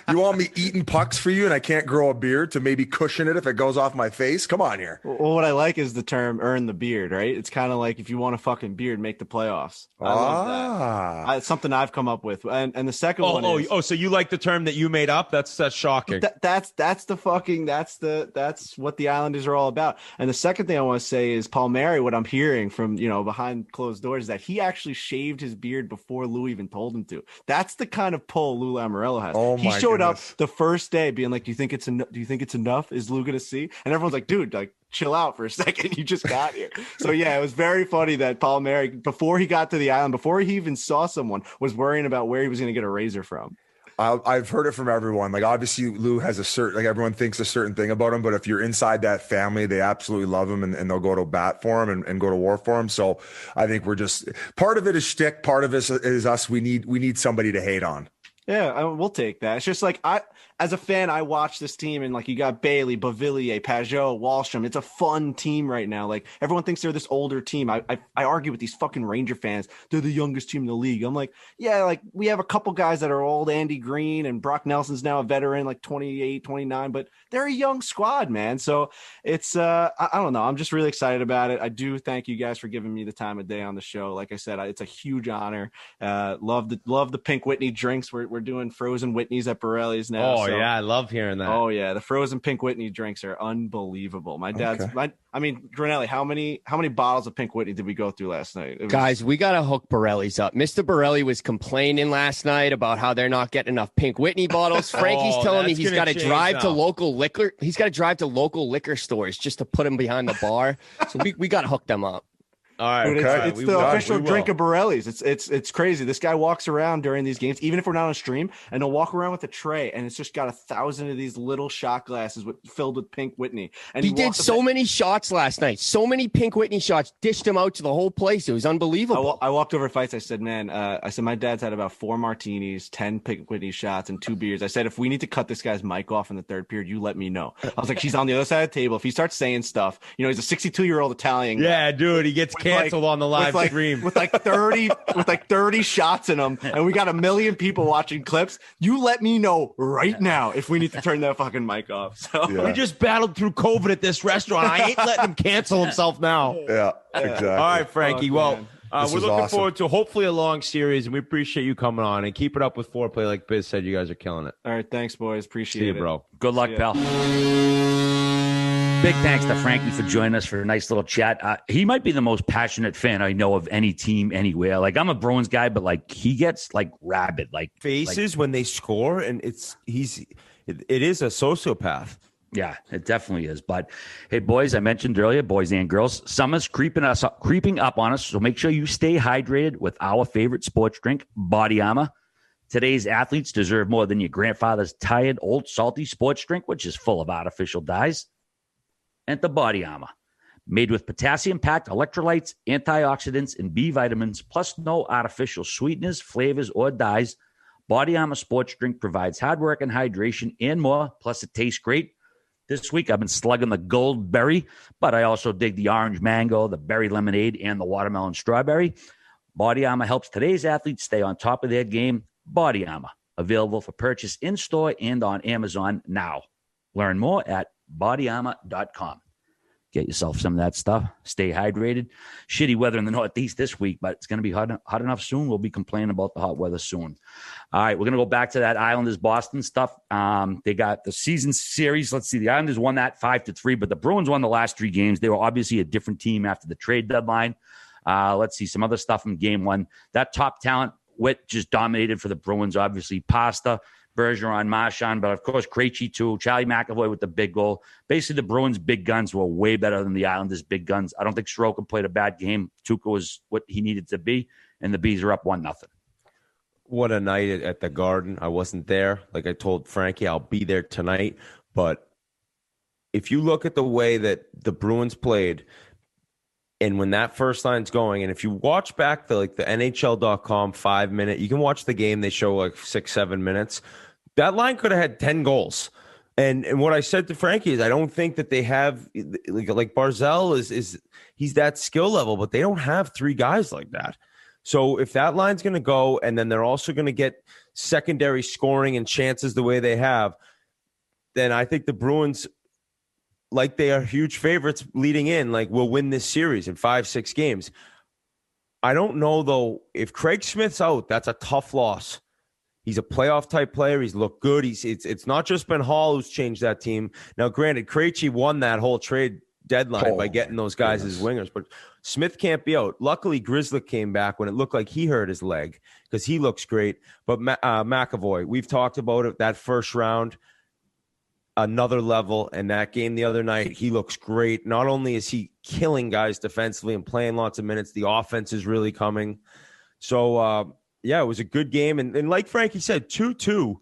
You want me eating pucks for you, and I can't grow a beard to maybe cushion it if it goes off my face? Come on here. Well, what I like is the term "earn the beard." Right? It's kind of like if you want a fucking beard, make the playoffs. I love that. It's something I've come up with. And the second one is, so you like the term that you made up. That's shocking. That's what the Islanders are all about. And the second thing I want to say is Palmieri. What I'm hearing from behind closed doors is that he actually shaved his beard before Lou even told him to. That's the kind of pull Lou Lamoriello has. Oh, he showed up the first day being like, "Do you think it's enough? Is Lou gonna see?" And everyone's like, "Dude, like, chill out for a second. You just got here." So yeah, it was very funny that Palmieri, before he got to the island, before he even saw someone, was worrying about where he was going to get a razor from. I've heard it from everyone. Like, obviously Lou has a certain, like, everyone thinks a certain thing about him, but if you're inside that family, they absolutely love him and they'll go to bat for him and go to war for him. So I think we're just, part of it is shtick. Part of it is us. We need somebody to hate on. Yeah, we'll take that. It's just like, as a fan, I watch this team and like you got Bailey, Beauvillier, Pajot, Wahlstrom. It's a fun team right now. Like, everyone thinks they're this older team. I argue with these fucking Ranger fans. They're the youngest team in the league. I'm like, yeah, like we have a couple guys that are old. Andy Green and Brock Nelson's now a veteran, like 28, 29, but they're a young squad, man. So it's, I don't know. I'm just really excited about it. I do thank you guys for giving me the time of day on the show. Like I said, it's a huge honor. Love the Pink Whitney drinks. We're doing frozen Whitneys at Borelli's now. Oh, yeah, I love hearing that. Oh yeah, the frozen Pink Whitney drinks are unbelievable. My dad's, Grinnelli, how many bottles of Pink Whitney did we go through last night? Guys, we got to hook Borelli's up. Mr. Borelli was complaining last night about how they're not getting enough Pink Whitney bottles. Frankie's telling me he's got to drive to local liquor. He's got to drive to local liquor stores just to put him behind the bar. So we got to hook them up. All right, okay. It's the official drink of Borelli's. It's crazy. This guy walks around during these games, even if we're not on stream, and he'll walk around with a tray, and it's just got 1,000 of these little shot glasses filled with Pink Whitney. And he did so many shots last night. So many Pink Whitney shots, dished him out to the whole place. It was unbelievable. I walked over to Fights. I said, man, my dad's had about 4 martinis, 10 Pink Whitney shots, and 2 beers. I said, if we need to cut this guy's mic off in the third period, you let me know. I was like, he's on the other side of the table. If he starts saying stuff, he's a 62-year-old Italian guy. Yeah, dude, he gets canceled on the live stream with like 30 shots in them, and we got 1 million people watching clips. You let me know right now if we need to turn that fucking mic off. So we just battled through COVID at this restaurant. I ain't letting him cancel himself now. Yeah, exactly. All right, Frankie. We're looking forward to hopefully a long series, and we appreciate you coming on and keep it up with foreplay. Like Biz said, you guys are killing it. All right, thanks, boys. Appreciate it. See you, bro. Good luck, pal. Big thanks to Frankie for joining us for a nice little chat. He might be the most passionate fan I know of any team anywhere. Like, I'm a Bruins guy, but like he gets like rabid, like faces when they score, and it is a sociopath. Yeah, it definitely is. But hey, boys, I mentioned earlier, boys and girls, summer's creeping up on us. So make sure you stay hydrated with our favorite sports drink, Body Armor. Today's athletes deserve more than your grandfather's tired, old, salty sports drink, which is full of artificial dyes. Enter Body Armor, made with potassium-packed electrolytes, antioxidants, and B vitamins, plus no artificial sweeteners, flavors, or dyes. Body Armor sports drink provides hard work and hydration and more, plus it tastes great. This week, I've been slugging the gold berry, but I also dig the orange mango, the berry lemonade, and the watermelon strawberry. Body Armor helps today's athletes stay on top of their game. Body Armor, available for purchase in-store and on Amazon now. Learn more at bodyarmor.com. Get yourself some of that stuff. Stay hydrated. Shitty weather in the Northeast this week, but it's going to be hot enough soon. We'll be complaining about the hot weather soon. All right, we're going to go back to that Islanders-Boston stuff. They got the season series. Let's see. The Islanders won that 5-3, but the Bruins won the last 3 games. They were obviously a different team after the trade deadline. Let's see some other stuff from game 1. That top talent, Witt, just dominated for the Bruins. Obviously, Pasta, Bergeron, Marchand, but of course, Krejci too. Charlie McAvoy with the big goal. Basically, the Bruins' big guns were way better than the Islanders' big guns. I don't think Sorokin played a bad game. Tuukka was what he needed to be, and the Bees are up 1-0. What a night at the Garden. I wasn't there. Like I told Frankie, I'll be there tonight. But if you look at the way that the Bruins played, and when that first line's going, and if you watch back the NHL.com 5-minute, you can watch the game. They show like 6-7 minutes. That line could have had 10 goals. And what I said to Frankie is I don't think that they have like Barzal is he's that skill level, but they don't have 3 guys like that. So if that line's going to go, and then they're also going to get secondary scoring and chances the way they have, then I think the Bruins, like they are huge favorites leading in, like will win this series in 5-6 games. I don't know, though, if Craig Smith's out, that's a tough loss. He's a playoff type player. He's looked good. It's not just been Hall who's changed that team. Now, granted, Krejci won that whole trade deadline by getting those guys as wingers, but Smith can't be out. Luckily, Grzelcyk came back when it looked like he hurt his leg because he looks great. But McAvoy, we've talked about it, that first round, another level, and that game the other night, he looks great. Not only is he killing guys defensively and playing lots of minutes, the offense is really coming. So, it was a good game. And like Frankie said, 2-2,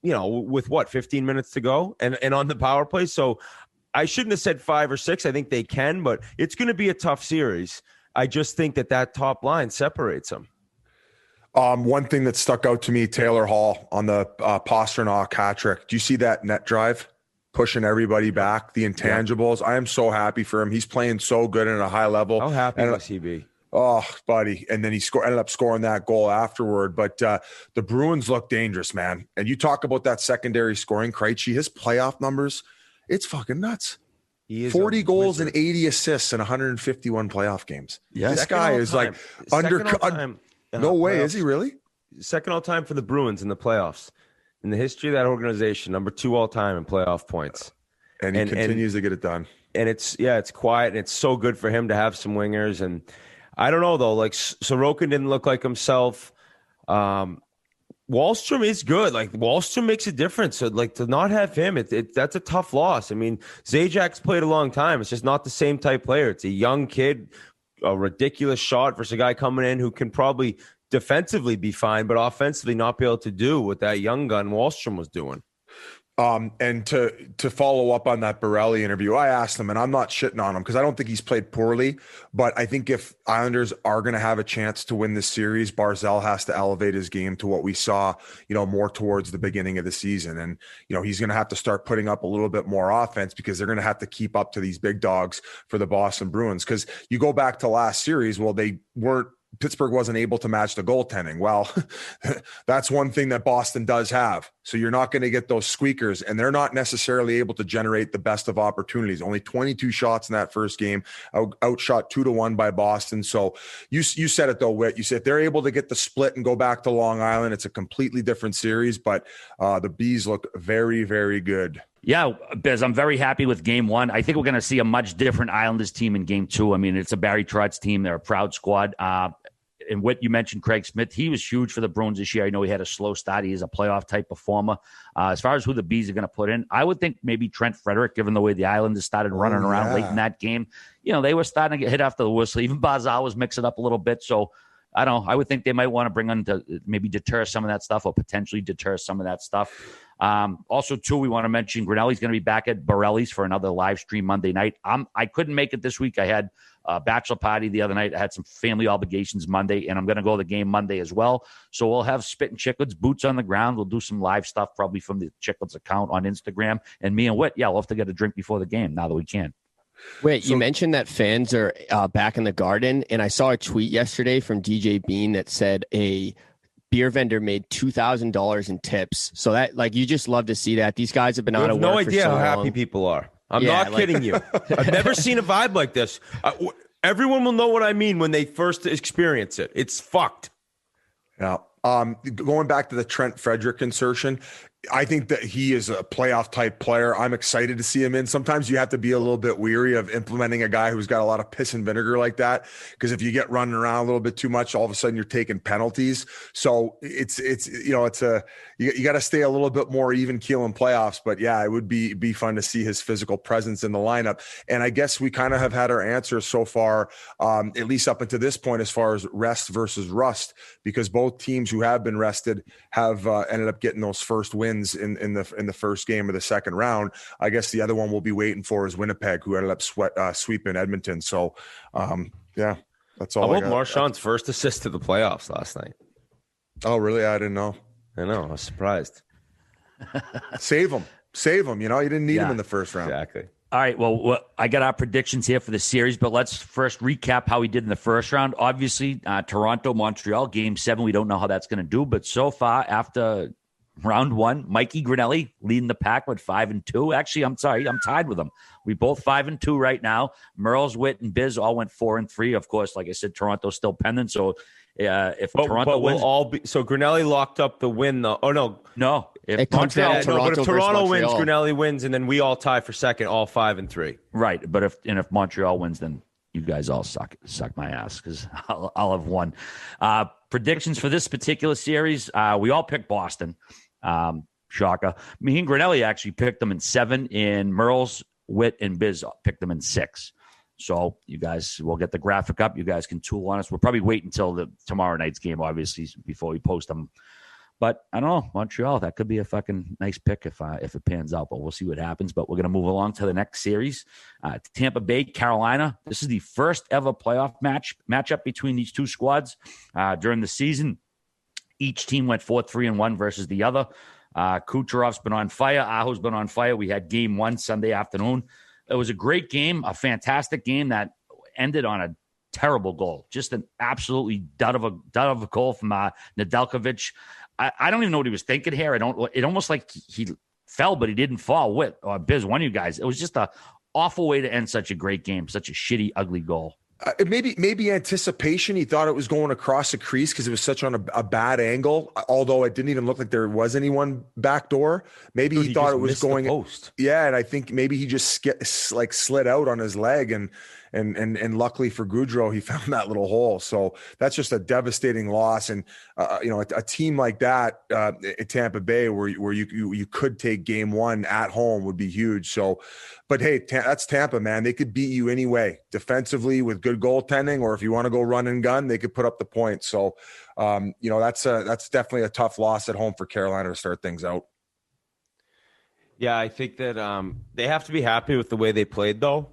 with 15 minutes to go and on the power play. So I shouldn't have said 5 or 6. I think they can, but it's going to be a tough series. I just think that top line separates them. One thing that stuck out to me, Taylor Hall on the Pastrnak hat trick. Do you see that net drive pushing everybody back, the intangibles? I am so happy for him. He's playing so good at a high level. How happy must he be? Oh, buddy. And then he ended up scoring that goal afterward. But the Bruins look dangerous, man. And you talk about that secondary scoring, Krejci, his playoff numbers, it's fucking nuts. He is 40 goals and 80 assists in 151 playoff games. Yeah, this guy is like no way. Is he really? Second all time for the Bruins in the playoffs. In the history of that organization, number 2 all time in playoff points. And he continues to get it done. And it's quiet, and it's so good for him to have some wingers. And I don't know, though. Like, Sorokin didn't look like himself. Wahlstrom is good. Like, Wahlstrom makes a difference. So, like, to not have him, that's a tough loss. I mean, Zajac's played a long time. It's just not the same type player. It's a young kid, a ridiculous shot versus a guy coming in who can probably defensively be fine, but offensively not be able to do what that young gun Wahlstrom was doing. And to follow up on that Borelli interview, I asked him, and I'm not shitting on him because I don't think he's played poorly, but I think if Islanders are going to have a chance to win this series, Barzal has to elevate his game to what we saw, more towards the beginning of the season. And, he's going to have to start putting up a little bit more offense because they're going to have to keep up to these big dogs for the Boston Bruins. Because you go back to last series, Pittsburgh wasn't able to match the goaltending. Well, that's one thing that Boston does have. So you're not going to get those squeakers, and they're not necessarily able to generate the best of opportunities. Only 22 shots in that first game, outshot 2-1 by Boston. So you said it though, Whit. You said if they're able to get the split and go back to Long Island, it's a completely different series. But the Bees look very, very good. Yeah, Biz, I'm very happy with game 1. I think we're going to see a much different Islanders team in game 2. I mean, it's a Barry Trotz team. They're a proud squad. And what you mentioned, Craig Smith, he was huge for the Bruins this year. I know he had a slow start. He is a playoff type performer. As far as who the Bees are going to put in, I would think maybe Trent Frederick, given the way the Islanders started running around late in that game. They were starting to get hit after the whistle. Even Barzal was mixing up a little bit. So I don't know. I would think they might want to bring on to maybe deter some of that stuff or potentially deter some of that stuff. Also, too, we want to mention Grinnelli's going to be back at Borelli's for another live stream Monday night. I couldn't make it this week. I had a bachelor party the other night. I had some family obligations Monday, and I'm going to go to the game Monday as well. So we'll have Spittin Chiclets, boots on the ground. We'll do some live stuff probably from the Chiclets account on Instagram. And me and Whit, we'll have to get a drink before the game now that we can. Wait, you mentioned that fans are back in the Garden, and I saw a tweet yesterday from DJ Bean that said a beer vendor made $2,000 in tips. So that, you just love to see that. These guys have been out of work. No idea how happy people are. I'm not kidding you. I've never seen a vibe like this. Everyone will know what I mean when they first experience it. It's fucked. Yeah. Going back to the Trent Frederick insertion, I think that he is a playoff type player. I'm excited to see him in. Sometimes you have to be a little bit weary of implementing a guy who's got a lot of piss and vinegar like that, because if you get running around a little bit too much, all of a sudden you're taking penalties. So you got to stay a little bit more even keel in playoffs. But yeah, it would be fun to see his physical presence in the lineup. And I guess we kind of have had our answers so far, at least up until this point, as far as rest versus rust, because both teams who have been rested have ended up getting those first wins in the first game of the second round. I guess the other one we'll be waiting for is Winnipeg, who ended up sweeping Edmonton. So that's all. How about Marchand's first assist to the playoffs last night? Oh, really? I didn't know. I know. I was surprised. Save him. You didn't need him in the first round. Exactly. All right, well, I got our predictions here for the series, but let's first recap how we did in the first round. Obviously, Toronto, Montreal, Game 7, we don't know how that's going to do, but so far, after round one. Mikey Grinnelli leading the pack with 5-2. Actually, I'm sorry, I'm tied with them. We both 5-2 right now. Merles, Witt, and Biz all went 4-3. Of course, like I said, Toronto's still pending. So if Toronto wins, so Grinnelli locked up the win though. Oh no, if it comes down to but if Toronto wins, Montreal. Grinnelli wins, and then we all tie for second, all 5-3. right. But if Montreal wins, then you guys all suck my ass because I'll have won. Predictions for this particular series, we all picked Boston. Shocker. Me and Grinnelli actually picked them in 7, and Merles, Witt, and Biz picked them in 6. So you guys will get the graphic up. You guys can tool on us. We'll probably wait until tomorrow night's game, obviously, before we post them. But I don't know, Montreal, that could be a fucking nice pick if it pans out. But we'll see what happens. But we're going to move along to the next series. Tampa Bay, Carolina. This is the first ever playoff matchup between these two squads during the season. Each team went 4-3-1 versus the other. Kucherov's been on fire. Aho's been on fire. We had game 1 Sunday afternoon. It was a great game, a fantastic game that ended on a terrible goal. Just an absolutely dud of a goal from Nedeljkovic. I don't even know what he was thinking here. It almost like he fell, but he didn't fall. Witt or Biz, one of you guys. It was just a awful way to end such a great game, such a shitty, ugly goal. Maybe anticipation. He thought it was going across the crease because it was such on a bad angle. Although it didn't even look like there was anyone backdoor. Maybe he thought it was going post. Yeah, and I think maybe he just slid out on his leg, and luckily for Gaudreau, he found that little hole. So that's just a devastating loss. And a team like that at Tampa Bay, where you could take game 1 at home, would be huge. So, but hey, that's Tampa, man. They could beat you anyway, defensively with good goaltending, or if you want to go run and gun, they could put up the points. So, that's definitely a tough loss at home for Carolina to start things out. Yeah, I think that they have to be happy with the way they played, though.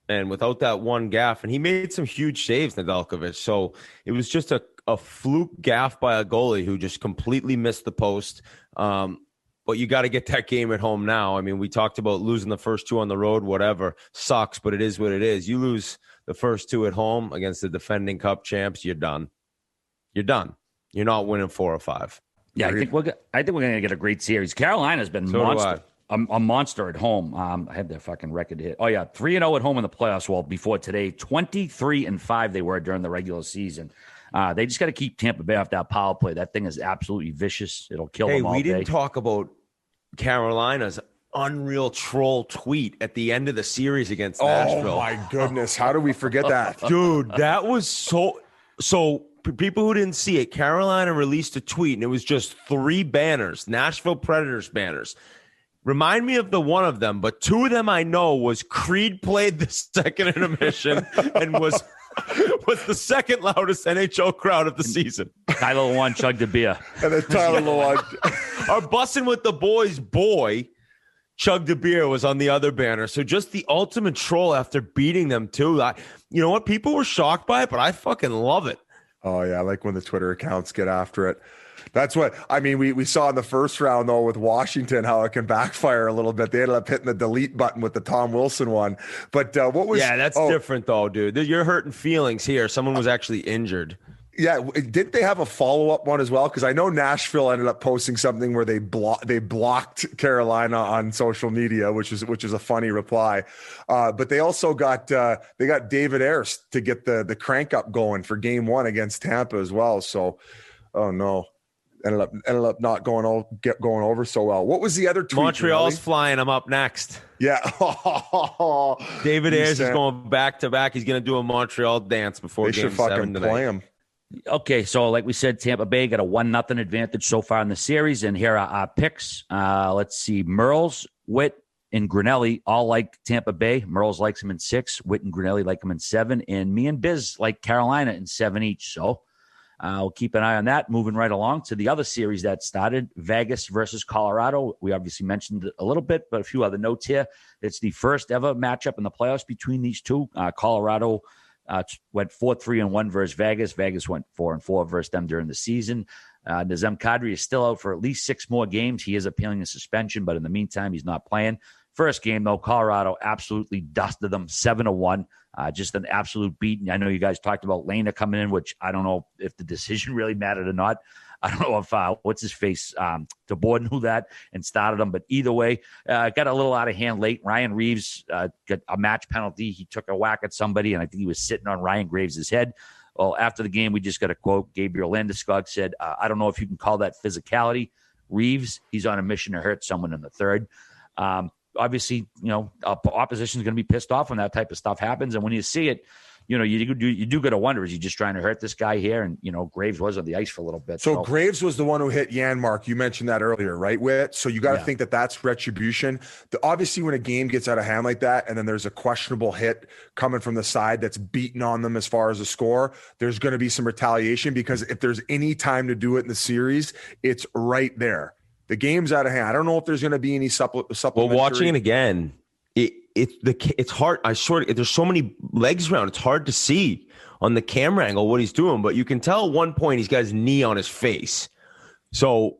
And without that one gaff, and he made some huge saves, Nedeljkovic. So it was just a fluke gaff by a goalie who just completely missed the post. But you got to get that game at home now. I mean, we talked about losing the first 2 on the road, whatever. Sucks, but it is what it is. You lose the first 2 at home against the defending Cup champs, you're done. You're done. You're not winning 4 or 5. Yeah, I think we're going to get a great series. Carolina's been monster. A monster at home. I had their fucking record here. Oh, yeah, 3-0 at home in the playoffs. Well, before today, 23-5 they were during the regular season. They just got to keep Tampa Bay off that power play. That thing is absolutely vicious. It'll kill them all day. We didn't talk about Carolina's unreal troll tweet at the end of the series against Nashville. Oh, my goodness. How do we forget that? Dude, that was so people who didn't see it, Carolina released a tweet, and it was just 3 banners, Nashville Predators banners. Remind me of the one of them, but 2 of them I know was Creed played the second intermission and was the second loudest NHL crowd of the season. Tyler Lewan chugged a beer. And then Tyler Lewan. Our Bussin' with the Boys boy chugged a beer was on the other banner. So just the ultimate troll after beating them too. You know what? People were shocked by it, but I fucking love it. Oh, yeah. I like when the Twitter accounts get after it. That's what I mean. We saw in the first round, though, with Washington, how it can backfire a little bit. They ended up hitting the delete button with the Tom Wilson one. But what was. Yeah, that's different, though, dude. You're hurting feelings here. Someone was actually injured. Yeah. Didn't they have a follow-up one as well? Because I know Nashville ended up posting something where they blocked Carolina on social media, which is a funny reply. But they also got David Ayers to get the crank up going for game 1 against Tampa as well. So, oh, no. Ended up not going over so well. What was the other tweet? Montreal's flying. I'm up next. Yeah. David Ayers is going back to back. He's going to do a Montreal dance before game 7 tonight. Play him. Okay, so like we said, Tampa Bay got a 1-0 advantage so far in the series, and here are our picks. Let's see. Merles, Witt, and Grinnelli all like Tampa Bay. Merles likes him in 6. Witt and Grinnelli like him in 7. And me and Biz like Carolina in 7 each. So we'll keep an eye on that. Moving right along to the other series that started, Vegas versus Colorado. We obviously mentioned it a little bit, but a few other notes here. It's the first ever matchup in the playoffs between these two. Colorado went 4-3-1 versus Vegas. Vegas went 4-4 versus them during the season. Nazem Kadri is still out for at least 6 more games. He is appealing a suspension, but in the meantime, he's not playing. First game, though, Colorado absolutely dusted them 7-1. Just an absolute beating. I know you guys talked about Lehner coming in, which I don't know if the decision really mattered or not. I don't know if what's his face, DeBoer knew that and started him. But either way, got a little out of hand late. Ryan Reaves got a match penalty. He took a whack at somebody, and I think he was sitting on Ryan Graves' head. Well, after the game, we just got a quote. Gabriel Landeskog said, I don't know if you can call that physicality. Reaves, he's on a mission to hurt someone in the third. Obviously, opposition is going to be pissed off when that type of stuff happens. And when you see it, you do got to wonder, is he just trying to hurt this guy here? And, Graves was on the ice for a little bit. So Graves was the one who hit Janmark. You mentioned that earlier, right, Whit? So you got to think that that's retribution. Obviously, when a game gets out of hand like that, and then there's a questionable hit coming from the side that's beating on them as far as a score, there's going to be some retaliation, because if there's any time to do it in the series, it's right there. The game's out of hand. I don't know if there's going to be any supplementary. Well, watching it again, it's hard. There's so many legs around. It's hard to see on the camera angle what he's doing, but you can tell at one point he's got his knee on his face. So,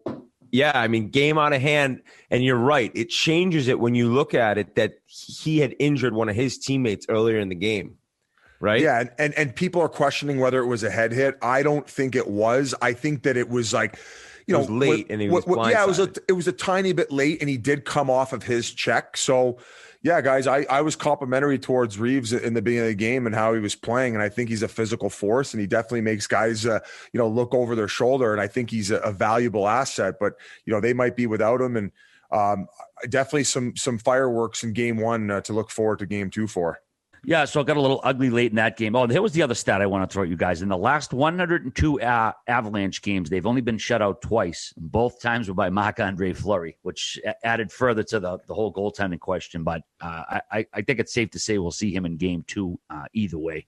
yeah, I mean, game out of hand. And you're right. It changes it when you look at it that he had injured one of his teammates earlier in the game. Right. Yeah. And people are questioning whether it was a head hit. I don't think it was. I think that it was like, it was late and he was blindsided. It was a tiny bit late, and he did come off of his check. So, yeah, guys, I was complimentary towards Reaves in the beginning of the game and how he was playing, and I think he's a physical force, and he definitely makes guys, look over their shoulder, and I think he's a valuable asset. But they might be without him, and definitely some fireworks in game one to look forward to game two for. Yeah, so it got a little ugly late in that game. Oh, here was the other stat I want to throw at you guys. In the last 102 Avalanche games, they've only been shut out twice. Both times were by Marc-Andre Fleury, which added further to the whole goaltending question. But I think it's safe to say we'll see him in game two either way.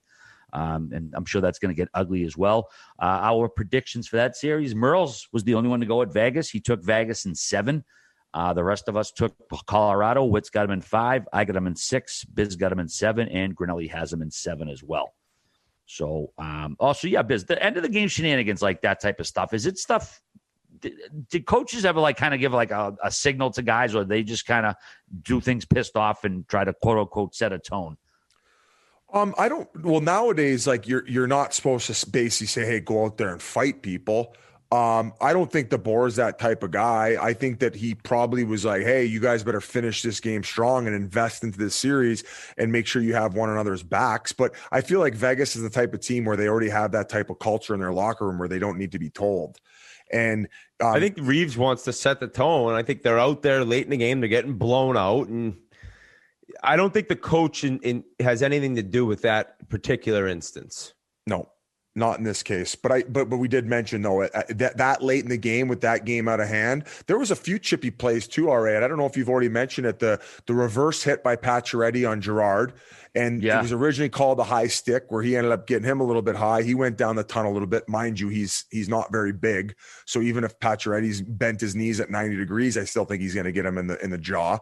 And I'm sure that's going to get ugly as well. Our predictions for that series, Merles was the only one to go at Vegas. He took Vegas in 7. The rest of us took Colorado. Witt's got him in 5. I got him in 6. Biz got him in 7. And Grinnelli has him in 7 as well. So, Biz, the end of the game shenanigans, like that type of stuff, is it stuff? Did coaches ever kind of give a signal to guys, or they just kind of do things pissed off and try to quote unquote set a tone? I don't. Well, nowadays, you're not supposed to basically say, "Hey, go out there and fight people." I don't think DeBoer is that type of guy. I think that he probably was like, hey, you guys better finish this game strong and invest into this series and make sure you have one another's backs. But I feel like Vegas is the type of team where they already have that type of culture in their locker room where they don't need to be told. And I think Reaves wants to set the tone. I think they're out there late in the game. They're getting blown out. And I don't think the coach has anything to do with that particular instance. No. Not in this case, but we did mention though that late in the game with that game out of hand, there was a few chippy plays too. Already, I don't know if you've already mentioned it. The reverse hit by Pacioretty on Girard, and it was originally called the high stick, where he ended up getting him a little bit high. He went down the tunnel a little bit, mind you. He's not very big, so even if Pacioretty's bent his knees at 90 degrees, I still think he's going to get him in the jaw.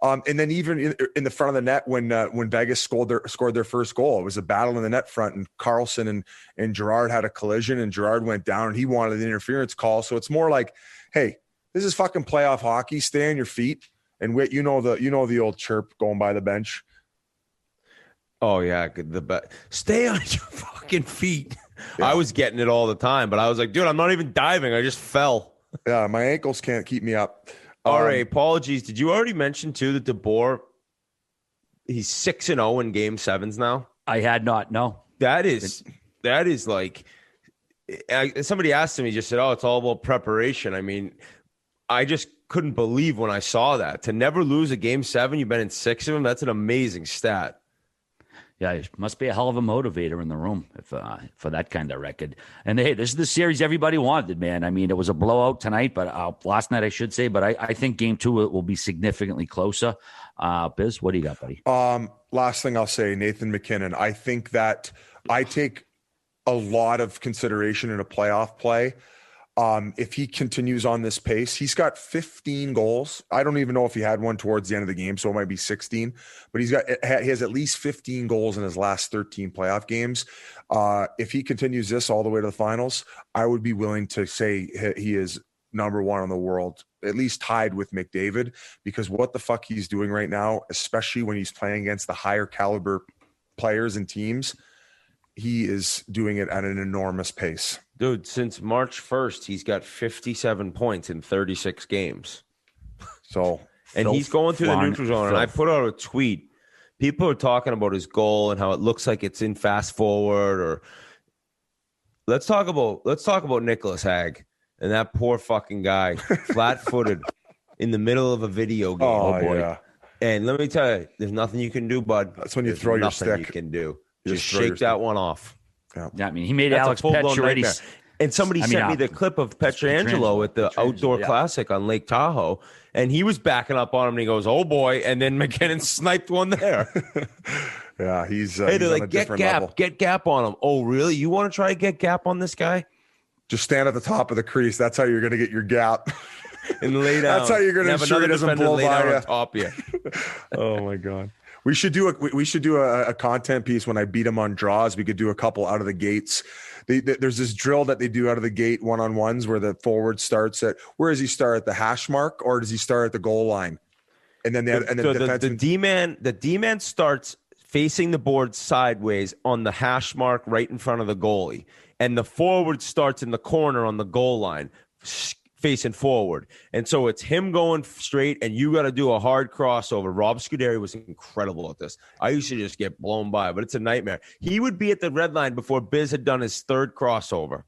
And then even in the front of the net when Vegas scored their first goal, it was a battle in the net front, and Carlson and Girard had a collision, and Girard went down, and he wanted an interference call. So it's more like, hey, this is fucking playoff hockey. Stay on your feet. And Whit, you know the old chirp going by the bench. Oh yeah, stay on your fucking feet. Yeah. I was getting it all the time, but I was like, dude, I'm not even diving. I just fell. Yeah, my ankles can't keep me up. All right, apologies. Did you already mention too that DeBoer, he's 6-0 in game 7s now? I had not. No. That is like, somebody asked me, just said, oh, it's all about preparation. I mean, I just couldn't believe when I saw that. To never lose a game 7, you've been in 6 of them. That's an amazing stat. Yeah, it must be a hell of a motivator in the room for that kind of record. And hey, this is the series everybody wanted, man. I mean, it was a blowout tonight, but last night I should say. But I think game 2 will be significantly closer. Biz, what do you got, buddy? Last thing I'll say, Nathan McKinnon. I think that I take a lot of consideration in a playoff play. If he continues on this pace, he's got 15 goals. I don't even know if he had one towards the end of the game, so it might be 16, but he has at least 15 goals in his last 13 playoff games. If he continues this all the way to the finals, I would be willing to say he is number 1 in the world, at least tied with McDavid, because what the fuck he's doing right now, especially when he's playing against the higher caliber players and teams, he is doing it at an enormous pace. Dude, since March 1st, he's got 57 points in 36 games. So, and he's going through the neutral zone. And I put out a tweet. People are talking about his goal and how it looks like it's in fast forward. Or let's talk about Nicholas Hag and that poor fucking guy, flat-footed in the middle of a video game. Oh boy. Yeah. And let me tell you, there's nothing you can do, bud. That's when you throw your stick. You can do. Just shake that one off. Yeah, I mean, he made Alex Pacioretty. And somebody sent me the clip of Pietrangelo at the outdoor classic on Lake Tahoe, and he was backing up on him, and he goes, "Oh boy!" And then McKinnon sniped one there. Yeah, he's. Hey, they're he's like, get gap on him. Oh, really? You want to try to get gap on this guy? Just stand at the top of the crease. That's how you're going to get your gap. And lay down. That's how you're going to ensure he doesn't blow by you. On top of you. Oh my god. We should do a content piece when I beat him on draws. We could do a couple out of the gates. There's this drill that they do out of the gate one-on-ones where the forward starts at, where does he start, at the hash mark, or does he start at the goal line? And then the D-man starts facing the board sideways on the hash mark right in front of the goalie, and the forward starts in the corner on the goal line, facing forward. And so it's him going straight, and you got to do a hard crossover. Rob Scuderi was incredible at this. I used to just get blown by, but it's a nightmare. He would be at the red line before Biz had done his third crossover.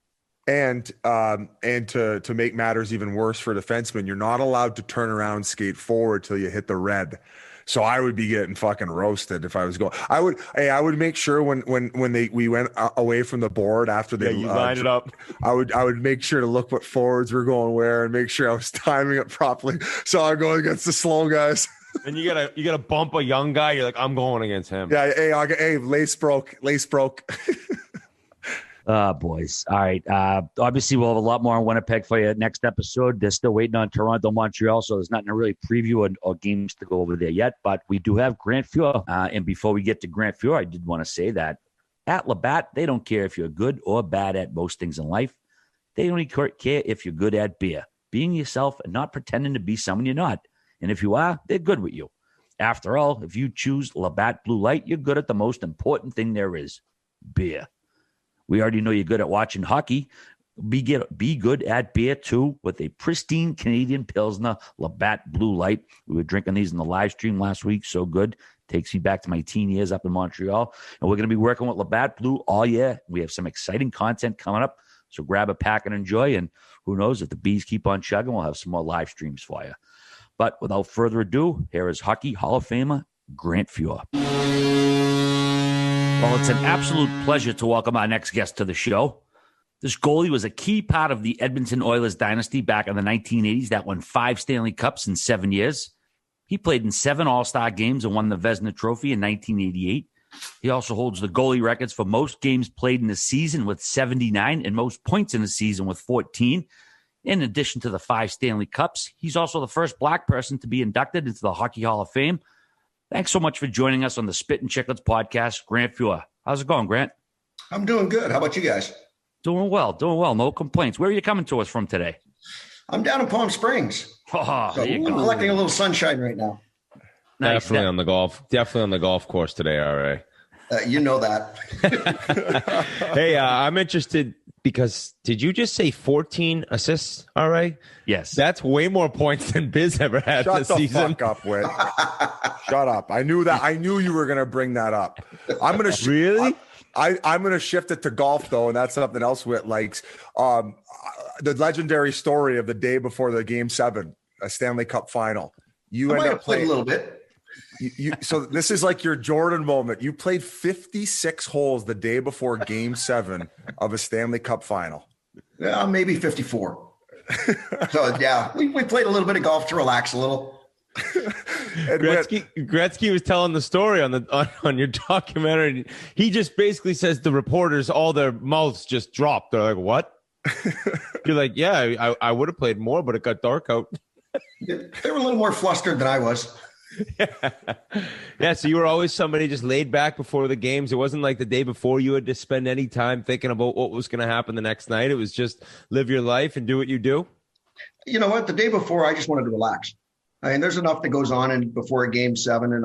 And to make matters even worse for defensemen, you're not allowed to turn around and skate forward till you hit the red. So I would be getting fucking roasted if I was going. I would make sure when we went away from the board after they lined it up. I would make sure to look what forwards were going where and make sure I was timing it properly. So I go against the slow guys. And you gotta bump a young guy. You're like, I'm going against him. Yeah. Hey, lace broke. Boys. All right. Obviously, we'll have a lot more on Winnipeg for you next episode. They're still waiting on Toronto, Montreal, so there's nothing to really preview or games to go over there yet. But we do have Grant Fuhr. And before we get to Grant Fuhr, I did want to say that at Labatt, they don't care if you're good or bad at most things in life. They only care if you're good at beer, being yourself and not pretending to be someone you're not. And if you are, they're good with you. After all, if you choose Labatt Blue Light, you're good at the most important thing there is, beer. We already know you're good at watching hockey. Be good at beer, too, with a pristine Canadian Pilsner Labatt Blue Light. We were drinking these in the live stream last week. So good. Takes me back to my teen years up in Montreal. And we're going to be working with Labatt Blue all year. We have some exciting content coming up. So grab a pack and enjoy. And who knows, if the bees keep on chugging, we'll have some more live streams for you. But without further ado, here is Hockey Hall of Famer Grant Fuhr. Well, it's an absolute pleasure to welcome our next guest to the show. This goalie was a key part of the Edmonton Oilers dynasty back in the 1980s that won 5 Stanley Cups in 7 years. He played in 7 All-Star games and won the Vezina Trophy in 1988. He also holds the goalie records for most games played in a season with 79 and most points in a season with 14. In addition to the 5 Stanley Cups, he's also the first Black person to be inducted into the Hockey Hall of Fame. Thanks so much for joining us on the Spittin Chiclets podcast, Grant Fuhr. How's it going, Grant? I'm doing good. How about you guys? Doing well. No complaints. Where are you coming to us from today? I'm down in Palm Springs. Oh, so I'm collecting a little sunshine right now. Nice. Definitely on the golf course today, RA. You know that. Hey, I'm interested because did you just say 14 assists, RA? Yes. That's way more points than Biz ever had this season. Shut the fuck up, Whit. Shut up. I knew that. I knew you were going to bring that up. I'm going to really. I'm going to shift it to golf though, and that's something else Whit likes. The legendary story of the day before the Game 7, a Stanley Cup final. You end up playing a little bit. So this is like your Jordan moment. You played 56 holes the day before Game 7 of a Stanley Cup final. Yeah, maybe 54. So yeah, we played a little bit of golf to relax a little. Gretzky was telling the story on your documentary. He just basically says the reporters, all their mouths just dropped. They're like, "What?" You're like, "Yeah, I would have played more, but it got dark out." They were a little more flustered than I was. Yeah, so you were always somebody just laid back before the games. It wasn't like the day before you had to spend any time thinking about what was going to happen the next night. It was just live your life and do what you do. You know what? The day before, I just wanted to relax. I mean, there's enough that goes on before a Game 7, and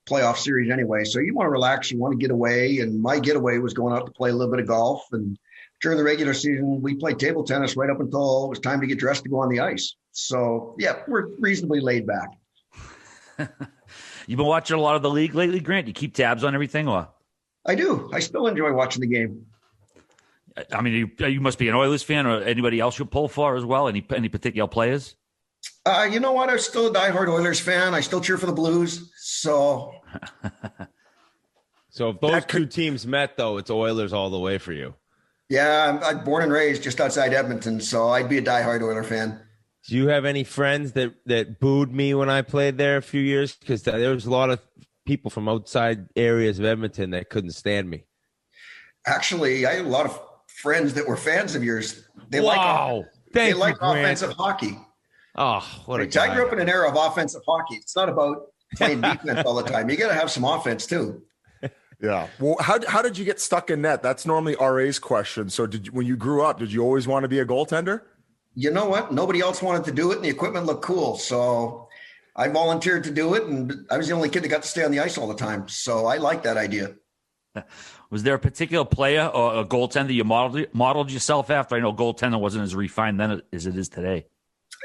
playoff series anyway. So you want to relax, you want to get away. And my getaway was going out to play a little bit of golf. And during the regular season, we played table tennis right up until it was time to get dressed to go on the ice. So, yeah, we're reasonably laid back. You've been watching a lot of the league lately, Grant? You keep tabs on everything, or? I do. I still enjoy watching the game. I mean, you must be an Oilers fan, or anybody else you pull for as well? Any particular players? You know what? I'm still a diehard Oilers fan. I still cheer for the Blues. So if those two teams met, though, it's Oilers all the way for you. Yeah, I'm born and raised just outside Edmonton, so I'd be a diehard Oiler fan. Do you have any friends that booed me when I played there a few years? Because there was a lot of people from outside areas of Edmonton that couldn't stand me. Actually, I had a lot of friends that were fans of yours. They wow. like offensive hockey. Oh, what a guy. I grew up in an era of offensive hockey. It's not about playing defense all the time. You got to have some offense too. Yeah. Well, how did you get stuck in net? That's normally RA's question. So when you grew up, did you always want to be a goaltender? You know what? Nobody else wanted to do it, and the equipment looked cool. So I volunteered to do it, and I was the only kid that got to stay on the ice all the time. So I like that idea. Was there a particular player or a goaltender you modeled yourself after? I know goaltender wasn't as refined then as it is today.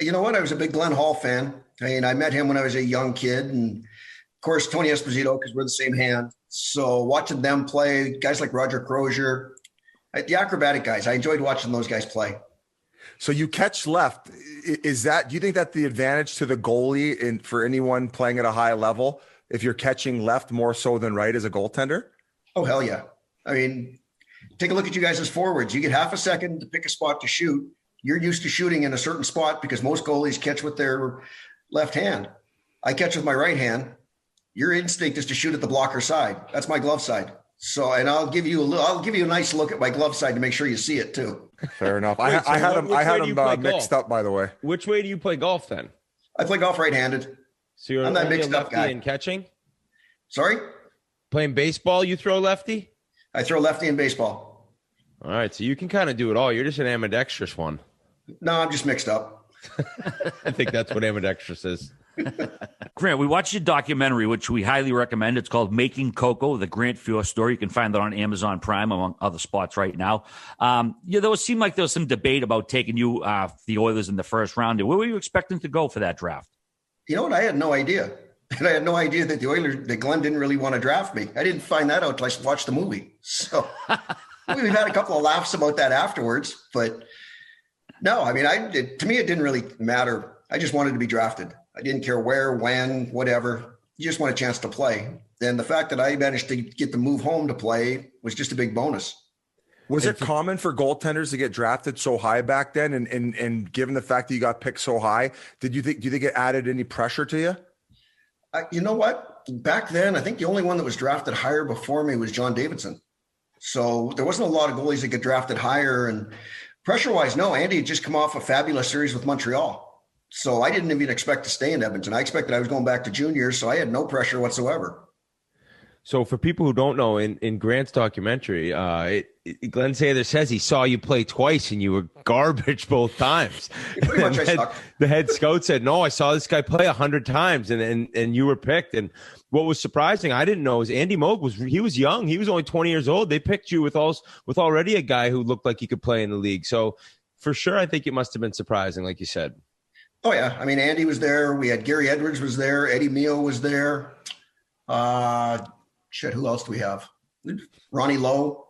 You know what? I was a big Glenn Hall fan. I mean, I met him when I was a young kid, and of course, Tony Esposito, because we're the same hand. So watching them play, guys like Roger Crozier, the acrobatic guys, I enjoyed watching those guys play. So you catch left. Do you think that the advantage to the goalie for anyone playing at a high level, if you're catching left more so than right as a goaltender? Oh, hell yeah. I mean, take a look at you guys as forwards. You get half a second to pick a spot to shoot. You're used to shooting in a certain spot because most goalies catch with their left hand. I catch with my right hand. Your instinct is to shoot at the blocker side. That's my glove side. So, and I'll give you a nice look at my glove side to make sure you see it too. Fair enough. I had them mixed up, by the way. Which way do you play golf then? I play golf right-handed. So you're I'm that mixed up guy. In catching? Sorry? Playing baseball, you throw lefty? I throw lefty in baseball. All right, so you can kind of do it all. You're just an ambidextrous one. No, I'm just mixed up. I think that's what ambidextrous is. Grant, we watched your documentary, which we highly recommend. It's called Making Coco, the Grant Fuhr story. You can find that on Amazon Prime, among other spots right now. Seemed like there was some debate about taking you the Oilers in the first round. Where were you expecting to go for that draft? You know what? I had no idea. And I had no idea that that Glenn didn't really want to draft me. I didn't find that out until I watched the movie. So we've had a couple of laughs about that afterwards. But no, I mean, to me, it didn't really matter. I just wanted to be drafted. I didn't care where, when, whatever. You just want a chance to play. And the fact that I managed to get the move home to play was just a big bonus. Was it common for goaltenders to get drafted so high back then? And given the fact that you got picked so high, do you think it added any pressure to you? You know what? Back then, I think the only one that was drafted higher before me was John Davidson. So there wasn't a lot of goalies that get drafted higher. And pressure-wise, no. Andy had just come off a fabulous series with Montreal. So I didn't even expect to stay in Edmonton. I expected I was going back to juniors, so I had no pressure whatsoever. So for people who don't know, in Grant's documentary, Glenn Sather says he saw you play twice and you were garbage both times. Pretty much I sucked. The head scout said, no, I saw this guy play 100 times and you were picked. And what was surprising, I didn't know, is Andy Moog was young. He was only 20 years old. They picked you with already a guy who looked like he could play in the league. So for sure, I think it must have been surprising, like you said. Oh, yeah. I mean, Andy was there. We had Gary Edwards was there. Eddie Mio was there. Who else do we have? Ronnie Lowe.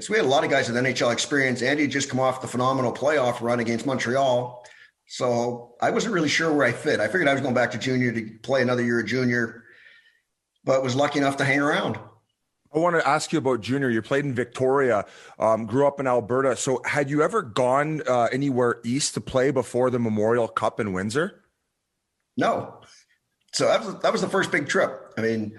So we had a lot of guys with NHL experience. Andy had just come off the phenomenal playoff run against Montreal. So I wasn't really sure where I fit. I figured I was going back to junior to play another year of junior, but was lucky enough to hang around. I want to ask you about junior. You played in Victoria, grew up in Alberta. So had you ever gone anywhere east to play before the Memorial Cup in Windsor? No. So that was the first big trip. I mean,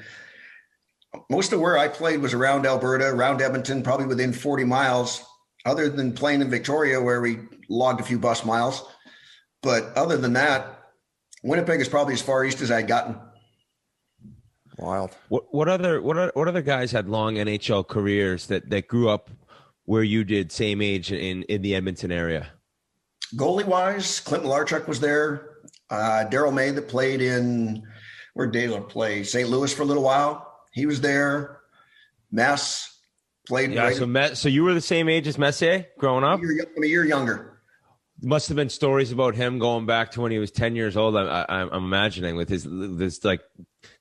most of where I played was around Alberta, around Edmonton, probably within 40 miles, other than playing in Victoria where we logged a few bus miles. But other than that, Winnipeg is probably as far east as I'd gotten. Wild. What other guys had long NHL careers that grew up where you did, same age in the Edmonton area? Goalie wise, Clint Malarchuk was there. Daryl May that played in Where'd Taylor play? St. Louis for a little while. He was there. Mess played. Yeah, so you were the same age as Messier growing up? I'm a year younger. Must have been stories about him going back to when he was 10 years old. I'm imagining with this like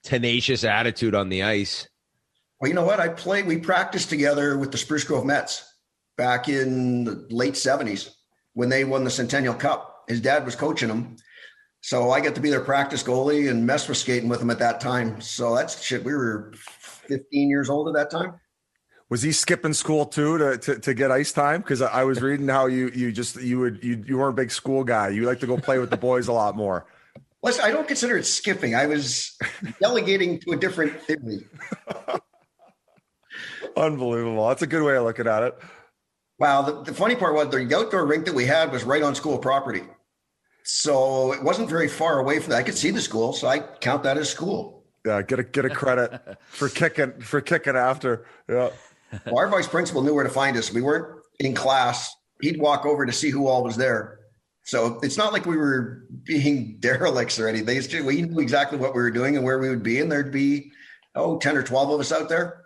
tenacious attitude on the ice. Well, you know what? We practiced together with the Spruce Grove Mets back in the late 70s when they won the Centennial Cup. His dad was coaching them. So I got to be their practice goalie, and Mess was skating with him at that time. So that's shit. We were 15 years old at that time. Was he skipping school too to get ice time? Because I was reading how you weren't a big school guy. You like to go play with the boys a lot more. Listen, I don't consider it skipping. I was delegating to a different theory. Unbelievable. That's a good way of looking at it. Wow. The funny part was the outdoor rink that we had was right on school property. So it wasn't very far away from that. I could see the school, so I count that as school. Yeah, get a credit for kicking after. Yeah. Well, our vice principal knew where to find us. We weren't in class. He'd walk over to see who all was there. So it's not like we were being derelicts or anything. We knew exactly what we were doing and where we would be, and there'd be 10 or 12 of us out there.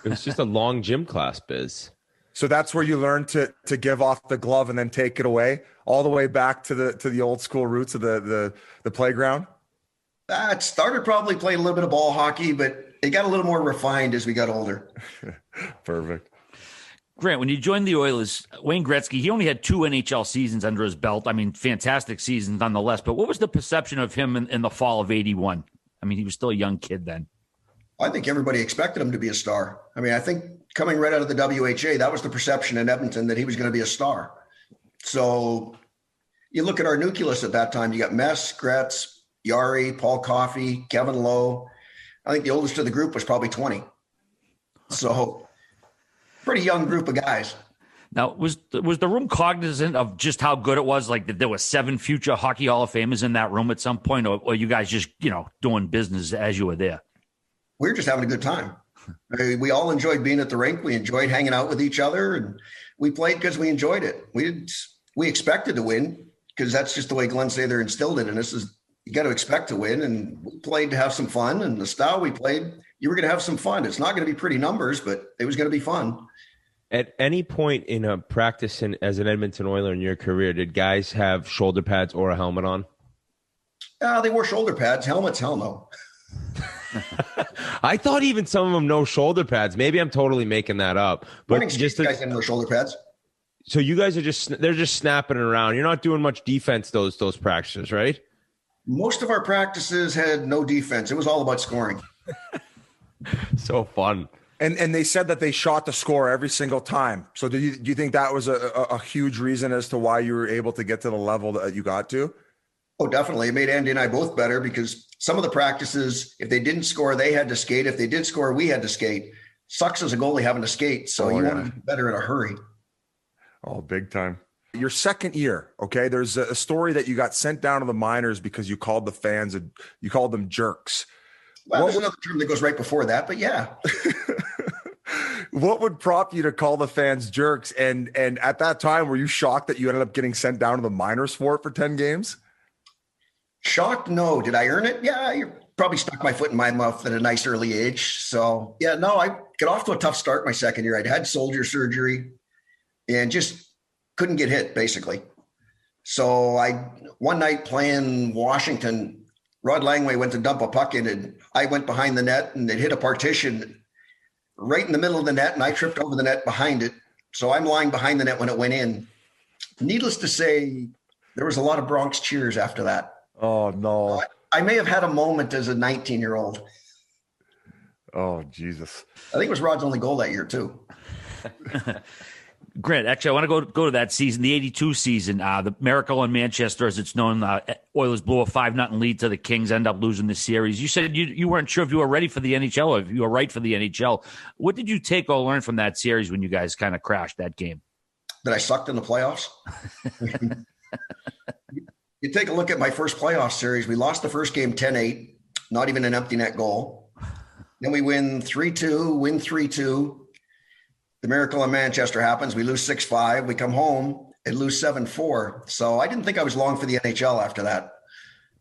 It was just a long gym class, Biz. So that's where you learn to give off the glove and then take it away, all the way back to the old school roots of the playground. It started probably playing a little bit of ball hockey, but it got a little more refined as we got older. Perfect. Grant, when you joined the Oilers, Wayne Gretzky, he only had 2 NHL seasons under his belt. I mean, fantastic seasons nonetheless. But what was the perception of him in the fall of '81? I mean, he was still a young kid then. I think everybody expected him to be a star. I mean, I think coming right out of the WHA, that was the perception in Edmonton that he was going to be a star. So you look at our nucleus at that time, you got Mess, Gretz, Jari, Paul Coffey, Kevin Lowe. I think the oldest of the group was probably 20. So pretty young group of guys. Now, was the room cognizant of just how good it was? Like that there were 7 future Hockey Hall of Famers in that room at some point, or you guys just, doing business as you were there? We were just having a good time. I mean, we all enjoyed being at the rink. We enjoyed hanging out with each other, and we played because we enjoyed it. We expected to win because that's just the way Glenn Sather instilled it. And you got to expect to win, and we played to have some fun. And the style we played, you were going to have some fun. It's not going to be pretty numbers, but it was going to be fun. At any point in a practice as an Edmonton Oiler in your career, did guys have shoulder pads or a helmet on? They wore shoulder pads. Helmets, hell no. I thought even some of them no shoulder pads. Maybe I'm totally making that up. But guys didn't wear shoulder pads. So you guys are they're just snapping it around. You're not doing much defense those practices, right? Most of our practices had no defense. It was all about scoring. So fun. And they said that they shot the score every single time. So do you think that was a huge reason as to why you were able to get to the level that you got to? Oh, definitely. It made Andy and I both better because some of the practices, if they didn't score, they had to skate. If they did score, we had to skate. Sucks as a goalie having to skate. So you want to be better in a hurry. Oh, big time. Your second year, okay, there's a story that you got sent down to the minors because you called the fans and you called them jerks. Well, there's another term that goes right before that, but yeah. What would prompt you to call the fans jerks? And at that time, were you shocked that you ended up getting sent down to the minors for 10 games? Shocked? No. Did I earn it? Yeah, you probably stuck my foot in my mouth at a nice early age. So, yeah, no, I got off to a tough start my second year. I'd had soldier surgery and just couldn't get hit, basically. So one night playing Washington, Rod Langway went to dump a puck in, and I went behind the net, and it hit a partition right in the middle of the net, and I tripped over the net behind it. So I'm lying behind the net when it went in. Needless to say, there was a lot of Bronx cheers after that. Oh, no. I may have had a moment as a 19-year-old. Oh, Jesus. I think it was Rod's only goal that year, too. Grant, actually, I want to go to that season, the 82 season, the Miracle in Manchester, as it's known. Oilers blew a 5-0 lead to the Kings, end up losing the series. You said you weren't sure if you were ready for the NHL or if you were right for the NHL. What did you take or learn from that series when you guys kind of crashed that game? That I sucked in the playoffs? You take a look at my first playoff series. We lost the first game 10-8, not even an empty net goal. Then we win 3-2, win 3-2. The Miracle in Manchester happens. We lose 6-5. We come home and lose 7-4. So I didn't think I was long for the NHL after that.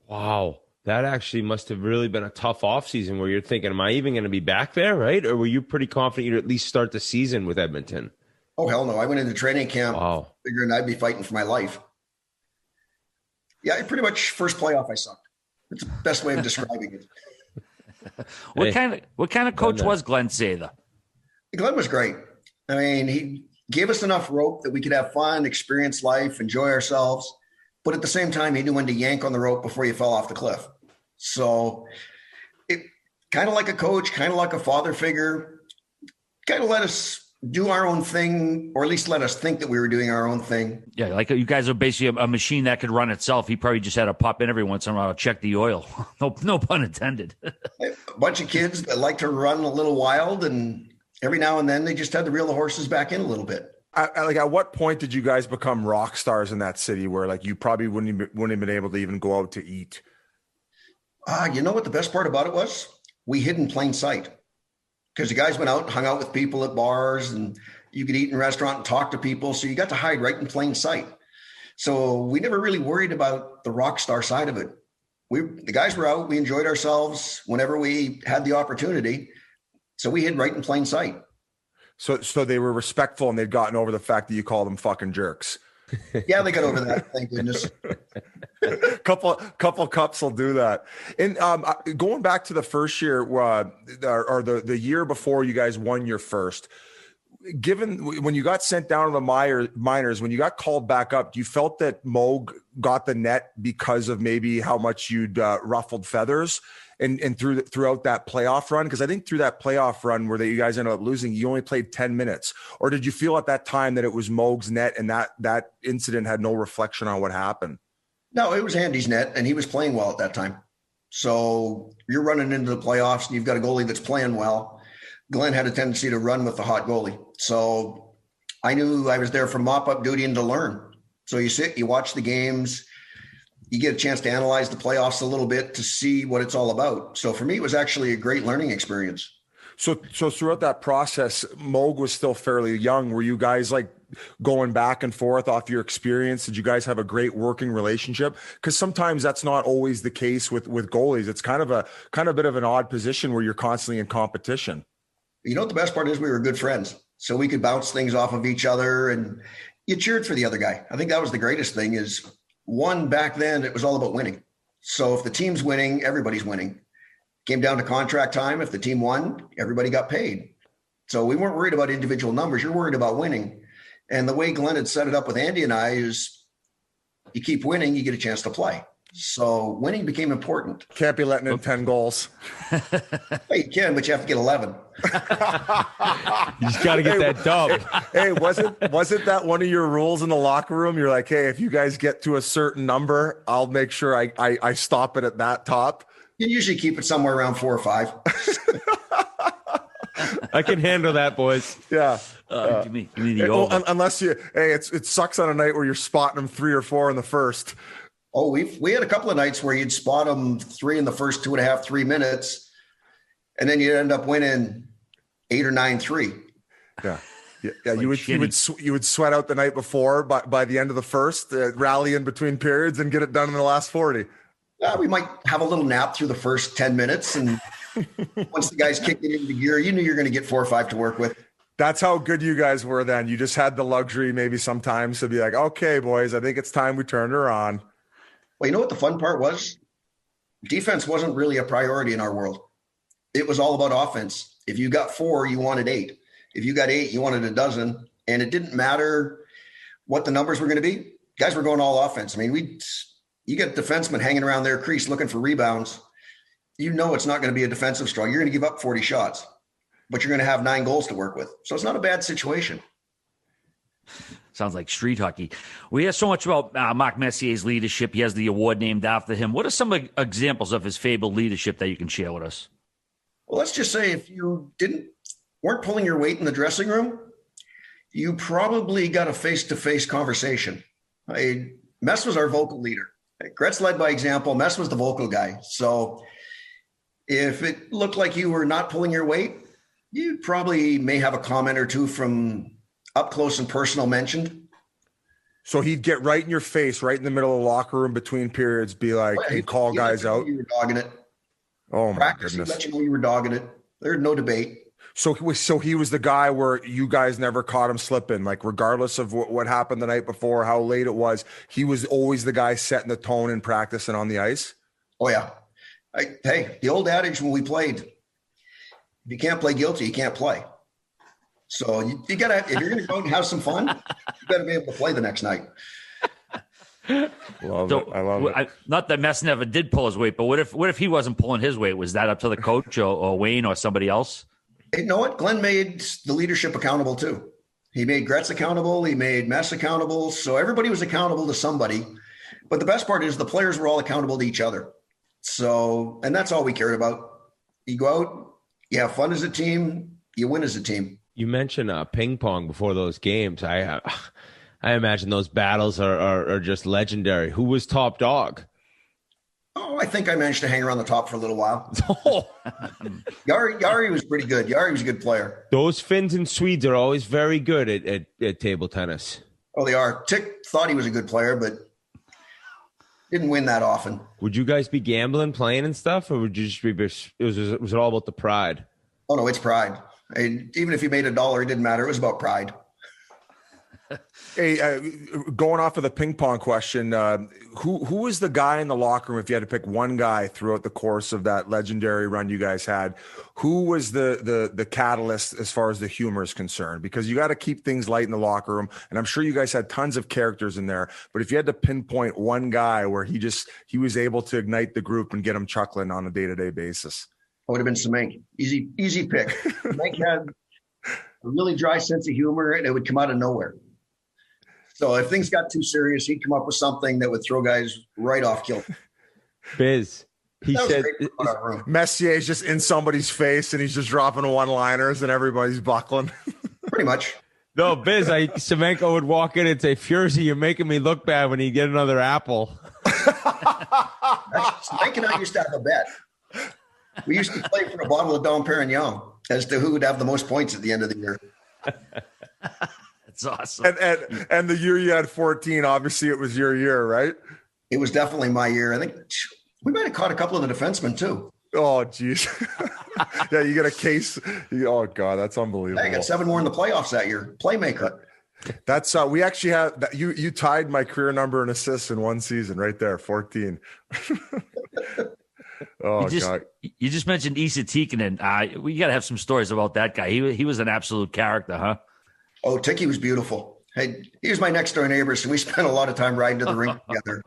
Wow. That actually must have really been a tough offseason where you're thinking, am I even going to be back there, right? Or were you pretty confident you'd at least start the season with Edmonton? Oh, hell no. I went into training camp figuring I'd be fighting for my life. Yeah, pretty much first playoff I sucked. That's the best way of describing it. What kind of coach was Glenn Sather? Glenn was great. I mean, he gave us enough rope that we could have fun, experience life, enjoy ourselves. But at the same time, he knew when to yank on the rope before you fell off the cliff. So it kind of like a coach, kind of like a father figure, kind of let us do our own thing, or at least let us think that we were doing our own thing. Yeah, like you guys are basically a machine that could run itself. He probably just had to pop in every once in a while to check the oil. No pun intended. A bunch of kids that like to run a little wild, and every now and then they just had to reel the horses back in a little bit. At what point did you guys become rock stars in that city where like you probably wouldn't have been able to even go out to eat? You know what the best part about it was? We hid in plain sight. Because the guys went out and hung out with people at bars, and you could eat in a restaurant and talk to people. So you got to hide right in plain sight. So we never really worried about the rock star side of it. The guys were out. We enjoyed ourselves whenever we had the opportunity. So we hid right in plain sight. So they were respectful, and they'd gotten over the fact that you called them fucking jerks. Yeah, they got over that. Thank goodness. couple cups will do that. And going back to the first year, or the year before you guys won your first, given when you got sent down to the minors, when you got called back up, do you felt that Moog got the net because of maybe how much you'd ruffled feathers and throughout that playoff run? Because I think through that playoff run where you guys ended up losing, you only played 10 minutes. Or did you feel at that time that it was Moog's net and that incident had no reflection on what happened? No, it was Andy's net, and he was playing well at that time. So you're running into the playoffs, and you've got a goalie that's playing well. Glenn had a tendency to run with the hot goalie. So I knew I was there for mop-up duty and to learn. So you sit, you watch the games, you get a chance to analyze the playoffs a little bit to see what it's all about. So for me, it was actually a great learning experience. So throughout that process, Moog was still fairly young. Were you guys like going back and forth off your experience? Did you guys have a great working relationship? Because sometimes that's not always the case with goalies. It's kind of a bit of an odd position where you're constantly in competition. You know what the best part is? We were good friends. So we could bounce things off of each other, and you cheered for the other guy. I think that was the greatest thing is, one, back then it was all about winning. So if the team's winning, everybody's winning. Came down to contract time. If the team won, everybody got paid. So we weren't worried about individual numbers. You're worried about winning. And the way Glenn had set it up with Andy and I is you keep winning, you get a chance to play. So winning became important. Can't be letting in 10 goals. Well, you can, but you have to get 11. You just got to get that dub. Hey, wasn't that one of your rules in the locker room? You're like, hey, if you guys get to a certain number, I'll make sure I stop it at that top. You usually keep it somewhere around 4 or 5. I can handle that, boys. Yeah. Give me the over. Unless it sucks on a night where you're spotting them 3 or 4 in the first. Oh, we had a couple of nights where you'd spot them 3 in the first 2.5, 3 minutes, and then you'd end up winning 8 or 9-3. Yeah. Yeah, like you would sweat out the night before, by the end of the first, rally in between periods and get it done in the last 40. We might have a little nap through the first 10 minutes, and once the guys kicked it into gear, you knew you're going to get 4 or 5 to work with. That's how good you guys were then. You just had the luxury maybe sometimes to be like, okay, boys, I think it's time we turned her on. Well, you know what the fun part was? Defense wasn't really a priority in our world. It was all about offense. If you got 4, you wanted 8. If you got 8, you wanted a dozen. And it didn't matter what the numbers were going to be. Guys were going all offense. I mean, you get defensemen hanging around their crease looking for rebounds. You know it's not going to be a defensive struggle. You're going to give up 40 shots, but you're going to have 9 goals to work with. So it's not a bad situation. Sounds like street hockey. We hear so much about Mark Messier's leadership. He has the award named after him. What are some examples of his fabled leadership that you can share with us? Well, let's just say if you weren't pulling your weight in the dressing room, you probably got a face-to-face conversation. Mess was our vocal leader. Gretz led by example. Mess was the vocal guy. So if it looked like you were not pulling your weight, you probably may have a comment or two from up close and personal mentioned. So he'd get right in your face, right in the middle of the locker room between periods, be like, and call guys out. You were dogging it. Oh my Practice, goodness! He let you know you were dogging it. There's no debate. So he was the guy where you guys never caught him slipping, like regardless of what happened the night before, how late it was, he was always the guy setting the tone in practice and on the ice. Oh yeah. Hey, the old adage when we played, if you can't play guilty, you can't play. So you gotta, if you're gonna go and have some fun, you better be able to play the next night. Love it. I love it. Not that Mess never did pull his weight, but what if he wasn't pulling his weight? Was that up to the coach or Wayne or somebody else? You know what? Glenn made the leadership accountable too. He made Gretz accountable. He made Mess accountable. So everybody was accountable to somebody. But the best part is the players were all accountable to each other. So, and that's all we cared about. You go out, you have fun as a team, you win as a team. You mentioned ping pong before those games. I imagine those battles are just legendary. Who was top dog? Oh, I think I managed to hang around the top for a little while. Jari was pretty good. Jari was a good player. Those Finns and Swedes are always very good at table tennis. Oh, they are. Tick thought he was a good player, but didn't win that often. Would you guys be gambling, playing and stuff, or would you just be? Was it all about the pride? Oh no, it's pride. Even if you made $1, it didn't matter. It was about pride. Hey, going off of the ping pong question, who was the guy in the locker room? If you had to pick one guy throughout the course of that legendary run you guys had, who was the catalyst as far as the humor is concerned? Because you got to keep things light in the locker room, and I'm sure you guys had tons of characters in there. But if you had to pinpoint one guy where he was able to ignite the group and get them chuckling on a day-to-day basis, it would have been Semenk. Easy pick. Semenk had a really dry sense of humor, and it would come out of nowhere. So if things got too serious, he'd come up with something that would throw guys right off kilter. Biz, he said Messier is just in somebody's face and he's just dropping one-liners and everybody's buckling. Pretty much. No, Biz, Semenko would walk in and say, Furzy, you're making me look bad when you get another apple. Semenk and I used to have a bet. We used to play for a bottle of Dom Perignon as to who would have the most points at the end of the year. That's awesome. And the year you had 14, obviously it was your year, right? It was definitely my year. I think we might have caught a couple of the defensemen too. Oh, geez. Yeah, you get a case. Oh, God, that's unbelievable. I got 7 more in the playoffs that year. Playmaker. That's we actually have that. You tied my career number in assists in one season right there, 14. Oh, God. You just mentioned Esa Tikkanen. We got to have some stories about that guy. He was an absolute character, huh? Oh, Tiki was beautiful. Hey, he was my next door neighbor, so we spent a lot of time riding to the rink together.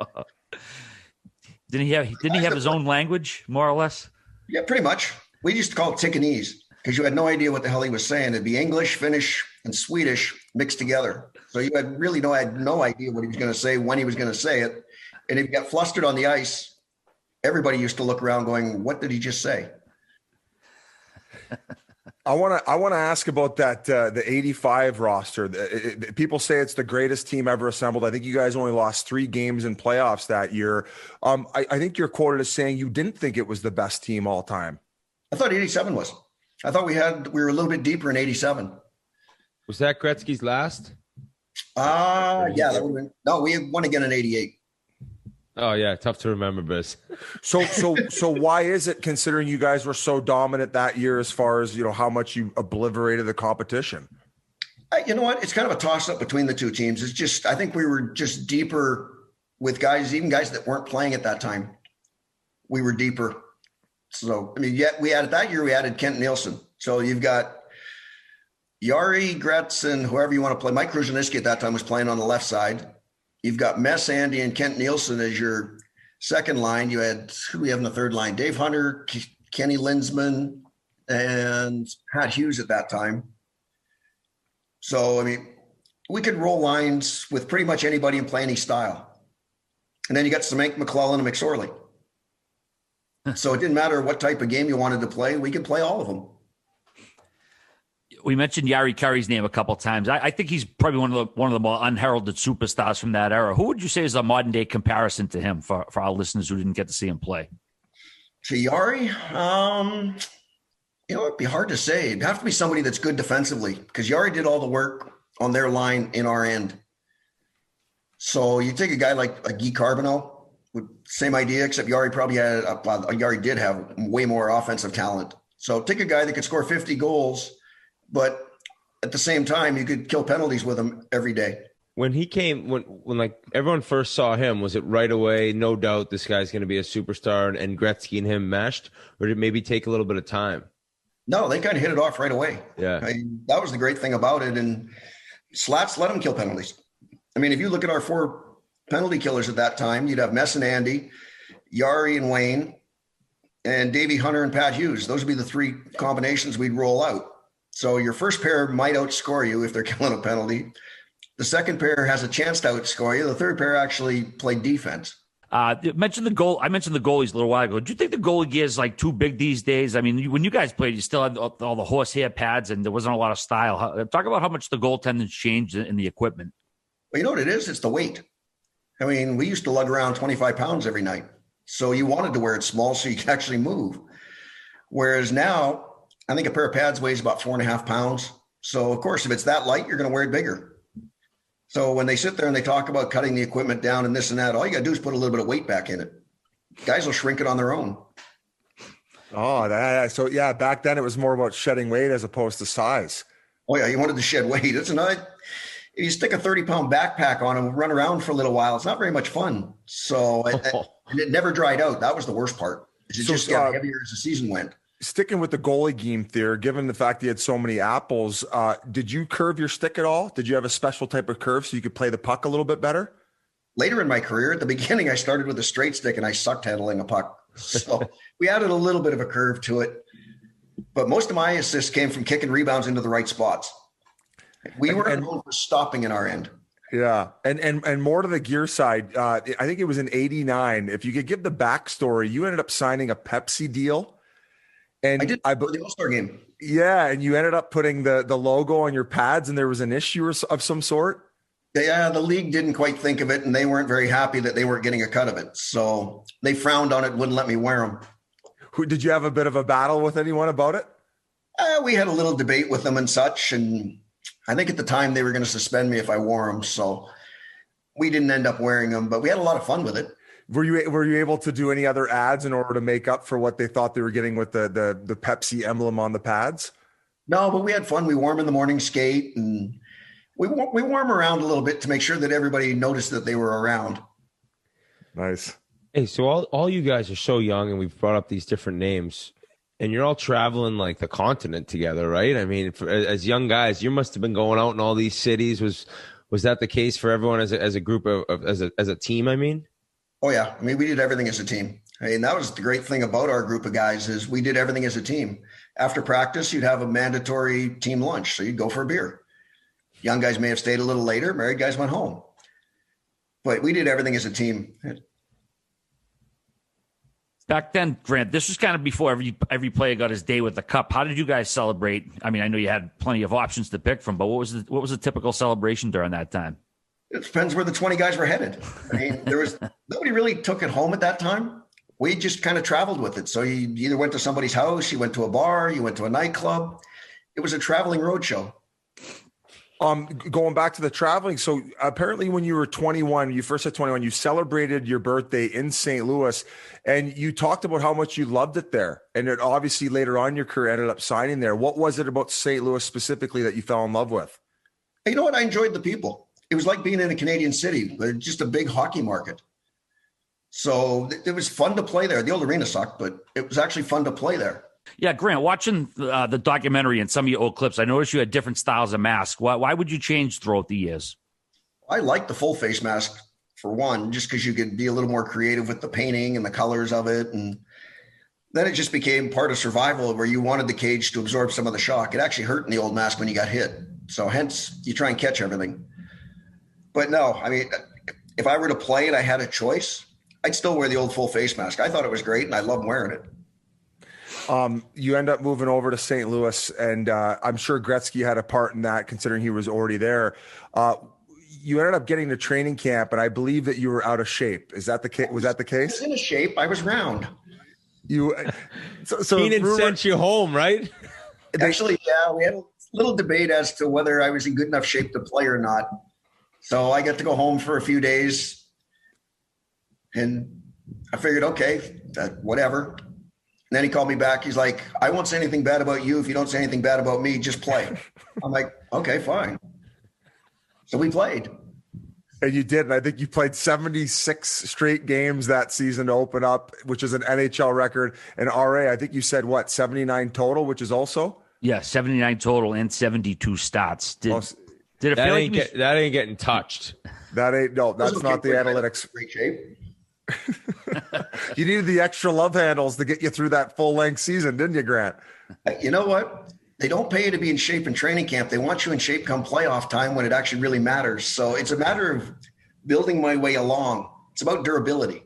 Didn't he have his own language, more or less? Yeah, pretty much. We used to call it Tikkanese because you had no idea what the hell he was saying. It'd be English, Finnish, and Swedish mixed together. So you had no idea what he was going to say, when he was going to say it. And if you got flustered on the ice, everybody used to look around going, what did he just say? I want to ask about that the 85 roster. People say it's the greatest team ever assembled. I think you guys only lost 3 games in playoffs that year. I think you're quoted as saying you didn't think it was the best team all time. I thought 87 was. I thought we were a little bit deeper in 87. Was that Gretzky's last? Yeah, that would have been. No, we won again in 88. Oh yeah, tough to remember, Biz. So why is it, considering you guys were so dominant that year, as far as how much you obliterated the competition? You know what? It's kind of a toss-up between the two teams. It's just, I think we were just deeper with guys, even guys that weren't playing at that time. We were deeper. So I mean, yet we added that year. We added Kent Nielsen. So you've got Jari, Gretz, and whoever you want to play. Mike Kruziniski at that time was playing on the left side. You've got Mess, Andy, and Kent Nielsen as your second line. You had, who do we have in the third line? Dave Hunter, Kenny Linsman, and Pat Hughes at that time. So, I mean, we could roll lines with pretty much anybody and play any style. And then you got Semenk, McClellan, and McSorley. So it didn't matter what type of game you wanted to play. We could play all of them. We mentioned Jari Kurri's name a couple of times. I think he's probably one of the more unheralded superstars from that era. Who would you say is a modern day comparison to him for our listeners who didn't get to see him play? To Jari, it'd be hard to say. It'd have to be somebody that's good defensively, because Jari did all the work on their line in our end. So you take a guy like a Guy Carbonneau, with same idea, except Jari probably had Jari did have way more offensive talent. So take a guy that could score 50 goals, but at the same time, you could kill penalties with him every day. When he came, when like everyone first saw him, was it right away? No doubt, this guy's going to be a superstar, and Gretzky and him meshed, or did it maybe take a little bit of time? No, they kind of hit it off right away. Yeah, I mean, that was the great thing about it. And Slats let him kill penalties. I mean, if you look at our 4 penalty killers at that time, you'd have Mess and Andy, Jari and Wayne, and Davey Hunter and Pat Hughes. Those would be the 3 combinations we'd roll out. So your first pair might outscore you if they're killing a penalty. The second pair has a chance to outscore you. The third pair actually played defense. You mentioned the goal. I mentioned the goalies a little while ago. Do you think the goalie gear is like too big these days? I mean, when you guys played, you still had all the horsehair pads, and there wasn't a lot of style. Talk about how much the goaltending's changed in the equipment. Well, you know what it is? It's the weight. I mean, we used to lug around 25 pounds every night. So you wanted to wear it small so you could actually move. Whereas now, I think a pair of pads weighs about 4.5 pounds. So, of course, if it's that light, you're going to wear it bigger. So when they sit there and they talk about cutting the equipment down and this and that, all you got to do is put a little bit of weight back in it. Guys will shrink it on their own. Oh, so yeah, back then it was more about shedding weight as opposed to size. Oh, yeah, you wanted to shed weight. It's not. If you stick a 30-pound backpack on and run around for a little while, it's not very much fun. So and it never dried out. That was the worst part. It just got heavier as the season went. Sticking with the goalie game there, given the fact that you had so many apples, did you curve your stick at all? Did you have a special type of curve so you could play the puck a little bit better? Later in my career, at the beginning, I started with a straight stick and I sucked handling a puck. So we added a little bit of a curve to it. But most of my assists came from kicking rebounds into the right spots. We were known for stopping in our end. Yeah. And more to the gear side, I think it was in 89. If you could give the backstory, you ended up signing a Pepsi deal. And I did for the All-Star game. Yeah, and you ended up putting the logo on your pads, and there was an issue of some sort. Yeah, the league didn't quite think of it, and they weren't very happy that they weren't getting a cut of it. So they frowned on it, wouldn't let me wear them. Did you have a bit of a battle with anyone about it? We had a little debate with them and such, and I think at the time they were going to suspend me if I wore them. So we didn't end up wearing them, but we had a lot of fun with it. Were you able to do any other ads in order to make up for what they thought they were getting with the Pepsi emblem on the pads? No, but we had fun. We wore them in the morning skate, and we wore them around a little bit to make sure that everybody noticed that they were around. Nice. Hey, so all you guys are so young, and we've brought up these different names, and you're all traveling like the continent together, right? I mean, as young guys, you must have been going out in all these cities. Was that the case for everyone as a group as a team? I mean. Oh, yeah. I mean, we did everything as a team. I mean, that was the great thing about our group of guys is we did everything as a team. After practice, you'd have a mandatory team lunch. So you'd go for a beer. Young guys may have stayed a little later. Married guys went home. But we did everything as a team. Back then, Grant, this was kind of before every player got his day with the cup. How did you guys celebrate? I mean, I know you had plenty of options to pick from, but what was the typical celebration during that time? It depends where the 20 guys were headed. I mean, nobody really took it home at that time. We just kind of traveled with it. So you either went to somebody's house, you went to a bar, you went to a nightclub. It was a traveling roadshow. Going back to the traveling. So apparently when you were 21, you first hit 21, you celebrated your birthday in St. Louis, and you talked about how much you loved it there. And it obviously later on in your career ended up signing there. What was it about St. Louis specifically that you fell in love with? You know what? I enjoyed the people. It was like being in a Canadian city, just a big hockey market. So it was fun to play there. The old arena sucked, but it was actually fun to play there. Yeah, Grant, watching the documentary and some of your old clips, I noticed you had different styles of mask. Why would you change throughout the years? I like the full face mask, for one, just because you could be a little more creative with the painting and the colors of it. And then it just became part of survival where you wanted the cage to absorb some of the shock. It actually hurt in the old mask when you got hit. So hence, you try and catch everything. But no, I mean, if I were to play and I had a choice, I'd still wear the old full face mask. I thought it was great, and I loved wearing it. You end up moving over to St. Louis, and I'm sure Gretzky had a part in that, considering he was already there. You ended up getting to training camp, and I believe that you were out of shape. Is that the case? Was that the case? I was in a shape. I was round. So Keenan sent you home, right? Actually, yeah, we had a little debate as to whether I was in good enough shape to play or not. So I got to go home for a few days, and I figured, okay, whatever. And then he called me back. He's like, I won't say anything bad about you. If you don't say anything bad about me, just play. I'm like, okay, fine. So we played. And you did. And I think you played 76 straight games that season to open up, which is an NHL record. And RA, I think you said, 79 total, which is also? Yeah, 79 total and 72 starts. Did it feel like that ain't getting touched? That's not the analytics. Great shape. You needed the extra love handles to get you through that full-length season, didn't you, Grant? You know what? They don't pay you to be in shape in training camp. They want you in shape come playoff time when it actually really matters. So it's a matter of building my way along. It's about durability.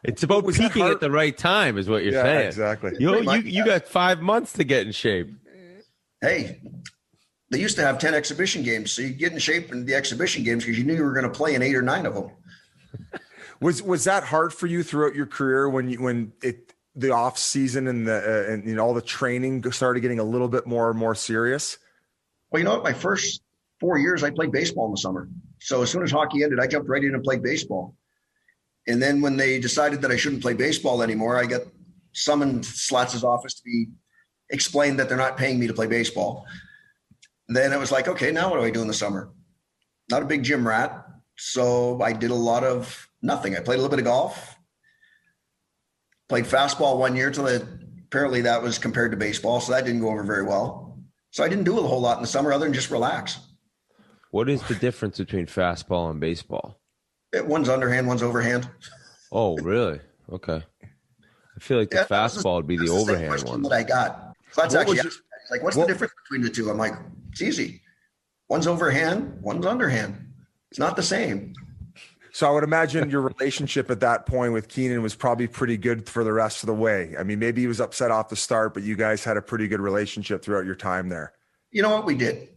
It's about peaking at the right time is what you're saying. Exactly. You got 5 months to get in shape. Hey, they used to have 10 exhibition games. So you get in shape in the exhibition games because you knew you were going to play in 8 or 9 of them. Was that hard for you throughout your career when the off season and all the training started getting a little bit more and more serious? Well, you know what? My first 4 years, I played baseball in the summer. So as soon as hockey ended, I jumped right in and played baseball. And then when they decided that I shouldn't play baseball anymore, I got summoned to Slatz's office to be explained that they're not paying me to play baseball. Then it was like, okay, now what do I do in the summer? Not a big gym rat. So I did a lot of nothing. I played a little bit of golf, played fastball 1 year till apparently that was compared to baseball. So that didn't go over very well. So I didn't do a whole lot in the summer other than just relax. What is the difference between fastball and baseball? One's underhand, one's overhand. Oh, really? Okay. I feel like the fastball would be the overhand one. That I got. So that's actually like, what's the difference between the two? I'm like, it's easy. One's overhand, one's underhand. It's not the same. So I would imagine your relationship at that point with Keenan was probably pretty good for the rest of the way. I mean, maybe he was upset off the start, but you guys had a pretty good relationship throughout your time there. You know what? We did.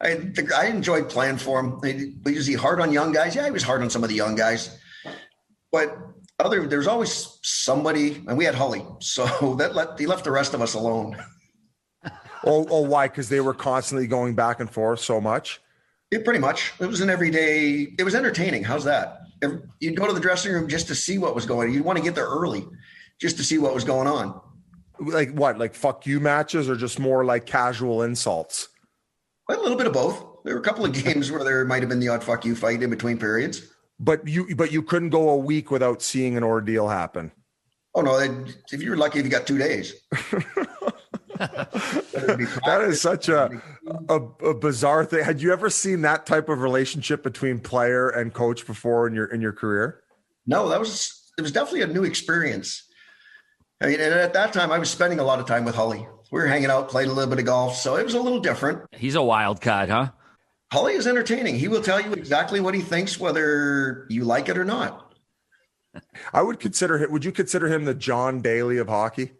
I enjoyed playing for him. Was he hard on young guys? Yeah, he was hard on some of the young guys. But there's always somebody, and we had Hully, so he left the rest of us alone. Oh, why? Because they were constantly going back and forth so much? Pretty much. It was an everyday. It was entertaining. How's that? You'd go to the dressing room just to see what was going on. You'd want to get there early just to see what was going on. Like what? Like fuck you matches or just more like casual insults? Well, a little bit of both. There were a couple of games where there might have been the odd fuck you fight in between periods. But you couldn't go a week without seeing an ordeal happen. Oh no! If you were lucky, if you got 2 days. That is such a bizarre thing. Had you ever seen that type of relationship between player and coach before in your career? No, it was definitely a new experience. I mean, and at that time, I was spending a lot of time with Hully. We were hanging out, played a little bit of golf, so it was a little different. He's a wild card, huh? Hully is entertaining. He will tell you exactly what he thinks, whether you like it or not. Would you consider him the John Daly of hockey?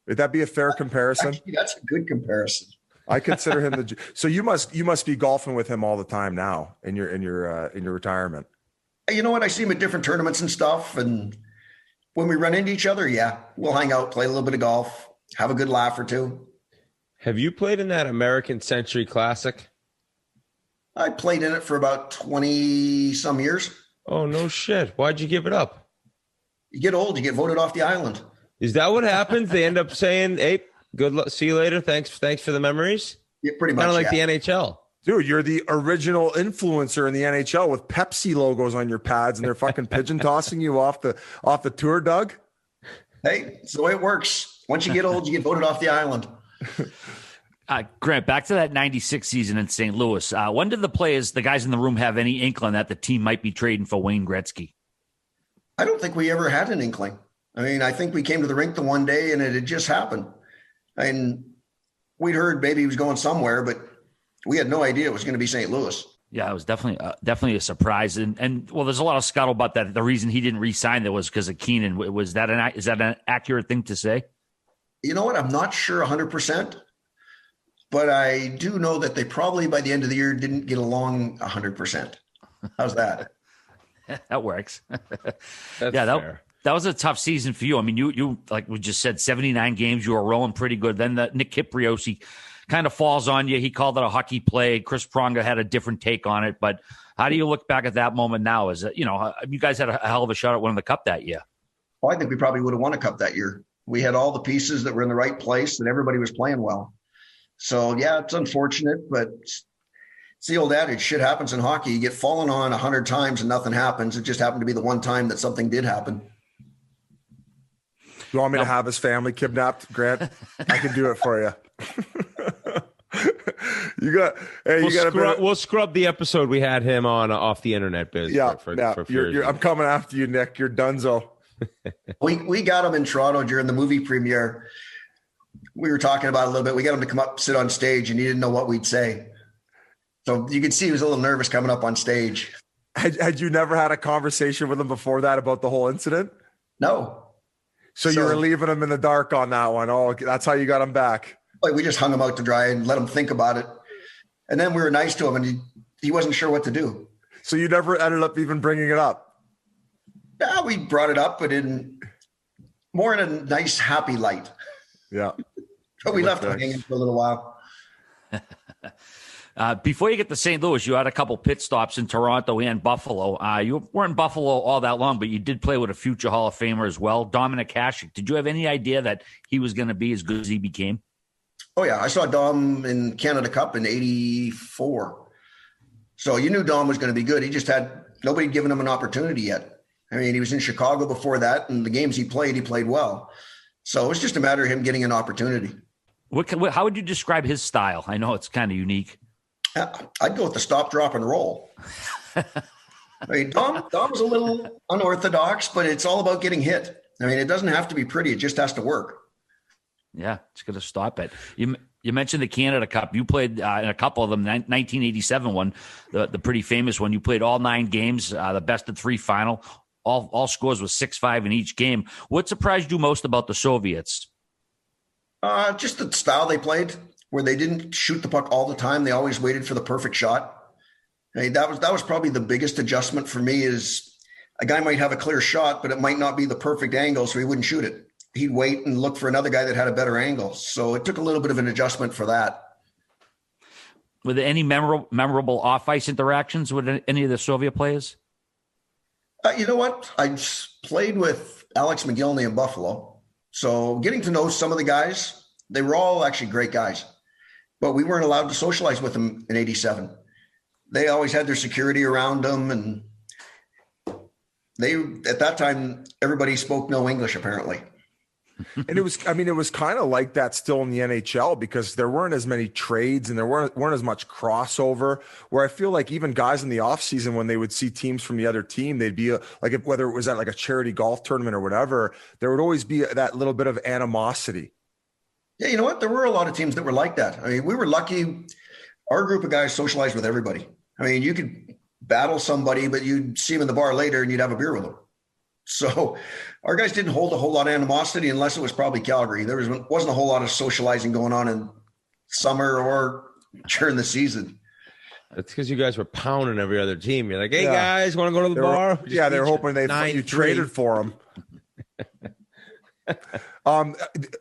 Would that be a fair comparison? Actually, that's a good comparison. I consider him so you must be golfing with him all the time now in your retirement. You know what? I see him at different tournaments and stuff, and when we run into each other, yeah, we'll hang out, play a little bit of golf, have a good laugh or two. Have you played in that American Century Classic? I played in it for about 20 some years. Oh, no shit. Why'd you give it up? You get old, you get voted off the island. Is that what happens? They end up saying, hey, good luck. See you later. Thanks for the memories. Yeah, pretty much. Kind of like the NHL. Dude, you're the original influencer in the NHL with Pepsi logos on your pads and they're fucking pigeon tossing you off the tour, Doug. Hey, it's the way it works. Once you get old, you get voted off the island. Grant, back to that 96 season in St. Louis. When did the guys in the room, have any inkling that the team might be trading for Wayne Gretzky? I don't think we ever had an inkling. I mean, I think we came to the rink the one day and it had just happened. And we'd heard maybe he was going somewhere, but we had no idea it was going to be St. Louis. Yeah, it was definitely a surprise. And well, there's a lot of scuttlebutt that the reason he didn't re-sign there was because of Keenan. Is that an accurate thing to say? You know what? I'm not sure 100%, but I do know that they probably by the end of the year didn't get along 100%. How's that? That works. That's fair. That was a tough season for you. I mean, you like we just said, 79 games. You were rolling pretty good. Then the Nick Kipriosi kind of falls on you. He called it a hockey play. Chris Pronger had a different take on it. But how do you look back at that moment now? Is it, you guys had a hell of a shot at winning the cup that year. Well, I think we probably would have won a cup that year. We had all the pieces that were in the right place and everybody was playing well. So, yeah, it's unfortunate, but it's the old adage, shit happens in hockey. You get fallen on 100 times and nothing happens. It just happened to be the one time that something did happen. You want me to have his family kidnapped, Grant? I can do it for you. We'll scrub the episode we had him on off the internet biz. Yeah, I'm coming after you, Nick. You're dunzo. We got him in Toronto during the movie premiere. We were talking about it a little bit. We got him to come up, sit on stage, and he didn't know what we'd say. So you could see he was a little nervous coming up on stage. Had you never had a conversation with him before that about the whole incident? No. So you were leaving him in the dark on that one. Oh, that's how you got him back. Like we just hung him out to dry and let him think about it. And then we were nice to him, and he wasn't sure what to do. So you never ended up even bringing it up? Yeah, we brought it up, but more in a nice, happy light. Yeah. But we left him hanging for a little while. Before you get to St. Louis, you had a couple pit stops in Toronto and Buffalo. You weren't in Buffalo all that long, but you did play with a future Hall of Famer as well, Dominic Hasek. Did you have any idea that he was going to be as good as he became? Oh, yeah. I saw Dom in Canada Cup in 84. So you knew Dom was going to be good. He just had nobody given him an opportunity yet. I mean, he was in Chicago before that, and the games he played well. So it was just a matter of him getting an opportunity. How would you describe his style? I know it's kind of unique. I'd go with the stop, drop, and roll. I mean, Dom's a little unorthodox, but it's all about getting hit. I mean, it doesn't have to be pretty. It just has to work. Yeah, it's going to stop it. You mentioned the Canada Cup. You played in a couple of them, 1987 one, the pretty famous one. You played all 9 games, the best of 3 final. All scores was 6-5 in each game. What surprised you most about the Soviets? Just the style they played, where they didn't shoot the puck all the time. They always waited for the perfect shot. I mean, that was probably the biggest adjustment for me. Is a guy might have a clear shot, but it might not be the perfect angle, so he wouldn't shoot it. He'd wait and look for another guy that had a better angle. So it took a little bit of an adjustment for that. Were there any memorable off-ice interactions with any of the Soviet players? You know what? I played with Alex McGillney in Buffalo. So getting to know some of the guys, they were all actually great guys. But we weren't allowed to socialize with them in 87. They always had their security around them. And at that time, everybody spoke no English, apparently. And it was kind of like that still in the NHL because there weren't as many trades and there weren't as much crossover, where I feel like even guys in the off season, when they would see teams from the other team, they'd be whether it was at like a charity golf tournament or whatever, there would always be that little bit of animosity. Yeah. You know what? There were a lot of teams that were like that. I mean, we were lucky. Our group of guys socialized with everybody. I mean, you could battle somebody, but you'd see them in the bar later and you'd have a beer with them. So our guys didn't hold a whole lot of animosity unless it was probably Calgary. There wasn't a whole lot of socializing going on in summer or during the season. That's because you guys were pounding every other team. You're like, hey, guys, want to go to the bar? They're hoping you traded for them.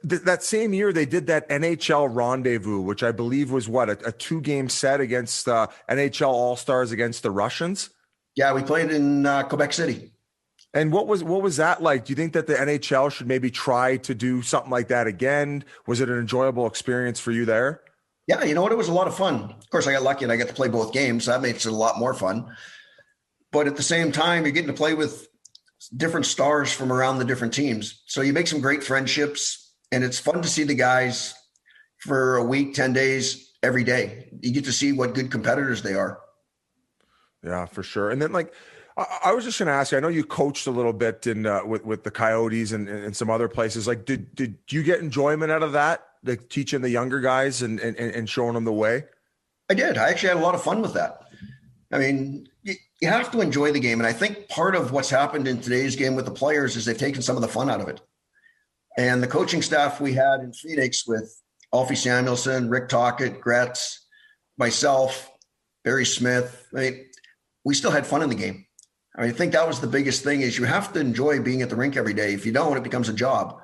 That same year, they did that NHL rendezvous, which I believe was a 2-game set against NHL All-Stars against the Russians. Yeah, we played in Quebec City. And what was that like? Do you think that the NHL should maybe try to do something like that again? Was it an enjoyable experience for you there? Yeah, you know what? It was a lot of fun. Of course, I got lucky and I got to play both games. So that makes it a lot more fun. But at the same time, you're getting to play with different stars from around the different teams. So you make some great friendships, and it's fun to see the guys for a week, 10 days, every day. You get to see what good competitors they are. Yeah, for sure. And then I was just going to ask you, I know you coached a little bit in with the Coyotes and some other places. Like, did you get enjoyment out of that, like teaching the younger guys and showing them the way? I did. I actually had a lot of fun with that. I mean, you have to enjoy the game. And I think part of what's happened in today's game with the players is they've taken some of the fun out of it. And the coaching staff we had in Phoenix with Alfie Samuelson, Rick Tocchet, Gretz, myself, Barry Smith, we still had fun in the game. I think that was the biggest thing is you have to enjoy being at the rink every day. If you don't, it becomes a job.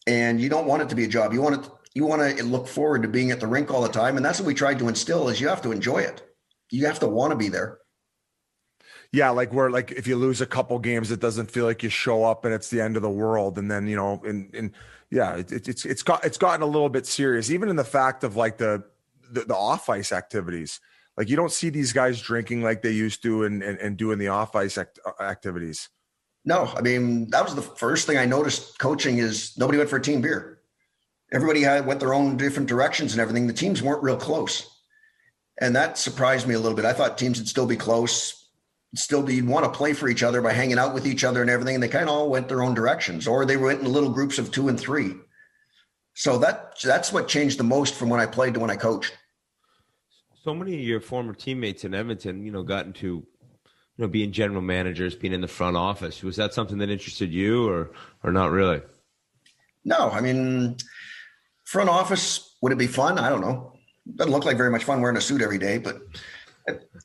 And you don't want it to be a job. You want it You want to look forward to being at the rink all the time. And that's what we tried to instill is you have to enjoy it. You have to want to be there. Yeah, like where like if you lose a couple games, it doesn't feel like you show up and it's the end of the world. And then, you know, and yeah, it's gotten a little bit serious, even in the fact of like the off ice activities. Like you don't see these guys drinking like they used to and doing the off ice activities. No, I mean, that was the first thing I noticed coaching is nobody went for a team beer. Everybody went their own different directions and everything. The teams weren't real close. And that surprised me a little bit. I thought teams would still be close, you'd want to play for each other by hanging out with each other and everything. And they kind of all went their own directions, or they went in little groups of 2 and 3. So that's what changed the most from when I played to when I coached. So many of your former teammates in Edmonton, you know, got into, you know, being general managers, being in the front office. Was that something that interested you or not really? No, I mean, front office, would it be fun? I don't know. Doesn't look like very much fun wearing a suit every day, but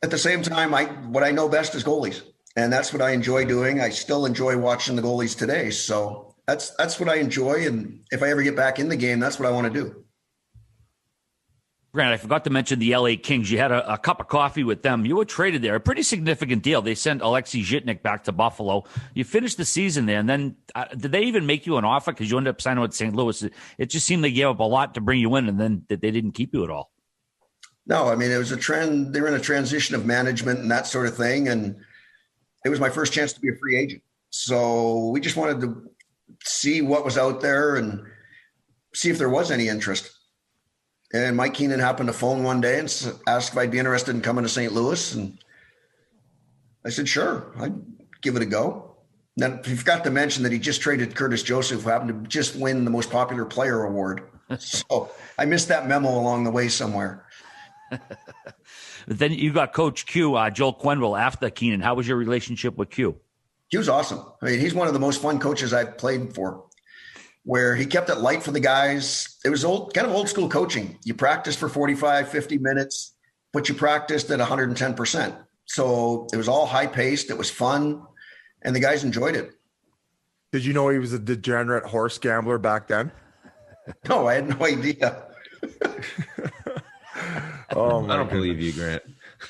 at the same time, what I know best is goalies, and that's what I enjoy doing. I still enjoy watching the goalies today. So that's what I enjoy. And if I ever get back in the game, that's what I want to do. Grant, I forgot to mention the LA Kings. You had a cup of coffee with them. You were traded there. A pretty significant deal. They sent Alexei Zhitnik back to Buffalo. You finished the season there, and then did they even make you an offer? Because you ended up signing with St. Louis. It just seemed they gave up a lot to bring you in, and then they didn't keep you at all. No, I mean, it was a trend. They were in a transition of management and that sort of thing, and it was my first chance to be a free agent. So we just wanted to see what was out there and see if there was any interest. And Mike Keenan happened to phone one day and asked if I'd be interested in coming to St. Louis. And I said, sure, I'd give it a go. Then he forgot to mention that he just traded Curtis Joseph, who happened to just win the most popular player award. So I missed that memo along the way somewhere. Then you got Coach Q, Joel Quenneville, after Keenan. How was your relationship with Q? Q's awesome. I mean, he's one of the most fun coaches I've played for, where he kept it light for the guys. It was kind of old school coaching. You practiced for 45, 50 minutes, but you practiced at 110%. So it was all high paced. It was fun, and the guys enjoyed it. Did you know he was a degenerate horse gambler back then? No, I had no idea. Oh, I don't believe you, Grant.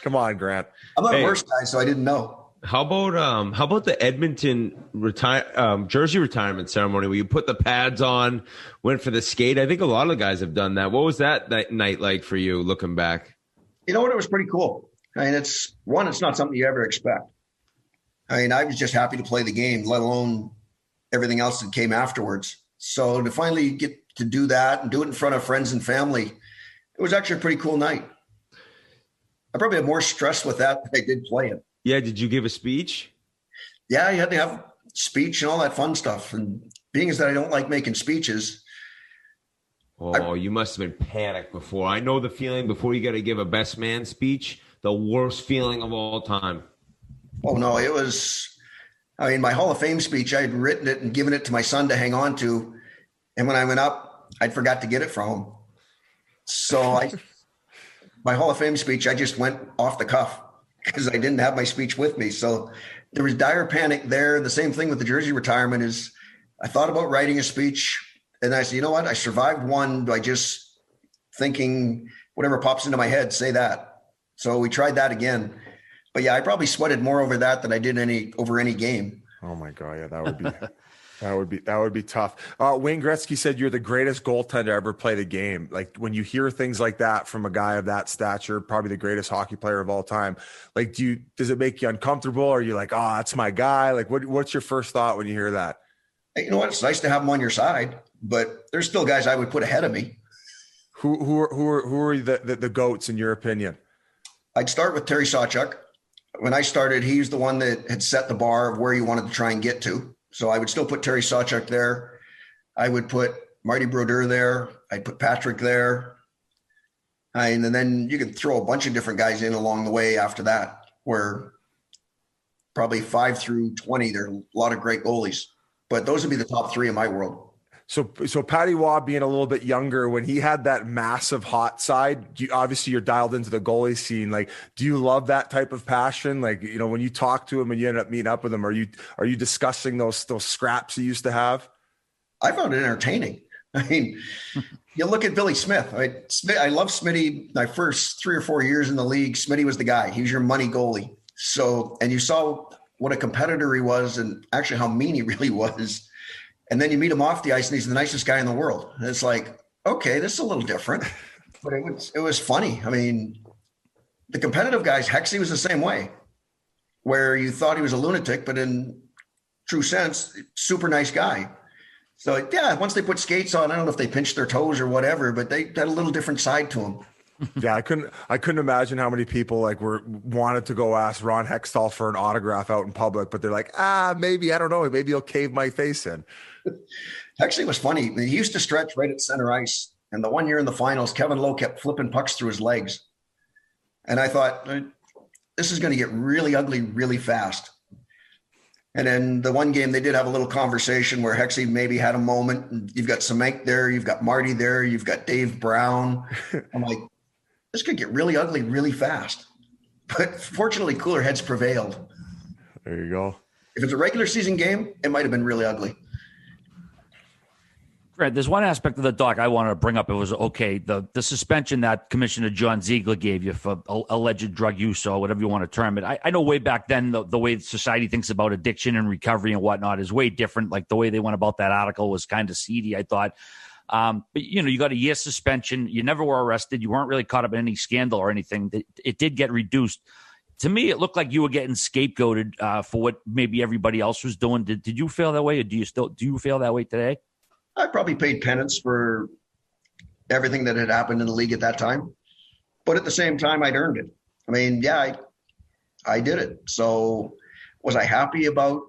Come on, Grant. I'm not a horse guy, so I didn't know. How about the Edmonton jersey retirement ceremony where you put the pads on, went for the skate? I think a lot of the guys have done that. What was that night like for you, looking back? You know what? It was pretty cool. I mean, it's not something you ever expect. I mean, I was just happy to play the game, let alone everything else that came afterwards. So to finally get to do that and do it in front of friends and family, it was actually a pretty cool night. I probably had more stress with that than I did playing. Yeah, did you give a speech? Yeah, you had to have speech and all that fun stuff. And being as that I don't like making speeches. You must have been panicked before. I know the feeling before you got to give a best man speech, the worst feeling of all time. Oh, no, it was, I mean, my Hall of Fame speech, I had written it and given it to my son to hang on to. And when I went up, I'd forgot to get it from him. So my Hall of Fame speech, I just went off the cuff because I didn't have my speech with me. So there was dire panic there. The same thing with the jersey retirement is I thought about writing a speech and I said, you know what? I survived one by just thinking whatever pops into my head, say that. So we tried that again. But yeah, I probably sweated more over that than I did over any game. Oh my God. Yeah, that would be that would be tough. Wayne Gretzky said you're the greatest goaltender to ever play the game. Like when you hear things like that from a guy of that stature, probably the greatest hockey player of all time. Like, does it make you uncomfortable? Or are you like, oh, that's my guy? Like, what's your first thought when you hear that? Hey, you know what? It's nice to have him on your side, but there's still guys I would put ahead of me. Who are the goats in your opinion? I'd start with Terry Sawchuk. When I started, he's the one that had set the bar of where you wanted to try and get to. So I would still put Terry Sawchuk there. I would put Marty Brodeur there. I'd put Patrick there. And then you could throw a bunch of different guys in along the way after that, where probably 5 through 20, there are a lot of great goalies. But those would be the top 3 in my world. So Patty Waugh being a little bit younger, when he had that massive hot side, obviously you're dialed into the goalie scene. Like, do you love that type of passion? Like, you know, when you talk to him and you end up meeting up with him, are you discussing those scraps he used to have? I found it entertaining. I mean, you look at Billy Smith. I love Smitty. My first 3 or 4 years in the league, Smitty was the guy. He was your money goalie. So, and you saw what a competitor he was and actually how mean he really was. And then you meet him off the ice and he's the nicest guy in the world. And it's like, okay, this is a little different, but it was funny. I mean, the competitive guys, Hexie was the same way, where you thought he was a lunatic, but in true sense, super nice guy. So yeah, once they put skates on, I don't know if they pinched their toes or whatever, but they had a little different side to them. Yeah, I couldn't imagine how many people wanted to go ask Ron Hextall for an autograph out in public, but they're like, maybe, I don't know, maybe he'll cave my face in. Actually, it was funny. He used to stretch right at center ice. And the one year in the finals, Kevin Lowe kept flipping pucks through his legs. And I thought, this is going to get really ugly really fast. And then the one game they did have a little conversation where Hexie maybe had a moment. And you've got Semenk there, you've got Marty there, you've got Dave Brown. I'm like, this could get really ugly really fast. But fortunately, cooler heads prevailed. There you go. If it's a regular season game, it might have been really ugly. Grant, there's one aspect of the doc I wanted to bring up. It was okay. The suspension that Commissioner John Ziegler gave you for alleged drug use or whatever you want to term it. I know way back then, the way society thinks about addiction and recovery and whatnot is way different. Like the way they went about that article was kind of seedy, I thought. But, you got a year suspension. You never were arrested. You weren't really caught up in any scandal or anything. It did get reduced. To me, it looked like you were getting scapegoated for what maybe everybody else was doing. Did you feel that way, or do you feel that way today? I probably paid penance for everything that had happened in the league at that time. But at the same time, I'd earned it. I mean, yeah, I did it. So was I happy about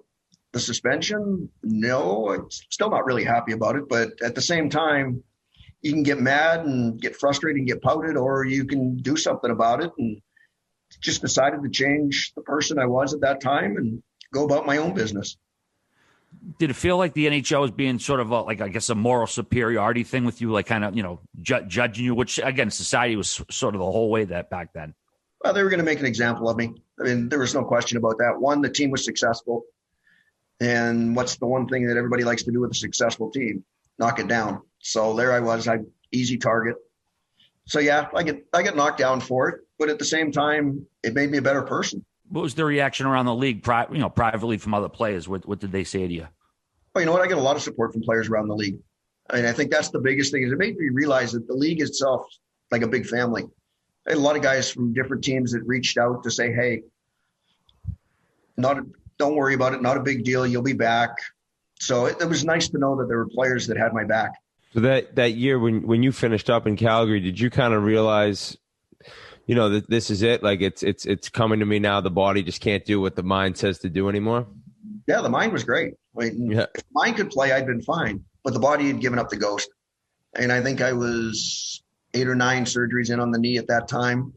the suspension? No, I'm still not really happy about it. But at the same time, you can get mad and get frustrated and get pouted, or you can do something about it. And just decided to change the person I was at that time and go about my own business. Did it feel like the NHL was being sort of a moral superiority thing with you, like kind of, judging you, which again, society was sort of the whole way that back then? Well, they were going to make an example of me. I mean, there was no question about that. One, the team was successful. And what's the one thing that everybody likes to do with a successful team? Knock it down. So there I was, easy target. So yeah, I get knocked down for it. But at the same time, it made me a better person. What was the reaction around the league, privately from other players? What did they say to you? Well, you know what? I get a lot of support from players around the league. And I think that's the biggest thing, is it made me realize that the league itself is like a big family. I had a lot of guys from different teams that reached out to say, hey, don't worry about it. Not a big deal. You'll be back. So it was nice to know that there were players that had my back. So that year when you finished up in Calgary, did you kind of realize – that this is it? Like it's coming to me now. The body just can't do what the mind says to do anymore. Yeah, the mind was great. If the mind could play, I'd been fine. But the body had given up the ghost. And I think I was 8 or 9 surgeries in on the knee at that time.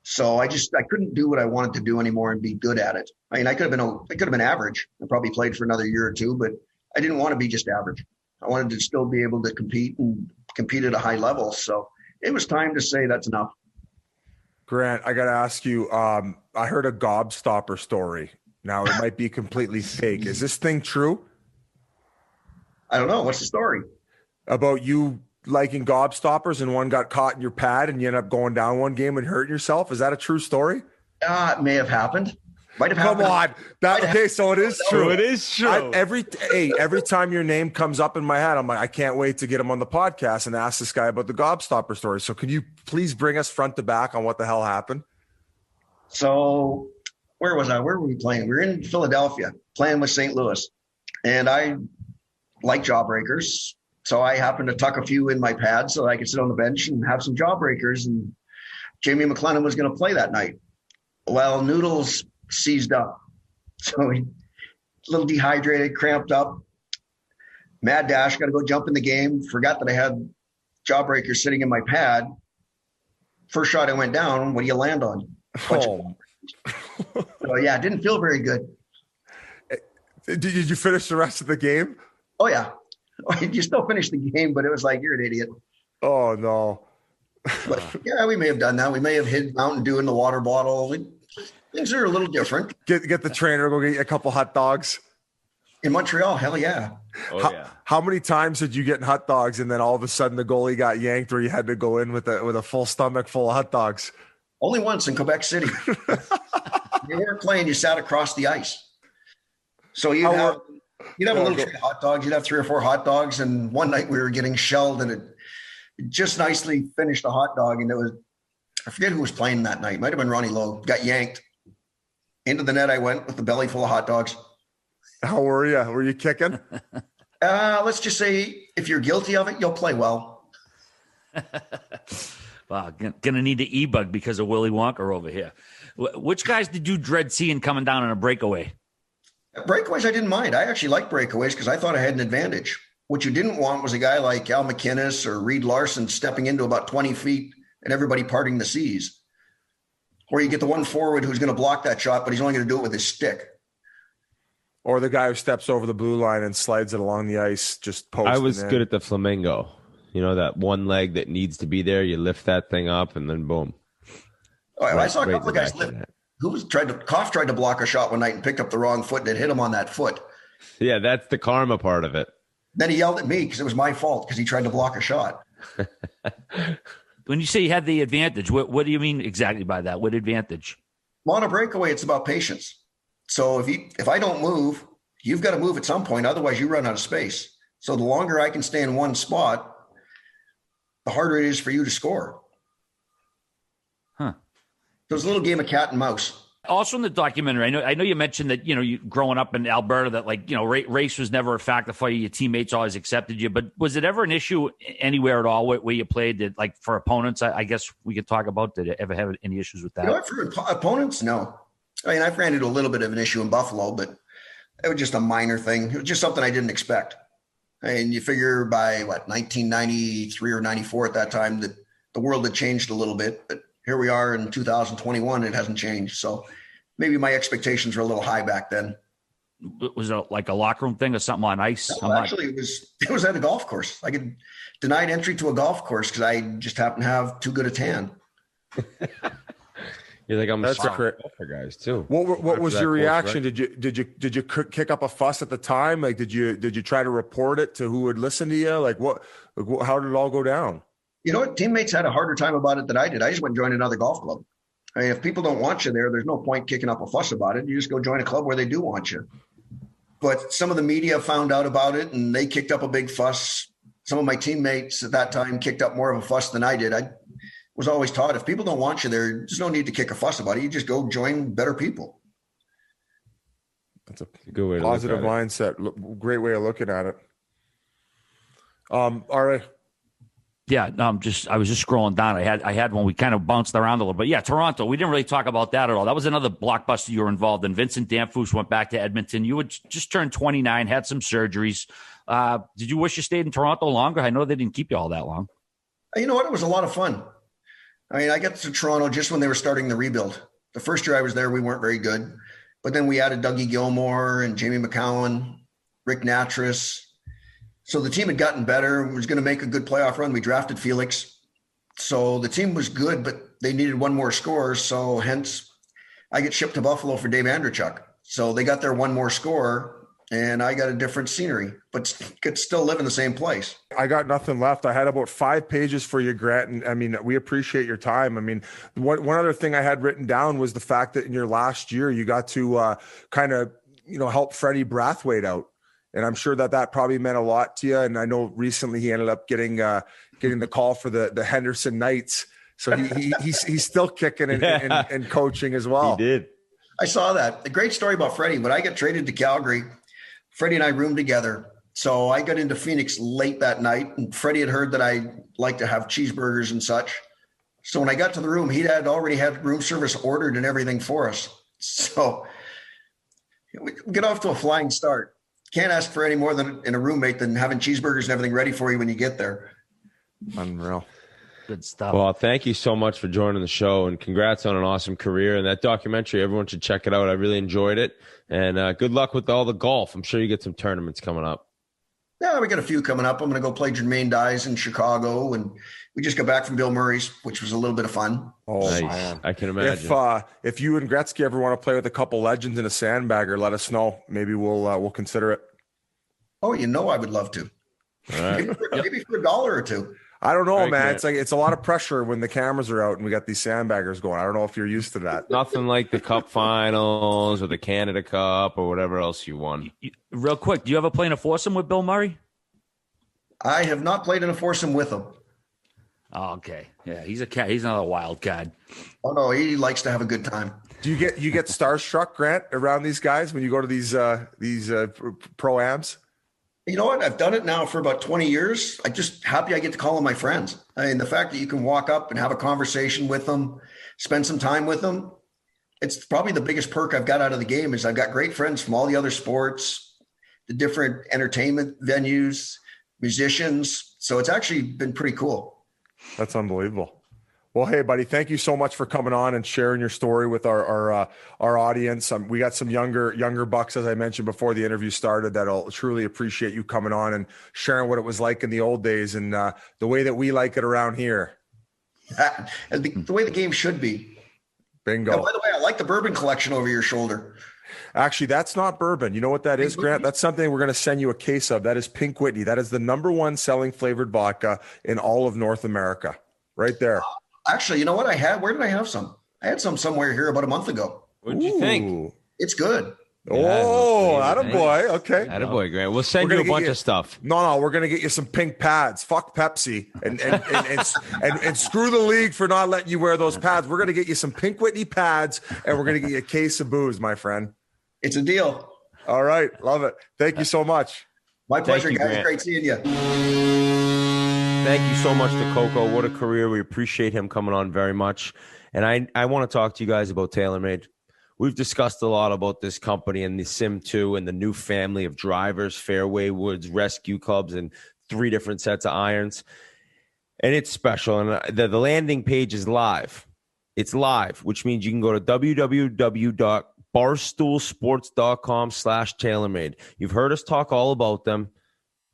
So I couldn't do what I wanted to do anymore and be good at it. I mean, I could have been average. I probably played for another year or two, but I didn't want to be just average. I wanted to still be able to compete at a high level. So it was time to say that's enough. Grant, I got to ask you, I heard a gobstopper story. Now, it might be completely fake. Is this thing true? I don't know. What's the story? About you liking gobstoppers and one got caught in your pad and you end up going down one game and hurting yourself. Is that a true story? It may have happened. Might have happened. Come on. Okay, so it is true. It is true. Every time your name comes up in my head, I'm like, I can't wait to get him on the podcast and ask this guy about the gobstopper story. So can you please bring us front to back on what the hell happened? So where was I? Where were we playing? We were in Philadelphia playing with St. Louis. And I like jawbreakers. So I happened to tuck a few in my pad so I could sit on the bench and have some jawbreakers. And Jamie McLennan was going to play that night. Well, Noodles seized up. So he a little dehydrated, cramped up. Mad dash, got to go jump in the game. Forgot that I had jawbreakers sitting in my pad. First shot I went down. What do you land on? So yeah, it didn't feel very good. Did you finish the rest of the game? Oh yeah. You still finished the game, but it was like, you're an idiot. Oh no. But yeah, we may have done that. We may have hid Mountain Dew in the water bottle. Things are a little different. Get the trainer, go get you a couple hot dogs. In Montreal, hell yeah. Oh, How many times did you get in hot dogs and then all of a sudden the goalie got yanked or you had to go in with a full stomach full of hot dogs? Only once in Quebec City. You weren't playing, you sat across the ice. So you'd have a little tray of hot dogs. You'd have 3 or 4 hot dogs. And one night we were getting shelled and it just nicely finished a hot dog. And I forget who was playing that night. It might have been Ronnie Lowe. Got yanked. Into the net I went with the belly full of hot dogs. How were you? Were you kicking? Let's just say if you're guilty of it, you'll play well. Wow, gonna need the e-bug because of Willy Wonka over here. Which guys did you dread seeing coming down on a breakaway? Breakaways, I didn't mind. I actually liked breakaways because I thought I had an advantage. What you didn't want was a guy like Al McInnes or Reed Larson stepping into about 20 feet and everybody parting the seas. Or you get the one forward who's going to block that shot, but he's only going to do it with his stick. Or the guy who steps over the blue line and slides it along the ice, just posting. I was good at the flamingo. You know, that one leg that needs to be there. You lift that thing up and then boom. Oh, I saw a couple of guys lift. Koff tried to block a shot one night and picked up the wrong foot and it hit him on that foot. Yeah, that's the karma part of it. Then he yelled at me because it was my fault because he tried to block a shot. When you say you had the advantage, what do you mean exactly by that? What advantage? On a breakaway, it's about patience. So if I don't move, you've got to move at some point. Otherwise, you run out of space. So the longer I can stay in one spot, the harder it is for you to score. Huh. So it's a little game of cat and mouse. Also in the documentary, I know you mentioned that, you growing up in Alberta, that race was never a factor for you. Your teammates always accepted you. But was it ever an issue anywhere at all where you played that, like, for opponents? I guess we could talk about, did you ever have any issues with that? For opponents, no. I mean, I've ran into a little bit of an issue in Buffalo, but it was just a minor thing. It was just something I didn't expect. And you figure by 1993 or 94 at that time that the world had changed a little bit, but here we are in 2021, it hasn't changed. So maybe my expectations were a little high back then. Was it like a locker room thing or something on ice? No, actually, it was at a golf course. I get denied entry to a golf course because I just happen to have too good a tan. You're like, I'm a golfer, guys, too. What was your reaction? Right? Did you kick up a fuss at the time? Like, did you try to report it to who would listen to you? Like, how did it all go down? You know what? Teammates had a harder time about it than I did. I just went and joined another golf club. I mean, if people don't want you there, there's no point kicking up a fuss about it. You just go join a club where they do want you. But some of the media found out about it and they kicked up a big fuss. Some of my teammates at that time kicked up more of a fuss than I did. I was always taught if people don't want you there, there's no need to kick a fuss about it. You just go join better people. That's a good way to positive mindset. Great way of looking at it. All right. Yeah, I was just scrolling down. I had one. We kind of bounced around a little bit. Yeah, Toronto. We didn't really talk about that at all. That was another blockbuster you were involved in. Vincent Danfus went back to Edmonton. You had just turned 29, had some surgeries. Did you wish you stayed in Toronto longer? I know they didn't keep you all that long. You know what? It was a lot of fun. I mean, I got to Toronto just when they were starting the rebuild. The first year I was there, we weren't very good. But then we added Dougie Gilmore and Jamie McCowan, Rick Natras. So the team had gotten better, was going to make a good playoff run. We drafted Felix. So the team was good, but they needed one more scorer. So hence I get shipped to Buffalo for Dave Andrechuk. So they got their one more scorer and I got a different scenery, but could still live in the same place. I got nothing left. I had about 5 pages for you, Grant. And I mean, we appreciate your time. I mean, one other thing I had written down was the fact that in your last year, you got to kind of, help Freddie Brathwaite out. And I'm sure that probably meant a lot to you. And I know recently he ended up getting the call for the Henderson Knights. So he's still kicking and coaching as well. He did. I saw that. A great story about Freddie. When I got traded to Calgary, Freddie and I roomed together. So I got into Phoenix late that night, and Freddie had heard that I like to have cheeseburgers and such. So when I got to the room, he had already had room service ordered and everything for us. So we get off to a flying start. Can't ask for any more than in a roommate than having cheeseburgers and everything ready for you when you get there. Unreal. Good stuff. Well, thank you so much for joining the show and congrats on an awesome career. And that documentary, everyone should check it out. I really enjoyed it. And good luck with all the golf. I'm sure you get some tournaments coming up. Yeah, we got a few coming up. I'm going to go play Jermaine Dyes in Chicago. And we just got back from Bill Murray's, which was a little bit of fun. Oh, nice. Man. I can imagine. If you and Gretzky ever want to play with a couple legends in a sandbagger, let us know. Maybe we'll consider it. Oh, I would love to. All right. Maybe for $1 or $2. I don't know, Very man. good. It's a lot of pressure when the cameras are out and we got these sandbaggers going. I don't know if you're used to that. Nothing like the Cup Finals or the Canada Cup or whatever else you won. Real quick, do you ever play in a foursome with Bill Murray? I have not played in a foursome with him. Oh, okay. Yeah, he's a cat. He's another wild card. Oh no, he likes to have a good time. Do you get starstruck, Grant, around these guys when you go to these pro-ams? You know what? I've done it now for about 20 years. I'm just happy I get to call them my friends. I mean, the fact that you can walk up and have a conversation with them, spend some time with them, it's probably the biggest perk I've got out of the game is I've got great friends from all the other sports, the different entertainment venues, musicians. So it's actually been pretty cool. That's unbelievable. Well, hey, buddy, thank you so much for coming on and sharing your story with our audience. We got some younger bucks, as I mentioned before the interview started, that'll truly appreciate you coming on and sharing what it was like in the old days and the way that we like it around here. The way the game should be. Bingo. By the way, I like the bourbon collection over your shoulder. Actually, that's not bourbon. You know what that is, Grant? That's something we're going to send you a case of. That is Pink Whitney. That is the #1 selling flavored vodka in all of North America. Right there. Actually, you know what I had? Where did I have some? I had some somewhere here about a month ago. What did you think? It's good. Oh, attaboy. Okay. Attaboy, Grant. We'll send you a bunch of stuff. No, we're going to get you some pink pads. Fuck Pepsi and screw the league for not letting you wear those pads. We're going to get you some Pink Whitney pads and we're going to get you a case of booze, my friend. It's a deal. All right. Love it. Thank you so much. My pleasure, guys. Grant. Great seeing you. Thank you so much to Coco. What a career. We appreciate him coming on very much. And I want to talk to you guys about TaylorMade. We've discussed a lot about this company and the Sim 2 and the new family of drivers, fairway woods, rescue clubs, and 3 different sets of irons. And it's special. And the landing page is live. It's live, which means you can go to www.barstoolsports.com/TaylorMade. You've heard us talk all about them.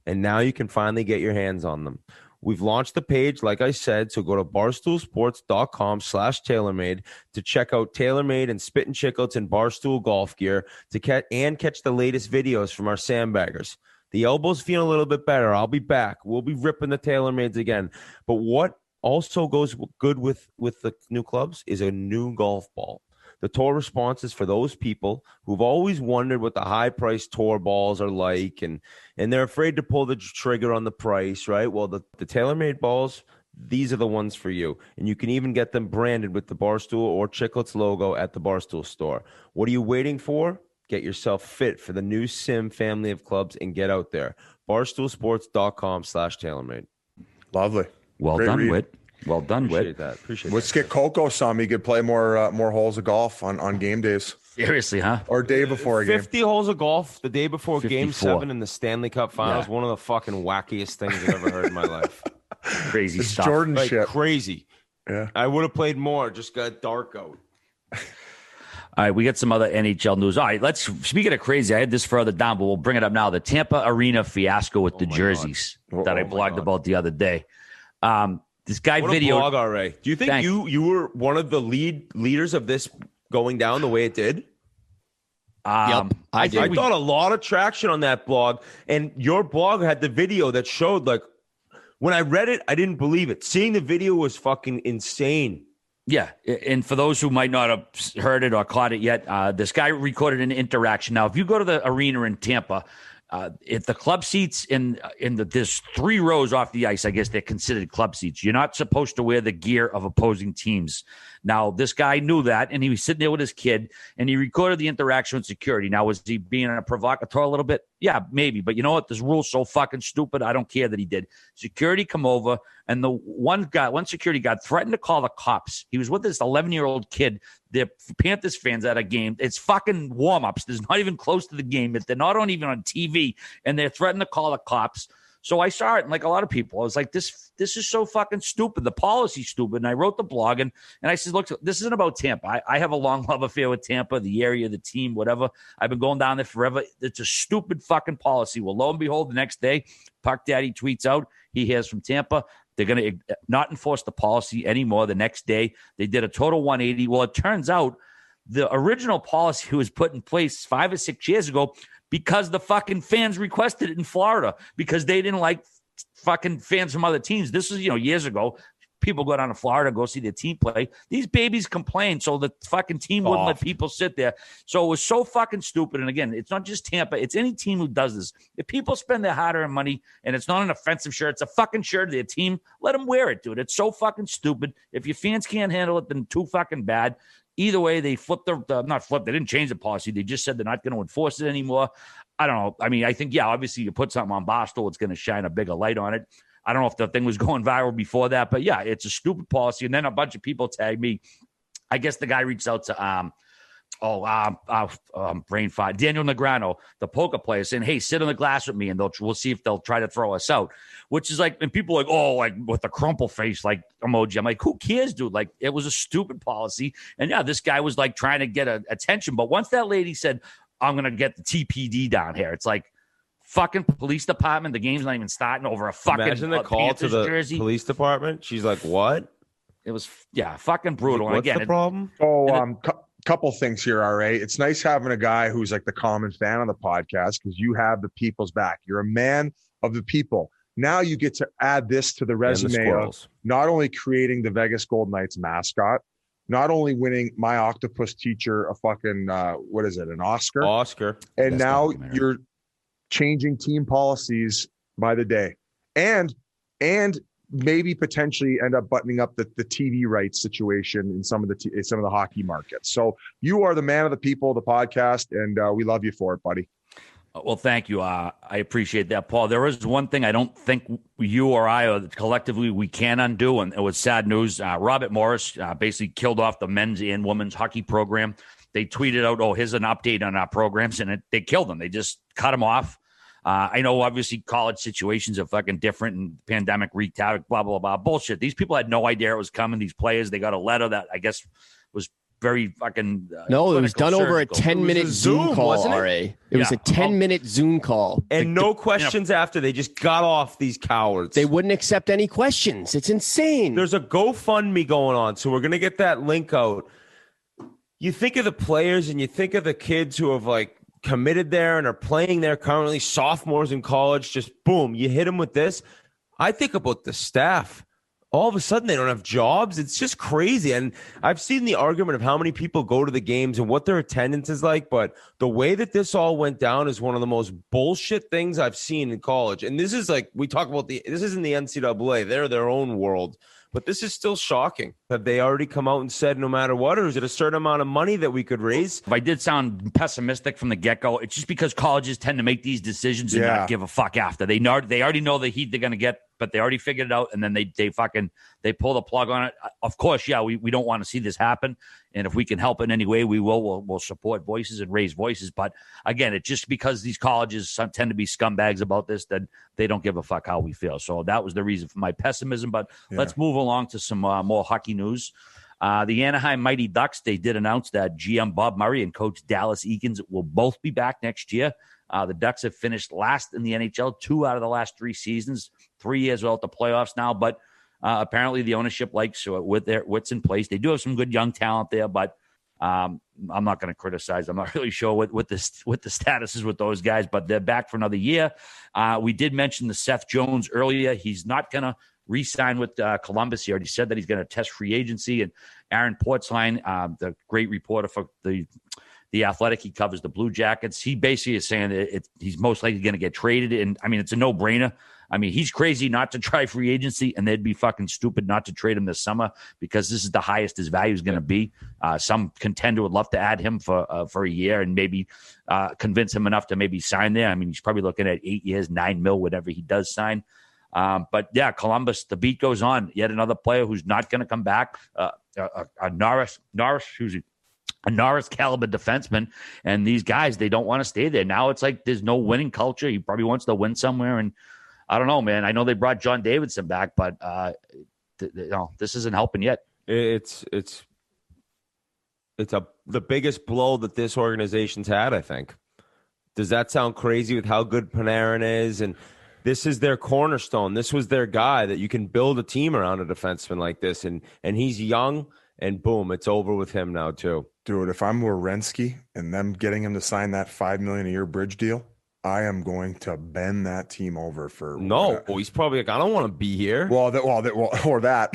And now you can finally get your hands on them. We've launched the page, like I said, so go to barstoolsports.com/TaylorMade to check out TaylorMade and Spittin Chiclets and Barstool golf gear to catch the latest videos from our sandbaggers. The elbow's feeling a little bit better. I'll be back. We'll be ripping the TaylorMades again. But what also goes good with the new clubs is a new golf ball. The tour response is for those people who've always wondered what the high-priced tour balls are like, and they're afraid to pull the trigger on the price, right? Well, the TaylorMade balls, these are the ones for you. And you can even get them branded with the Barstool or Chiclets logo at the Barstool store. What are you waiting for? Get yourself fit for the new Sim family of clubs and get out there. Barstoolsports.com/TaylorMade. Lovely. Well Great done, read. Whit. Well done, Appreciate Whit. that. Appreciate Let's that. get Coco some. He could play more holes of golf on game days. Seriously, huh? Or day before a game. 50 holes of golf the day before Game 54. 7 in the Stanley Cup Finals. Yeah. One of the fucking wackiest things I've ever heard in my life. Crazy It's stuff. Jordan Like shit. crazy. Yeah. I would have played more. Just got dark out. All right, we got some other NHL news. All right, speaking of crazy, I had this further down, but we'll bring it up now. The Tampa Arena fiasco with the jerseys that I blogged about the other day. This guy What videoed. a blog, RA. Do you think you were one of the leaders of this going down the way it did? I thought a lot of traction on that blog, and your blog had the video that showed, like, when I read it, I didn't believe it. Seeing the video was fucking insane. Yeah, and for those who might not have heard it or caught it yet, this guy recorded an interaction. Now, if you go to the arena in Tampa, if the club seats there's 3 rows off the ice, I guess they're considered club seats. You're not supposed to wear the gear of opposing teams. Now, this guy knew that, and he was sitting there with his kid, and he recorded the interaction with security. Now, was he being a provocateur a little bit? Yeah, maybe. But you know what? This rule's so fucking stupid, I don't care that he did. Security come over, and the one security guard threatened to call the cops. He was with this 11-year-old kid. They're Panthers fans at a game. It's fucking warm-ups. There's not even close to the game. They're not even on TV, and they're threatening to call the cops. So I saw it, and like a lot of people, I was like, this is so fucking stupid. The policy's stupid. And I wrote the blog, and I said, look, this isn't about Tampa. I have a long love affair with Tampa, the area, the team, whatever. I've been going down there forever. It's a stupid fucking policy. Well, lo and behold, the next day, Puck Daddy tweets out, he hears from Tampa. They're going to not enforce the policy anymore. The next day, they did a total 180. Well, it turns out the original policy was put in place 5 or 6 years ago because the fucking fans requested it in Florida because they didn't like fucking fans from other teams. This was, years ago. People go down to Florida, go see their team play. These babies complain, so the fucking team wouldn't let people sit there. So it was so fucking stupid. And again, it's not just Tampa. It's any team who does this. If people spend their hard-earned money and it's not an offensive shirt, it's a fucking shirt of their team, let them wear it, dude. It's so fucking stupid. If your fans can't handle it, then too fucking bad. Either way, they flipped they didn't change the policy. They just said they're not going to enforce it anymore. I don't know. I mean, I think, obviously you put something on Barstool, it's going to shine a bigger light on it. I don't know if the thing was going viral before that, but yeah, it's a stupid policy. And then a bunch of people tagged me. I guess the guy reached out to brain fart, Daniel Negreanu, the poker player, saying, "Hey, sit on the glass with me, and we'll see if they'll try to throw us out." Which is like, and people are like, "Oh, like with the crumple face like emoji." I'm like, who cares, dude? Like, it was a stupid policy, and yeah, this guy was like trying to get attention. But once that lady said, "I'm gonna get the TPD down here," it's like, fucking police department. The game's not even starting over a fucking Imagine the call Panthers to the jersey. Police department. She's like, "What?" It was fucking brutal. Like, what's the problem? Oh, couple things here, RA. It's nice having a guy who's like the common fan on the podcast because you have the people's back. You're a man of the people. Now you get to add this to the resume of not only creating the Vegas Golden Knights mascot, not only winning my octopus teacher a fucking an Oscar, and now you're changing team policies by the day, and maybe potentially end up buttoning up the TV rights situation in some of the hockey markets. So you are the man of the people, the podcast, and we love you for it, buddy. Well, thank you. I appreciate that, Paul. There is one thing I don't think you or I or collectively we can undo, and it was sad news. Robert Morris basically killed off the men's and women's hockey program. They tweeted out, "Oh, here's an update on our programs," and they killed them. They just cut them off. I know, obviously, college situations are fucking different, and pandemic wreaked havoc, blah, blah, blah. Bullshit. These people had no idea it was coming. These players, they got a letter that I guess was very fucking no, it was done surgical. Over a 10-minute Zoom call, wasn't it? It was a 10-minute Zoom call. And no questions after. They just got off, these cowards. They wouldn't accept any questions. It's insane. There's a GoFundMe going on, so we're going to get that link out. You think of the players and you think of the kids who have, like, committed there and are playing there currently, sophomores in college, just boom, you hit them with this. I think about the staff. All of a sudden, they don't have jobs. It's just crazy. And I've seen the argument of how many people go to the games and what their attendance is like. But the way that this all went down is one of the most bullshit things I've seen in college. And this is like, we talk about this isn't the NCAA. They're their own world. But this is still shocking. Have they already come out and said no matter what, or is it a certain amount of money that we could raise? If I did sound pessimistic from the get-go, it's just because colleges tend to make these decisions and not give a fuck after. They already know the heat they're going to get, but they already figured it out, and then they pull the plug on it. Of course, we don't want to see this happen, and if we can help in any way, we will. We'll support voices and raise voices. But again, it's just because these colleges tend to be scumbags about this that they don't give a fuck how we feel. So that was the reason for my pessimism. But let's move along to some more hockey news. The Anaheim Mighty Ducks, they did announce that GM Bob Murray and coach Dallas Eakins will both be back next year. The Ducks have finished last in the NHL 2 out of the last 3 seasons, 3 years without the playoffs now. But apparently the ownership likes with their wits in place. They do have some good young talent there, but I'm not going to criticize. I'm not really sure what the status is with those guys, but they're back for another year. We did mention the Seth Jones earlier. He's not going to re-sign with Columbus. He already said that he's going to test free agency. And Aaron Portzline, the great reporter for the Athletic, he covers the Blue Jackets. He basically is saying that he's most likely going to get traded. And I mean, it's a no-brainer. I mean, he's crazy not to try free agency, and they'd be fucking stupid not to trade him this summer because this is the highest his value is going to be. Some contender would love to add him for a year and maybe convince him enough to maybe sign there. I mean, he's probably looking at 8 years, $9 million, whatever he does sign. But yeah, Columbus, the beat goes on. Yet another player who's not going to come back, a Norris caliber defenseman. And these guys, they don't want to stay there. Now it's like there's no winning culture. He probably wants to win somewhere. And I don't know, man. I know they brought John Davidson back, but this isn't helping yet. It's the biggest blow that this organization's had, I think. Does that sound crazy with how good Panarin is? And this is their cornerstone. This was their guy that you can build a team around a defenseman like this. And he's young, and boom, it's over with him now too. Dude, if I'm Werenski and them getting him to sign that $5 million a year bridge deal, I am going to bend that team over for no. He's probably like, I don't want to be here. Or that.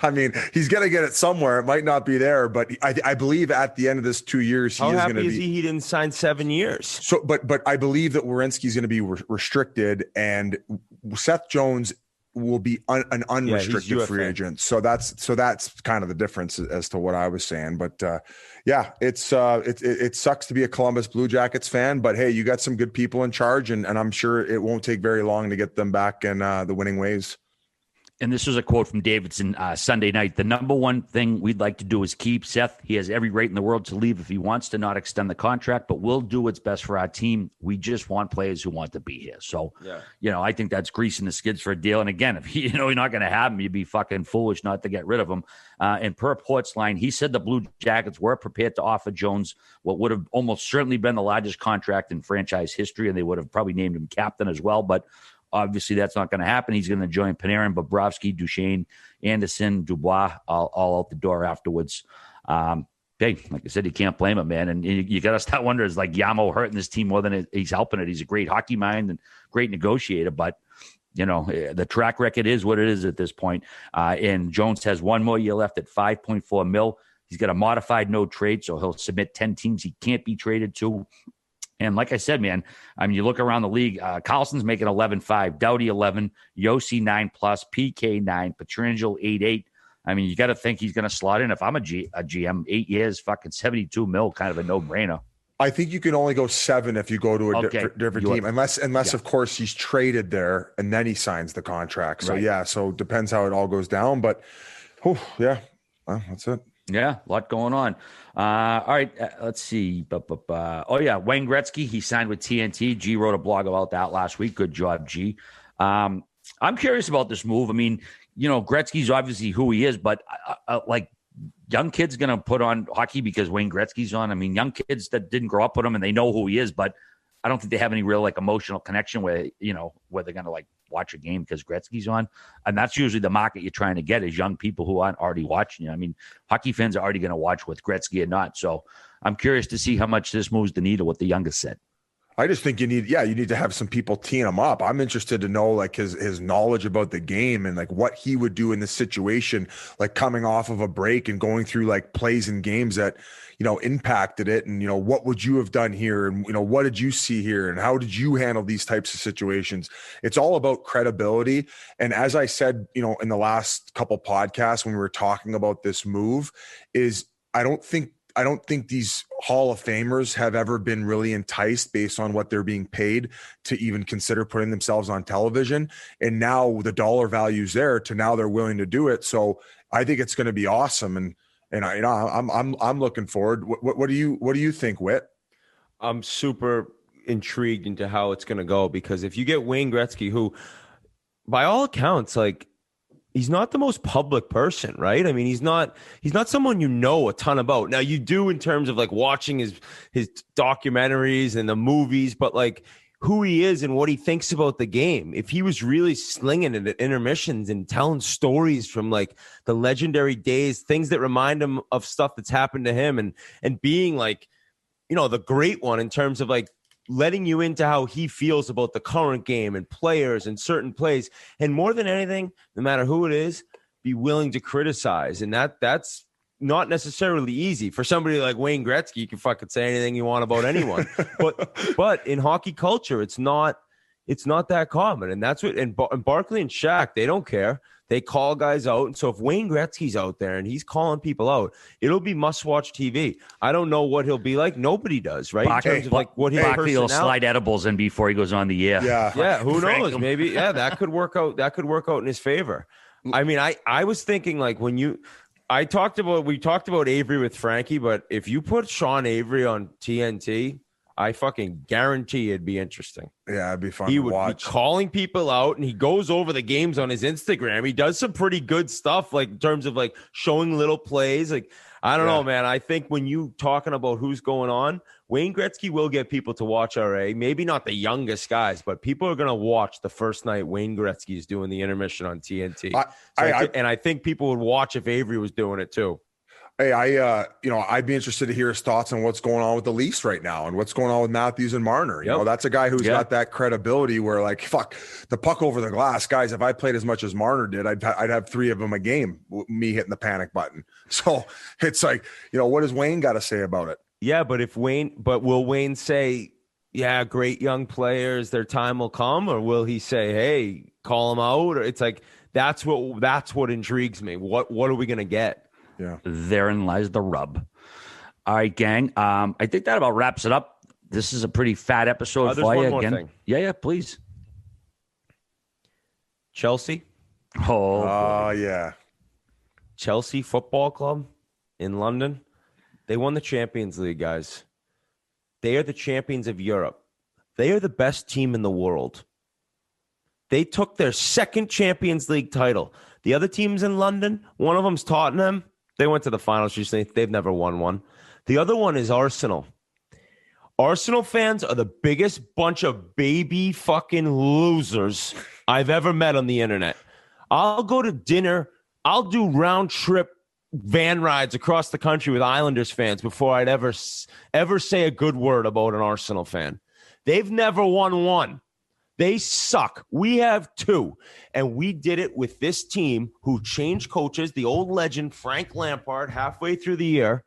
I mean, he's going to get it somewhere. It might not be there, but I believe at the end of this 2 years, how happy is he didn't sign 7 years? So, but I believe that Werenski's going to be restricted, and Seth Jones will be an unrestricted free agent. So that's kind of the difference as to what I was saying. But it sucks to be a Columbus Blue Jackets fan, but hey, you got some good people in charge, and I'm sure it won't take very long to get them back in the winning ways. And this was a quote from Davidson Sunday night. The number one thing we'd like to do is keep Seth. He has every right in the world to leave if he wants to not extend the contract, but we'll do what's best for our team. We just want players who want to be here. So, I think that's greasing the skids for a deal. And again, if you're not going to have him, you'd be fucking foolish not to get rid of him. And per Portsline, he said the Blue Jackets were prepared to offer Jones what would have almost certainly been the largest contract in franchise history, and they would have probably named him captain as well. But obviously, that's not going to happen. He's going to join Panarin, Bobrovsky, Duchesne, Anderson, Dubois, all out the door afterwards. Hey, like I said, you can't blame him, man. And you got to start wondering, is like Yamo hurting this team more than he's helping it? He's a great hockey mind and great negotiator, but the track record is what it is at this point. And Jones has one more year left at $5.4 million. He's got a modified no trade, so he'll submit 10 teams he can't be traded to. And like I said, man, I mean, you look around the league, Carlson's making 11.5, Doughty 11, Yossi 9+, PK 9, Petrangelo 8.8. I mean, you got to think he's going to slot in. If I'm a GM, 8 years, fucking 72 mil, kind of a no-brainer. I think you can only go 7 if you go to a different team, unless of course he's traded there and then he signs the contract. So so it depends how it all goes down. But that's it. Yeah, a lot going on. All right, let's see. Wayne Gretzky, he signed with TNT. G wrote a blog about that last week. Good job, G. I'm curious about this move. I mean, Gretzky's obviously who he is, but like young kids going to put on hockey because Wayne Gretzky's on. I mean, young kids that didn't grow up with him and they know who he is, but I don't think they have any real like emotional connection where they're going to like watch a game because Gretzky's on. And that's usually the market you're trying to get is young people who aren't already watching you. I mean, hockey fans are already going to watch with Gretzky or not. So I'm curious to see how much this moves the needle, what the youngest said. I just think you need to have some people teeing him up. I'm interested to know like his knowledge about the game and like what he would do in this situation, like coming off of a break and going through like plays and games that, impacted it. And, what would you have done here? And, what did you see here? And how did you handle these types of situations? It's all about credibility. And as I said, in the last couple podcasts, when we were talking about this move is I don't think these Hall of Famers have ever been really enticed based on what they're being paid to even consider putting themselves on television. And now the dollar value's there to now they're willing to do it. So I think it's going to be awesome. And I'm looking forward. What do you think, Whit? I'm super intrigued into how it's going to go because if you get Wayne Gretzky, who by all accounts, like, he's not the most public person, right? I mean, he's not someone a ton about. Now you do in terms of like watching his documentaries and the movies, but like who he is and what he thinks about the game. If he was really slinging it at intermissions and telling stories from like the legendary days, things that remind him of stuff that's happened to him and being like, the great one in terms of like letting you into how he feels about the current game and players and certain plays. And more than anything, no matter who it is, be willing to criticize. And that's not necessarily easy for somebody like Wayne Gretzky. You can fucking say anything you want about anyone, but in hockey culture, it's not that common. And that's what, and Barkley and Shaq, they don't care. They call guys out. And so if Wayne Gretzky's out there and he's calling people out, it'll be must-watch TV. I don't know what he'll be like. Nobody does, right? In terms of like what his personality. He'll slide edibles in before he goes on the air. Yeah. Who knows? Maybe. Yeah, that could work out. That could work out in his favor. I mean, I was thinking like we talked about Avery with Frankie, but if you put Sean Avery on TNT, I fucking guarantee it'd be interesting. Yeah, it'd be fun to watch. He would be calling people out, and he goes over the games on his Instagram. He does some pretty good stuff, like in terms of like showing little plays. Like, I don't know, man. I think when you talking about who's going on, Wayne Gretzky will get people to watch RA. Maybe not the youngest guys, but people are going to watch the first night Wayne Gretzky is doing the intermission on TNT. I think people would watch if Avery was doing it too. Hey, I'd be interested to hear his thoughts on what's going on with the Leafs right now and what's going on with Matthews and Marner. You know, that's a guy who's got that credibility where, like, fuck, the puck over the glass, guys. If I played as much as Marner did, I'd have 3 of them a game. Me hitting the panic button. So it's like, what does Wayne got to say about it? Yeah, but will Wayne say, yeah, great young players, their time will come, or will he say, hey, call them out? Or it's like that's what intrigues me. What are we gonna get? Yeah. Therein lies the rub. All right, gang. I think that about wraps it up. This is a pretty fat episode for you again. Thing. Yeah, please. Chelsea. Oh, yeah. Chelsea Football Club in London. They won the Champions League, guys. They are the champions of Europe. They are the best team in the world. They took their second Champions League title. The other teams in London, one of them's Tottenham. They went to the finals recently. They've never won one. The other one is Arsenal. Arsenal fans are the biggest bunch of baby fucking losers I've ever met on the internet. I'll go to dinner. I'll do round trip van rides across the country with Islanders fans before I'd ever say a good word about an Arsenal fan. They've never won one. They suck. We have 2. And we did it with this team who changed coaches. The old legend, Frank Lampard, halfway through the year.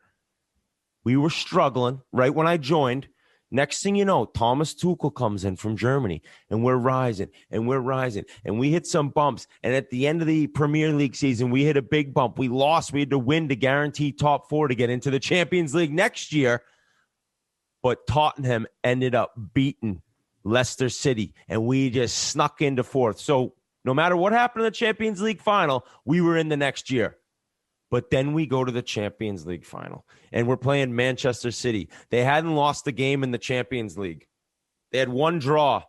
We were struggling right when I joined. Next thing you know, Thomas Tuchel comes in from Germany, and we're rising, and we hit some bumps. And at the end of the Premier League season, we hit a big bump. We lost. We had to win to guarantee top 4 to get into the Champions League next year. But Tottenham ended up beating Leicester City, and we just snuck into 4th. So no matter what happened in the Champions League final, we were in the next year. But then we go to the Champions League final, and we're playing Manchester City. They hadn't lost a game in the Champions League. They had 1 draw,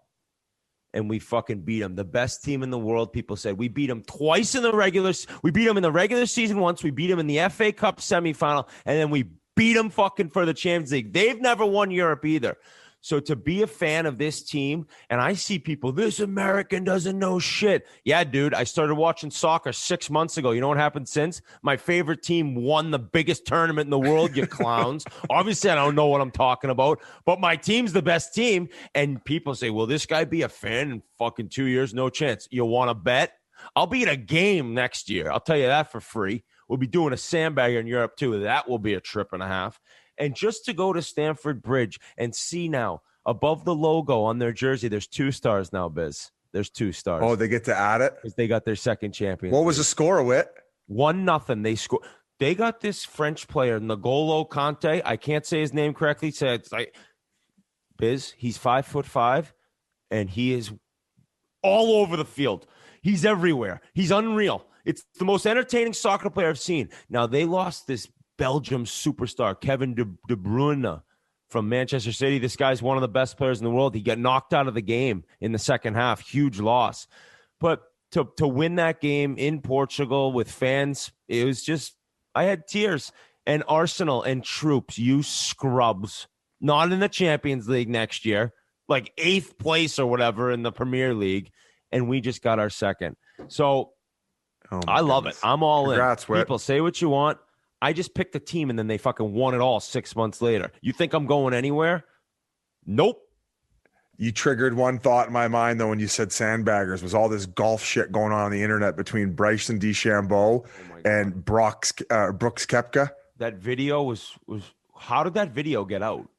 and we fucking beat them. The best team in the world, people said. We beat them twice in the regular. We beat them in the regular season once. We beat them in the FA Cup semifinal, and then we beat them fucking for the Champions League. They've never won Europe either. So to be a fan of this team, and I see people, this American doesn't know shit. Yeah, dude, I started watching soccer 6 months ago. You know what happened since? My favorite team won the biggest tournament in the world, you clowns. Obviously, I don't know what I'm talking about, but my team's the best team. And people say, will this guy be a fan in fucking 2 years? No chance. You want to bet? I'll be at a game next year. I'll tell you that for free. We'll be doing a sandbagger in Europe, too. That will be a trip and a half. And just to go to Stamford Bridge and see now, above the logo on their jersey, there's 2 stars now, Biz. There's 2 stars. Oh, they get to add it? Because they got their second champion. What was the score, Whit? 1-0. They got this French player, N'Golo Kanté. I can't say his name correctly. So it's like, Biz, he's 5'5", and he is all over the field. He's everywhere. He's unreal. It's the most entertaining soccer player I've seen. Now, they lost this Belgium superstar, Kevin De Bruyne, from Manchester City. This guy's one of the best players in the world. He got knocked out of the game in the second half. Huge loss. But to win that game in Portugal with fans, it was just, I had tears. And Arsenal and troops, you scrubs, not in the Champions League next year, like 8th place or whatever in the Premier League. And we just got our second. So I love it. I'm all Congrats, in. Whit. People, say what you want. I just picked a team, and then they fucking won it all 6 months later. You think I'm going anywhere? Nope. You triggered one thought in my mind, though, when you said sandbaggers, was all this golf shit going on the internet between Bryson DeChambeau and Brooks Koepka. That video was how did that video get out?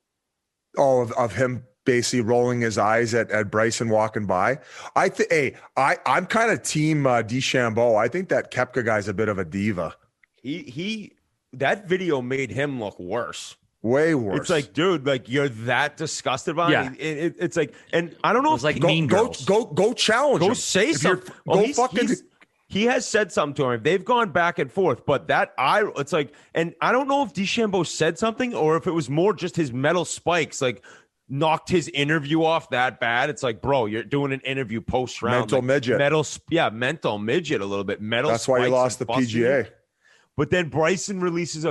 Oh, of him basically rolling his eyes at Bryson walking by. I'm kind of team DeChambeau. I think that Koepka guy's a bit of a diva. That video made him look worse. Way worse. It's like, dude, like you're that disgusted by it. It's like, and I don't know. It was like Mean Girls. Go challenge him. Go say something. He has said something to him. They've gone back and forth, but it's like, and I don't know if DeChambeau said something or if it was more just his metal spikes, like knocked his interview off that bad. It's like, bro, you're doing an interview post round. Mental midget. Mental midget a little bit. Metal. That's why he lost the PGA. But then Bryson releases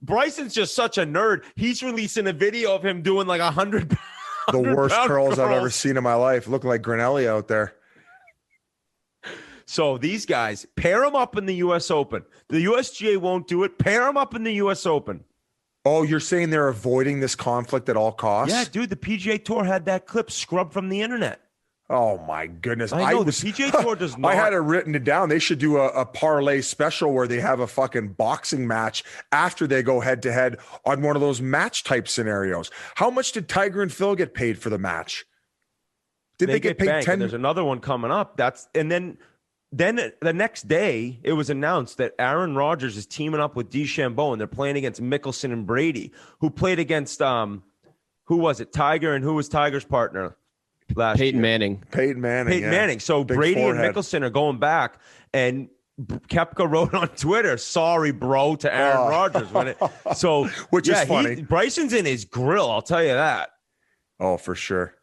Bryson's just such a nerd. He's releasing a video of him doing like 100 the worst curls I've ever seen in my life. Looking like Grinnelli out there. So these guys, pair them up in the U.S. Open. The USGA won't do it. Pair them up in the U.S. Open. Oh, you're saying they're avoiding this conflict at all costs? Yeah, dude, the PGA Tour had that clip scrubbed from the internet. Oh, my goodness. I know, the PGA Tour does not. I had it written down. They should do a parlay special where they have a fucking boxing match after they go head-to-head on one of those match-type scenarios. How much did Tiger and Phil get paid for the match? Did they get paid banked, 10? There's another one coming up. And then the next day, it was announced that Aaron Rodgers is teaming up with DeChambeau, and they're playing against Mickelson and Brady, who played against who was it? Tiger, and who was Tiger's partner last Peyton year? Manning. Peyton Manning. So Big Brady forehead. and Mickelson are going back, and Koepka wrote on Twitter, "Sorry, bro," to Aaron Rodgers. Which is funny. Bryson's in his grill, I'll tell you that. Oh, for sure.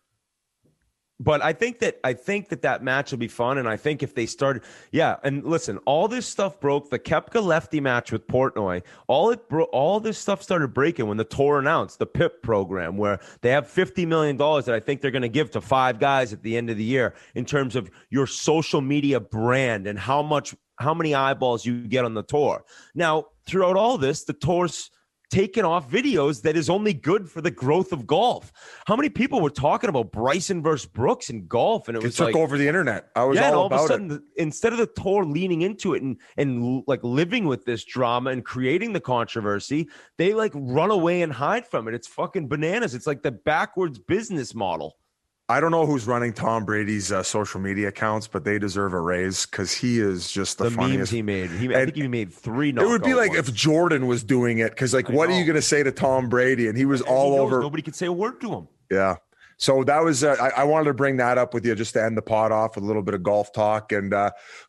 But I think that match will be fun, and I think if they started, and listen, all this stuff broke. The Koepka lefty match with Portnoy, all this stuff started breaking when the tour announced the PIP program, where they have $50 million that I think they're going to give to 5 guys at the end of the year in terms of your social media brand and how many eyeballs you get on the tour. Now, throughout all this, the tour's taken off videos that is only good for the growth of golf. How many people were talking about Bryson versus Brooks in golf? And it took over the internet. I was all about it. Instead of the tour leaning into it and like living with this drama and creating the controversy, they like run away and hide from it. It's fucking bananas. It's like the backwards business model. I don't know who's running Tom Brady's social media accounts, but they deserve a raise because he is just the funniest. Memes he made. I think he made 3 It would be like if Jordan was doing it, because what are you going to say to Tom Brady? And he was all over. Nobody could say a word to him. Yeah. So that was I wanted to bring that up with you just to end the pod off with a little bit of golf talk. And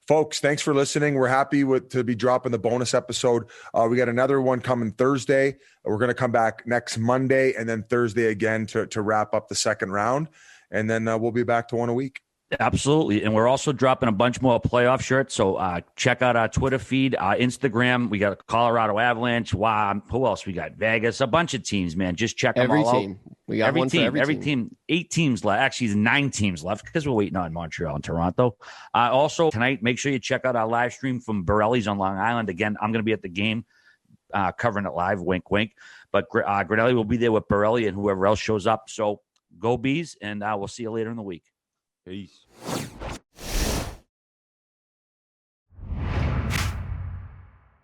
folks, thanks for listening. We're happy to be dropping the bonus episode. We got another one coming Thursday. We're going to come back next Monday and then Thursday again to wrap up the second round. And then we'll be back to one a week. Absolutely. And we're also dropping a bunch more playoff shirts. So check out our Twitter feed, Instagram. We got Colorado Avalanche. Wow. Who else? We got Vegas, a bunch of teams, man. Just check them all out. We got one for every team. 8 teams left. Actually, 9 teams left because we're waiting on Montreal and Toronto. Also, tonight, make sure you check out our live stream from Borelli's on Long Island. Again, I'm going to be at the game covering it live. Wink, wink. But Grinnelli will be there with Borelli and whoever else shows up. So go Bees, and we'll see you later in the week. Peace.